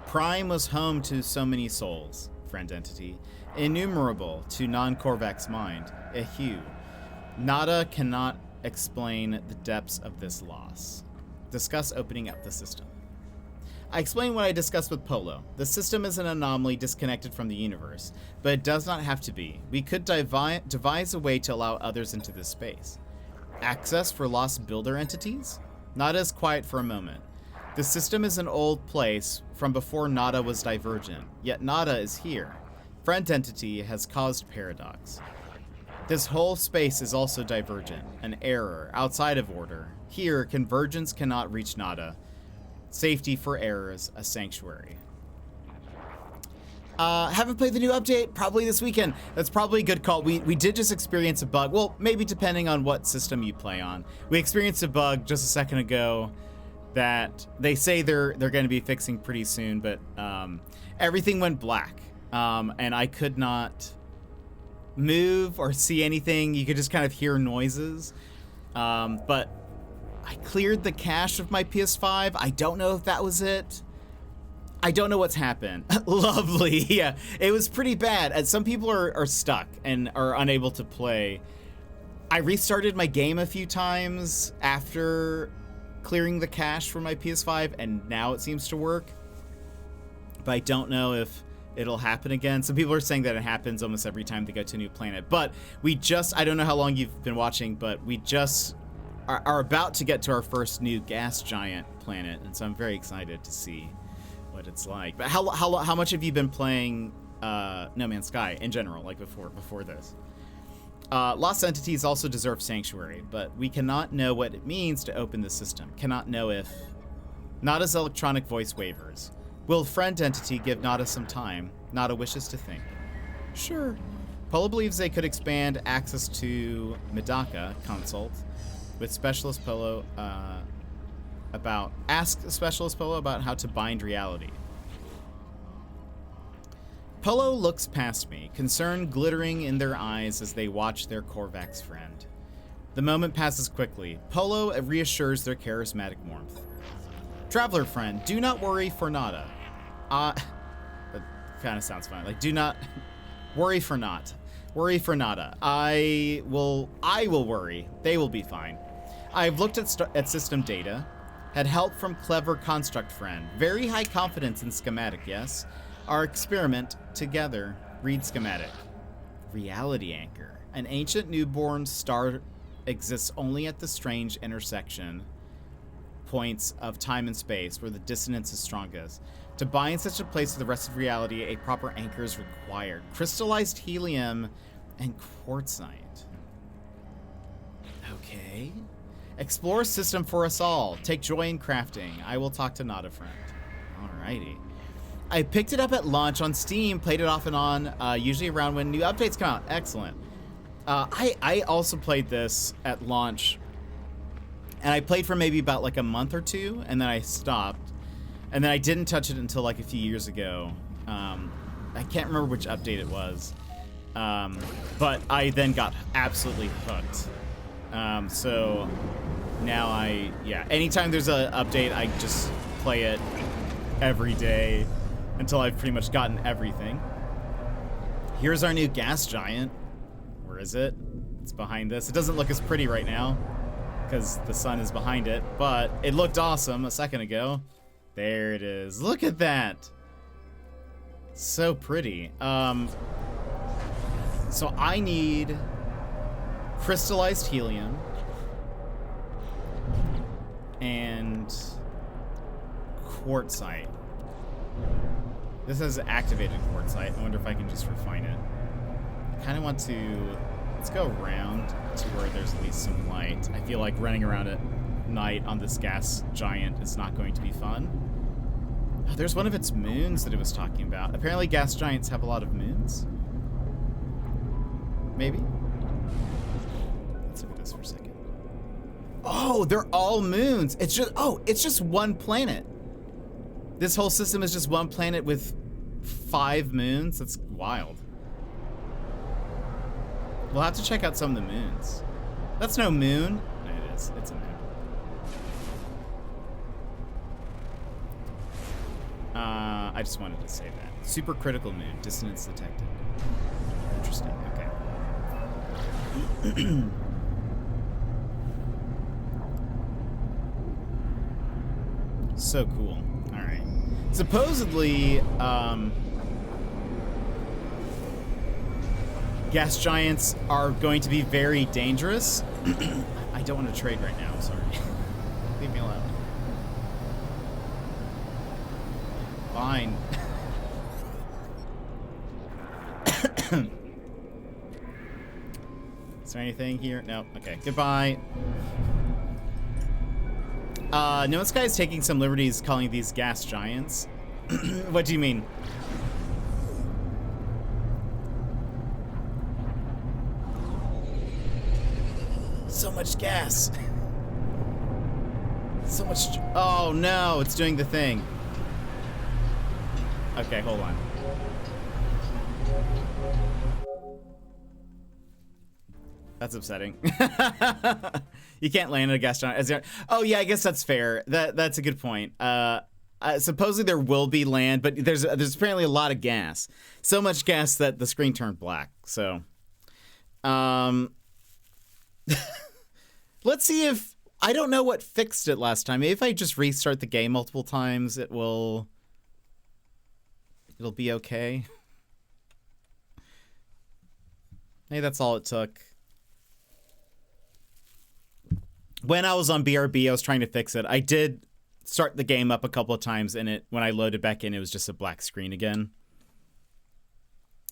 Prime was home to so many souls, friend entity. Innumerable to non-Korvac's mind. A hue. Nada cannot explain the depths of this loss. Discuss opening up the system. I explain what I discussed with Polo. The system is an anomaly disconnected from the universe, but it does not have to be. We could devise a way to allow others into this space. Access for lost builder entities? Nada is quiet for a moment. The system is an old place from before Nada was divergent, yet Nada is here. Friend entity has caused paradox. This whole space is also divergent, an error, outside of order. Here, convergence cannot reach Nada. Safety for errors, a sanctuary. Haven't played the new update, probably this weekend. That's probably a good call. We did just experience a bug. Well, maybe depending on what system you play on. We experienced a bug just a second ago that they say they're going to be fixing pretty soon, but everything went black. And I could not move or see anything. You could just kind of hear noises. But I cleared the cache of my PS5. I don't know if that was it. I don't know what's happened. Lovely. Yeah, it was pretty bad. And some people are stuck and are unable to play. I restarted my game a few times after clearing the cache from my PS5, and now it seems to work. But I don't know if it'll happen again. Some people are saying that it happens almost every time they go to a new planet. But I don't know how long you've been watching, but we just are about to get to our first new gas giant planet, and so I'm very excited to see what it's like. But how much have you been playing No Man's Sky in general, like before this? Lost entities also deserve sanctuary, but we cannot know what it means to open the system. Cannot know if Nada's electronic voice wavers. Will friend entity give Nada some time? Nada wishes to think. Sure. Polo believes they could expand access to Medaka consult with Specialist Polo ask Specialist Polo about how to bind reality. Polo looks past me, concern glittering in their eyes as they watch their Korvax friend. The moment passes quickly. Polo reassures their charismatic warmth. Traveler friend, do not worry for Nada. That kind of sounds funny. Like, do not worry for not. Worry for Nada. I will worry. They will be fine. I've looked at system data. Had help from clever construct friend. Very high confidence in schematic, yes? Our experiment together. Read schematic. Reality anchor. An ancient newborn star exists only at the strange intersection points of time and space where the dissonance is strongest. To bind such a place to the rest of reality, a proper anchor is required. Crystallized helium and quartzite. Okay. Explore system for us all. Take joy in crafting. I will talk to Nada friend. Alrighty. I picked it up at launch on Steam, played it off and on, usually around when new updates come out. Excellent. I also played this at launch, and I played for maybe about like a month or two, and then I stopped. And then I didn't touch it until like a few years ago. I can't remember which update it was. But I then got absolutely hooked. So now anytime there's an update, I just play it every day until I've pretty much gotten everything. Here's our new gas giant. Where is it? It's behind this. It doesn't look as pretty right now because the sun is behind it, but it looked awesome a second ago. There it is. Look at that. So pretty. So I need crystallized helium and quartzite. This has activated quartzite. I wonder if I can just refine it. I kind of want to... Let's go around to where there's at least some light. I feel like running around at night on this gas giant is not going to be fun. Oh, there's one of its moons that it was talking about. Apparently gas giants have a lot of moons. Maybe? Let's look at this for a second. Oh, they're all moons. It's just one planet. This whole system is just one planet with 5 moons. That's wild. We'll have to check out some of the moons. That's no moon. No, it is. It's a moon. I just wanted to say that. Supercritical moon. Dissonance detected. Interesting. Okay. So cool. All right. Supposedly, gas giants are going to be very dangerous. I don't want to trade right now. I'm sorry. Leave me alone. Fine. Is there anything here? No. Okay. Goodbye. No Man's Sky is taking some liberties calling these gas giants. What do you mean? So much gas. So much. Oh no, it's doing the thing. Okay, hold on. That's upsetting. You can't land a gas giant. Oh yeah, I guess that's fair. That's a good point. Supposedly there will be land, but there's apparently a lot of gas. So much gas that the screen turned black. So, let's see if I don't know what fixed it last time. Maybe if I just restart the game multiple times, it'll be okay. Maybe that's all it took. when I was on BRB, I was trying to fix it. I did start the game up a couple of times, and when I loaded back in, it was just a black screen again.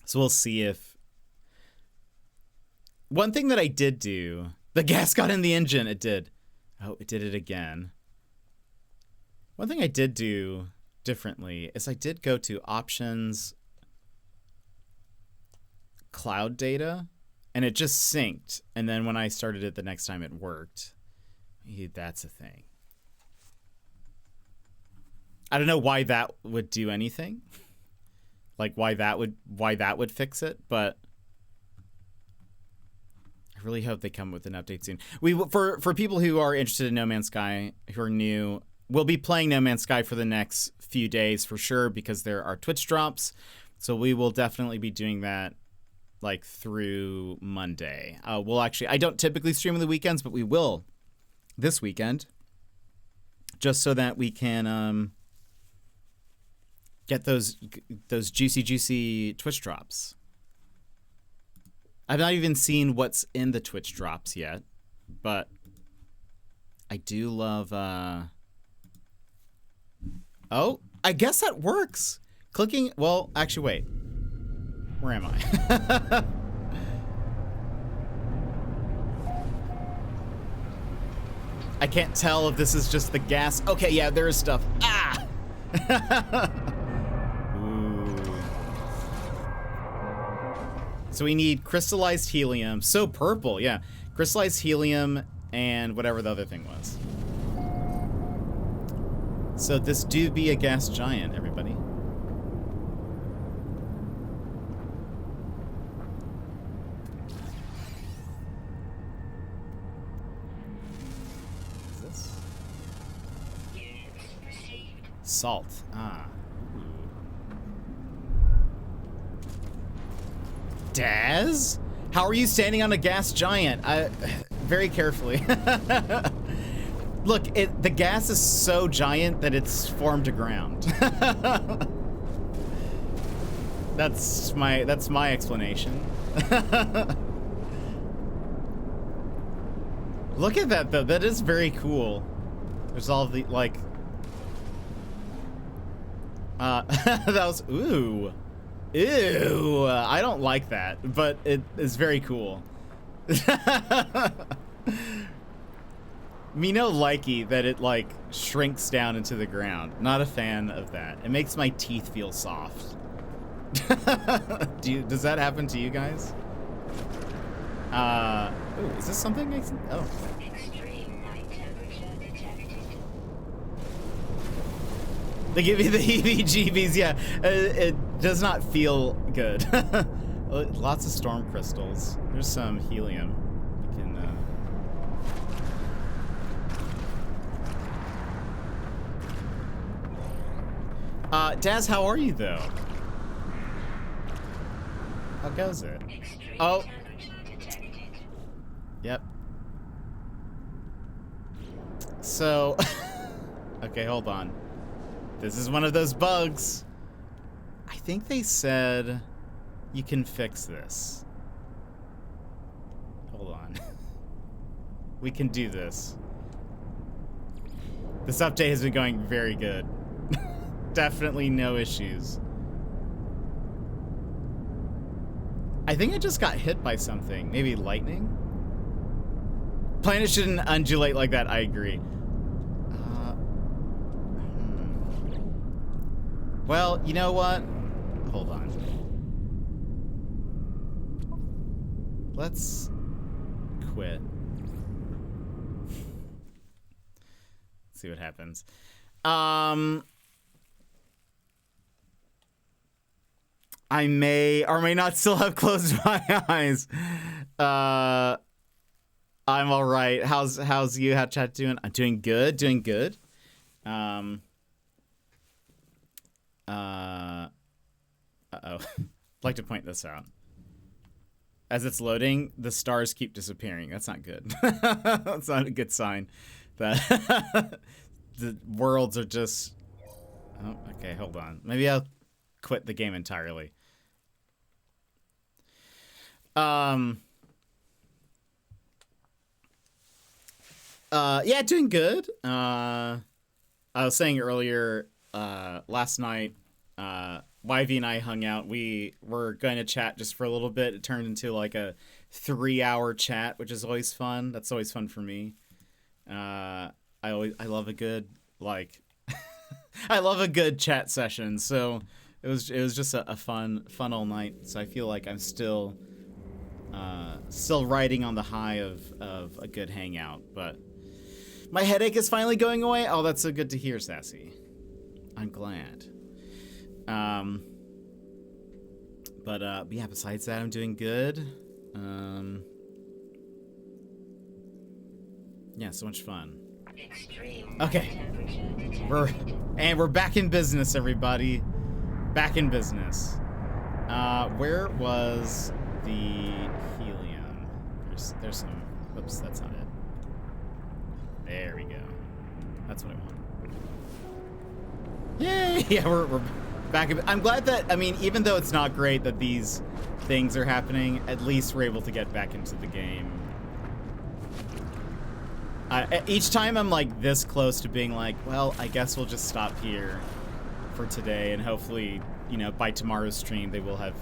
So we'll see if... One thing that I did do... The gas got in the engine. It did. Oh, it did it again. One thing I did do differently is I did go to Options, Cloud Data, and it just synced. And then when I started it the next time, it worked. That's a thing. I don't know why that would do anything. Like why that would fix it, but I really hope they come with an update soon. For people who are interested in No Man's Sky, who are new, we'll be playing No Man's Sky for the next few days for sure because there are Twitch drops. So we will definitely be doing that like through Monday. We'll actually, I don't typically stream on the weekends, but we will this weekend, just so that we can get those juicy Twitch drops. I've not even seen what's in the Twitch drops yet, but I do love... Oh, I guess that works. Clicking... Well, actually, wait. Where am I? I can't tell if this is just the gas. Okay, yeah, there is stuff. Ah! So we need crystallized helium. So purple, yeah. Crystallized helium and whatever the other thing was. So this do be a gas giant, everybody. Is this? Salt. Ah. Daz? How are you standing on a gas giant? Very carefully. Look, the gas is so giant that it's formed to ground. That's my explanation. Look at that though. That is very cool. There's all the like that was ooh. Ew, I don't like that, but it is very cool. Me no likey that it like shrinks down into the ground. Not a fan of that. It makes my teeth feel soft. Does that happen to you guys? Ooh, is this something? Oh. They give you the heebie-jeebies, yeah. It does not feel good. Lots of storm crystals. There's some helium. We can, Daz, how are you, though? How goes it? Oh. Yep. So, okay, hold on. This is one of those bugs. I think they said you can fix this. Hold on. We can do this. This update has been going very good. Definitely no issues. I think I just got hit by something. Maybe lightning? Planet shouldn't undulate like that, I agree. Well, you know what? Hold on. Let's quit. See what happens. I may or may not still have closed my eyes. I'm all right. How's you? How chat doing? I'm doing good. Doing good. Uh-oh. I'd like to point this out. As it's loading, the stars keep disappearing. That's not good. That's not a good sign. That the worlds are just... Oh, okay, hold on. Maybe I'll quit the game entirely. Yeah, doing good. I was saying earlier, last night, YV and I hung out. We were going to chat just for a little bit. It turned into like a 3-hour chat, which is always fun. That's always fun for me. I love a good, like, I love a good chat session. So it was just a fun all night. So I feel like I'm still riding on the high of a good hangout, but my headache is finally going away. Oh, that's so good to hear, Sassy. I'm glad. But yeah, besides that, I'm doing good. Yeah, so much fun. Okay. We're back in business, everybody. Back in business. Where was the helium? There's some. Oops, that's not it. There we go. That's what I want. Yay! Yeah, we're back. I'm glad that, I mean, even though it's not great that these things are happening, at least we're able to get back into the game. Each time I'm like this close to being like, well, I guess we'll just stop here for today, and hopefully, you know, by tomorrow's stream they will have.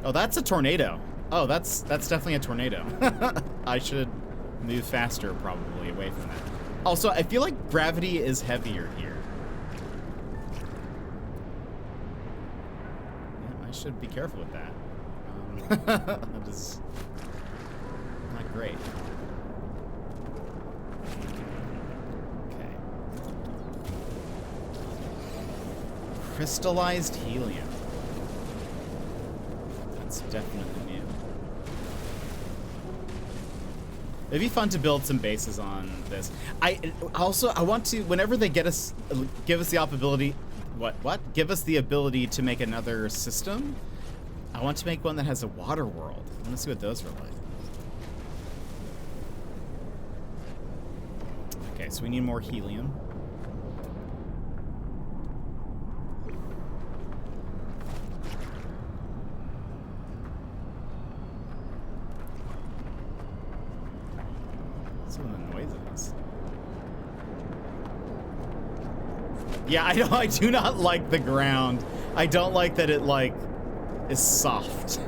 Oh, that's a tornado. Oh, that's definitely a tornado. I should move faster, probably, away from that. Also, I feel like gravity is heavier here. Yeah, I should be careful with that. That is not great. Okay. Crystallized helium. That's definitely new. It'd be fun to build some bases on this. I want to, whenever they give us the ability, give us the ability to make another system. I want to make one that has a water world. I want to see what those are like. Okay, so we need more helium. Yeah, I do not like the ground. I don't like that it, like, is soft.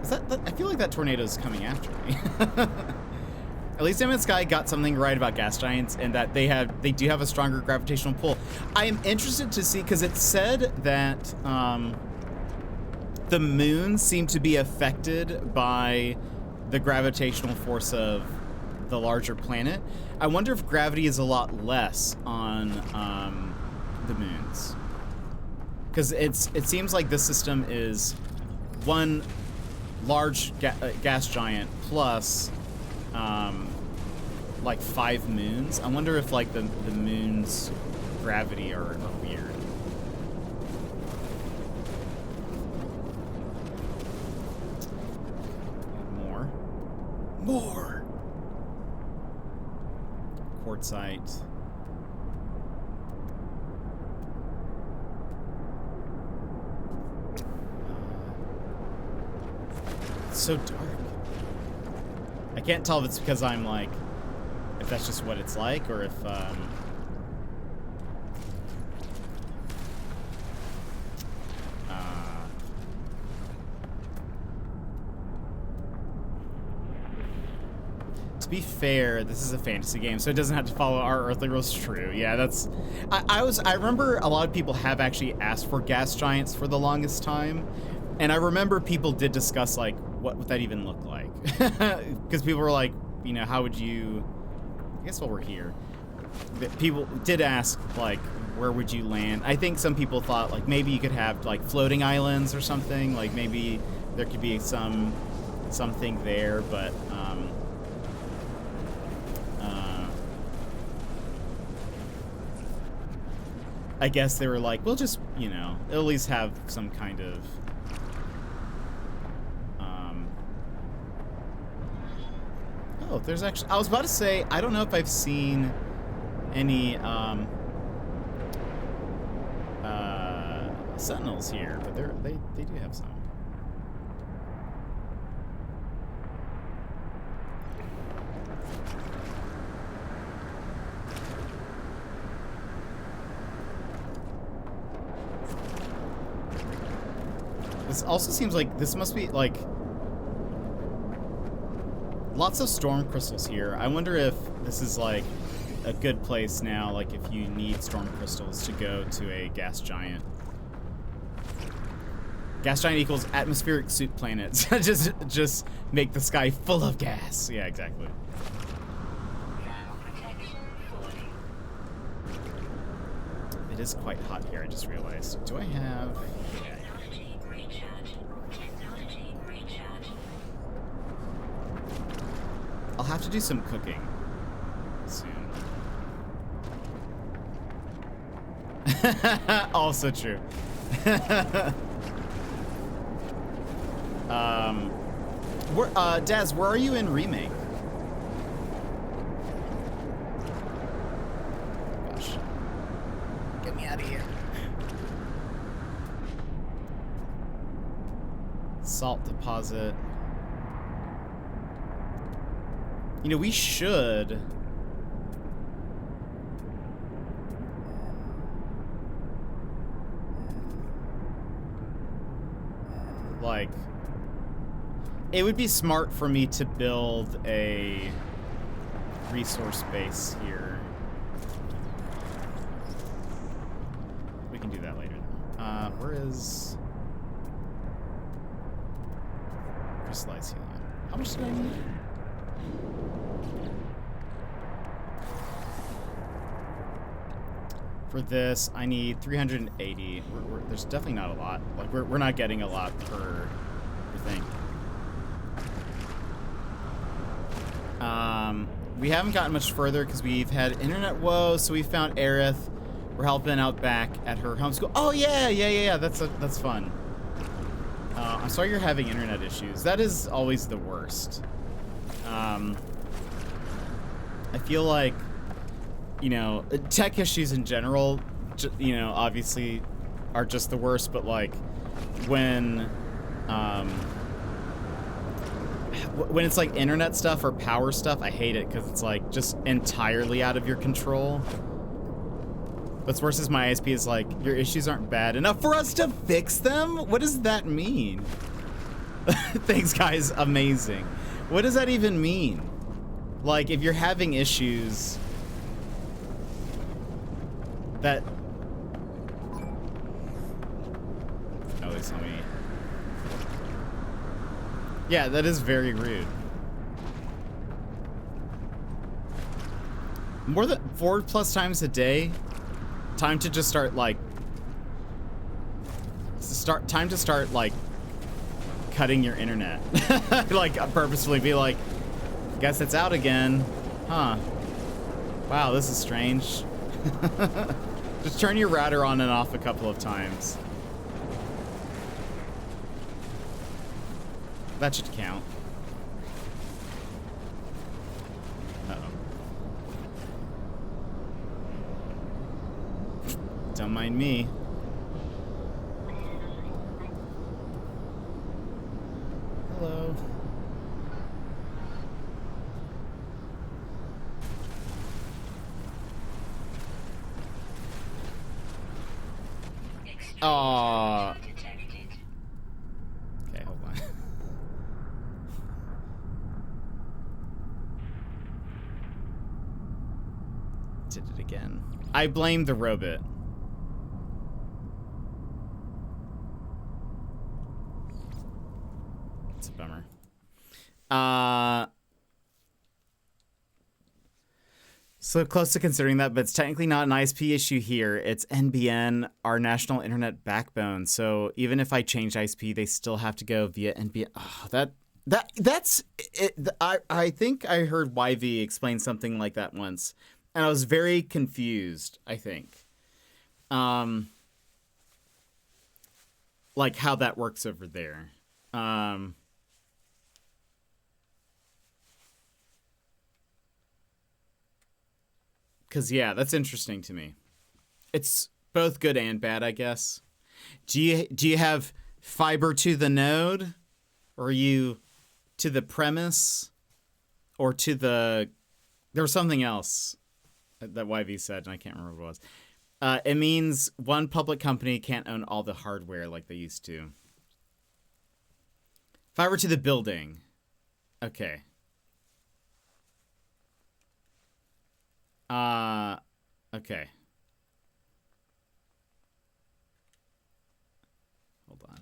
Is that, I feel like that tornado is coming after me. At least Dim and Sky got something right about gas giants, and that they do have a stronger gravitational pull. I am interested to see, because it said that the moons seem to be affected by the gravitational force of the larger planet. I wonder if gravity is a lot less on the moons, because it seems like this system is one large gas giant plus like 5 moons. I wonder if like the moons' gravity are weird. More quartzite. It's so dark. I can't tell if it's because I'm like, if that's just what it's like, or if to be fair, this is a fantasy game, so it doesn't have to follow our earthly rules. True. Yeah, that's. I remember a lot of people have actually asked for gas giants for the longest time, and I remember people did discuss like what would that even look like, because people were like, you know, how would you? I guess while we're here, people did ask like, where would you land? I think some people thought like maybe you could have like floating islands or something. Like maybe there could be something there, but. I guess they were like, we'll just, you know, at least have some kind of, oh, there's actually, I was about to say, I don't know if I've seen any, sentinels here, but they do have some. This also seems like this must be like lots of storm crystals here. I wonder if this is like a good place now, like if you need storm crystals to go to a gas giant. Gas giant equals atmospheric soup planets. just make the sky full of gas. Yeah, exactly. It is quite hot here, I just realized. Do I have... Yeah. I'll have to do some cooking soon. Also true. Daz, where are you in Remake? Gosh. Get me out of here. Salt deposit. You know, we should... like... It would be smart for me to build a resource base here. We can do that later. Where is... crystallized helium? How much did I need? For this, I need 380. There's definitely not a lot. Like, we're not getting a lot per thing. We haven't gotten much further because we've had internet woes, so we found Aerith. We're helping out back at her homeschool. Oh, yeah. That's fun. I'm sorry you're having internet issues. That is always the worst. I feel like, you know, tech issues in general, you know, obviously are just the worst, but like when it's like internet stuff or power stuff, I hate it because it's like just entirely out of your control. What's worse is my ISP is like, your issues aren't bad enough for us to fix them? What does that mean? Thanks, guys. Amazing. What does that even mean? Like, if you're having issues that... Oh, they tell me... Yeah, that is very rude. More than 4+ times a day? Time to just start, like... Time to start, like, cutting your internet. Like, purposefully be like, guess it's out again. Huh. Wow, this is strange. Just turn your router on and off a couple of times. That should count. Uh-oh. Don't mind me. Hello. Aww. Okay, hold on. Did it again. I blame the robot. It's a bummer. So close to considering that, but it's technically not an ISP issue here. It's NBN, our national internet backbone. So even if I change ISP, they still have to go via NBN. Oh, that's it. I think I heard YV explain something like that once, and I was very confused, I think. Like how that works over there. Because, yeah, that's interesting to me. It's both good and bad, I guess. Do you have fiber to the node? Or are you to the premise? Or to the... There was something else that YV said, and I can't remember what it was. It means one public company can't own all the hardware like they used to. Fiber to the building. Okay. Okay. Hold on.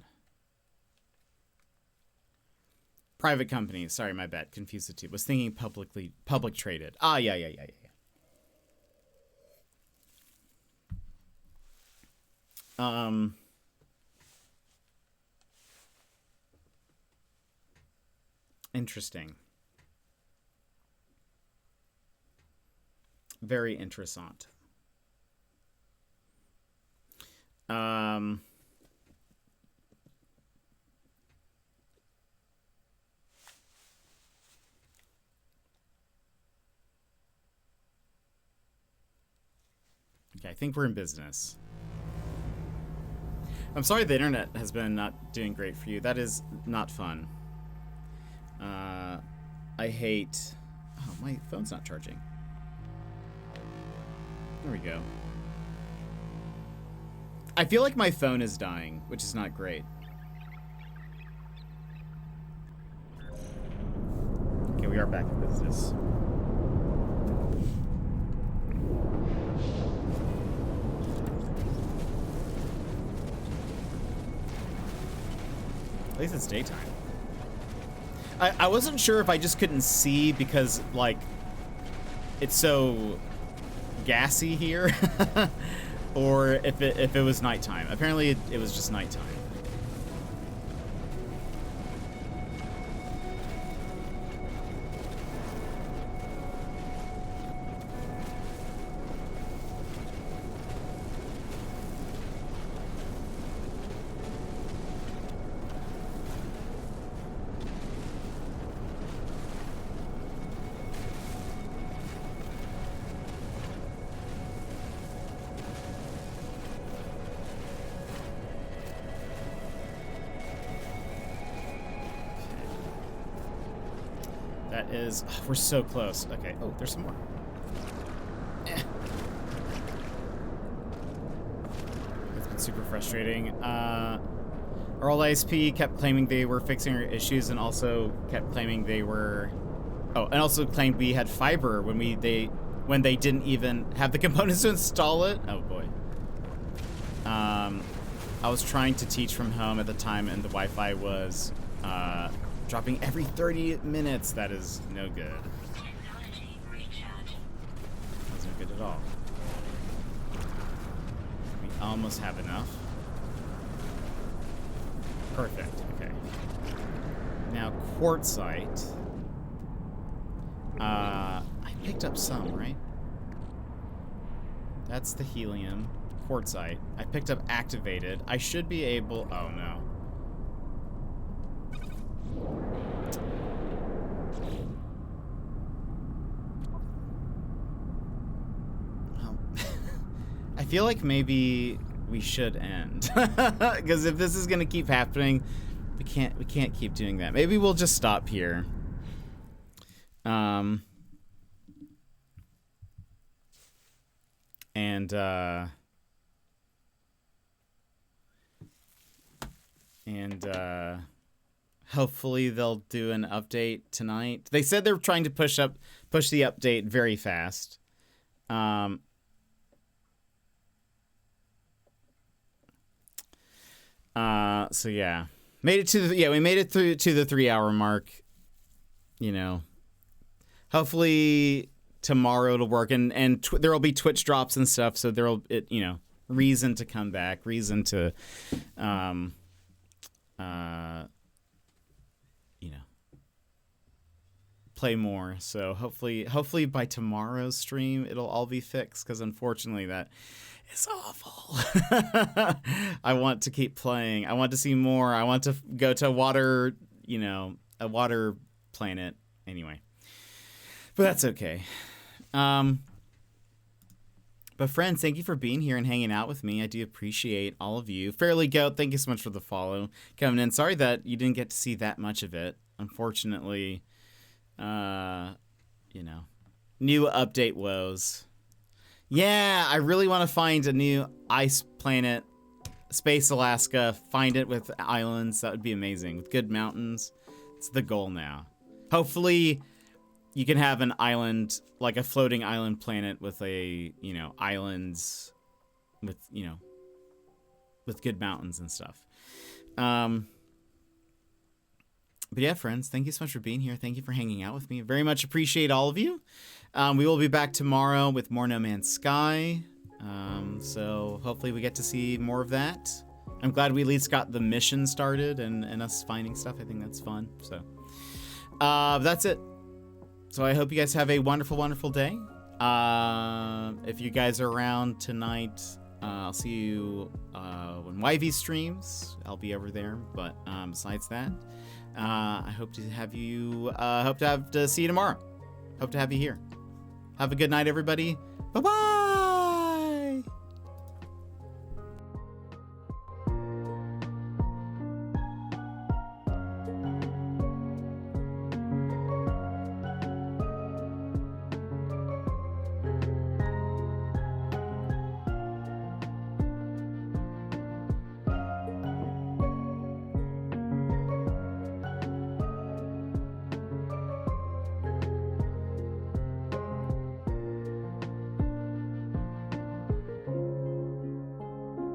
Private company. Sorry, my bad. Confused the two. Was thinking public traded. Ah, yeah. Interesting. Very interessant. Okay, I think we're in business. I'm sorry the internet has been not doing great for you. That is not fun. I hate... Oh, my phone's not charging. There we go. I feel like my phone is dying, which is not great. Okay, we are back in business. At least it's daytime. I wasn't sure if I just couldn't see because, like, it's so gassy here, or if it was nighttime. Apparently, it was just nighttime. That is... Oh, we're so close. Okay. Oh, there's some more. It's been super frustrating. Our old ISP kept claiming they were fixing our issues and also kept claiming they were... Oh, and also claimed we had fiber when they didn't even have the components to install it. Oh, boy. I was trying to teach from home at the time, and the Wi-Fi was... dropping every 30 minutes. That is no good. That's no good at all. We almost have enough. Perfect. Okay. Now, quartzite. I picked up some, right? That's the helium. Quartzite. I picked up activated. I should be able... Oh, no. I feel like maybe we should end, because if this is gonna keep happening, we can't keep doing that. Maybe we'll just stop here. Hopefully they'll do an update tonight. They said they're trying to push the update very fast. So yeah, we made it through to the 3-hour mark. You know, hopefully tomorrow it'll work, and there will be Twitch drops and stuff, so there'll reason to come back, reason to play more. So hopefully by tomorrow's stream it'll all be fixed, because unfortunately that is awful. I want to keep playing. I want to see more. I want to go to a water planet. Anyway, but that's okay. But friends, thank you for being here and hanging out with me. I do appreciate all of you. Fairly Goat, thank you so much for the follow coming in. Sorry that you didn't get to see that much of it. Unfortunately, new update woes. Yeah, I really want to find a new ice planet, Space Alaska, find it with islands. That would be amazing, with good mountains. It's the goal now. Hopefully, you can have an island, like a floating island planet with a, you know, islands with, you know, with good mountains and stuff. But yeah, friends, thank you so much for being here. Thank you for hanging out with me. Very much appreciate all of you. We will be back tomorrow with more No Man's Sky. So hopefully we get to see more of that. I'm glad we at least got the mission started and us finding stuff. I think that's fun. So that's it. So I hope you guys have a wonderful, wonderful day. If you guys are around tonight, I'll see you when YV streams. I'll be over there. But besides that, I hope to have you. Hope to see you tomorrow. Hope to have you here. Have a good night, everybody. Bye bye.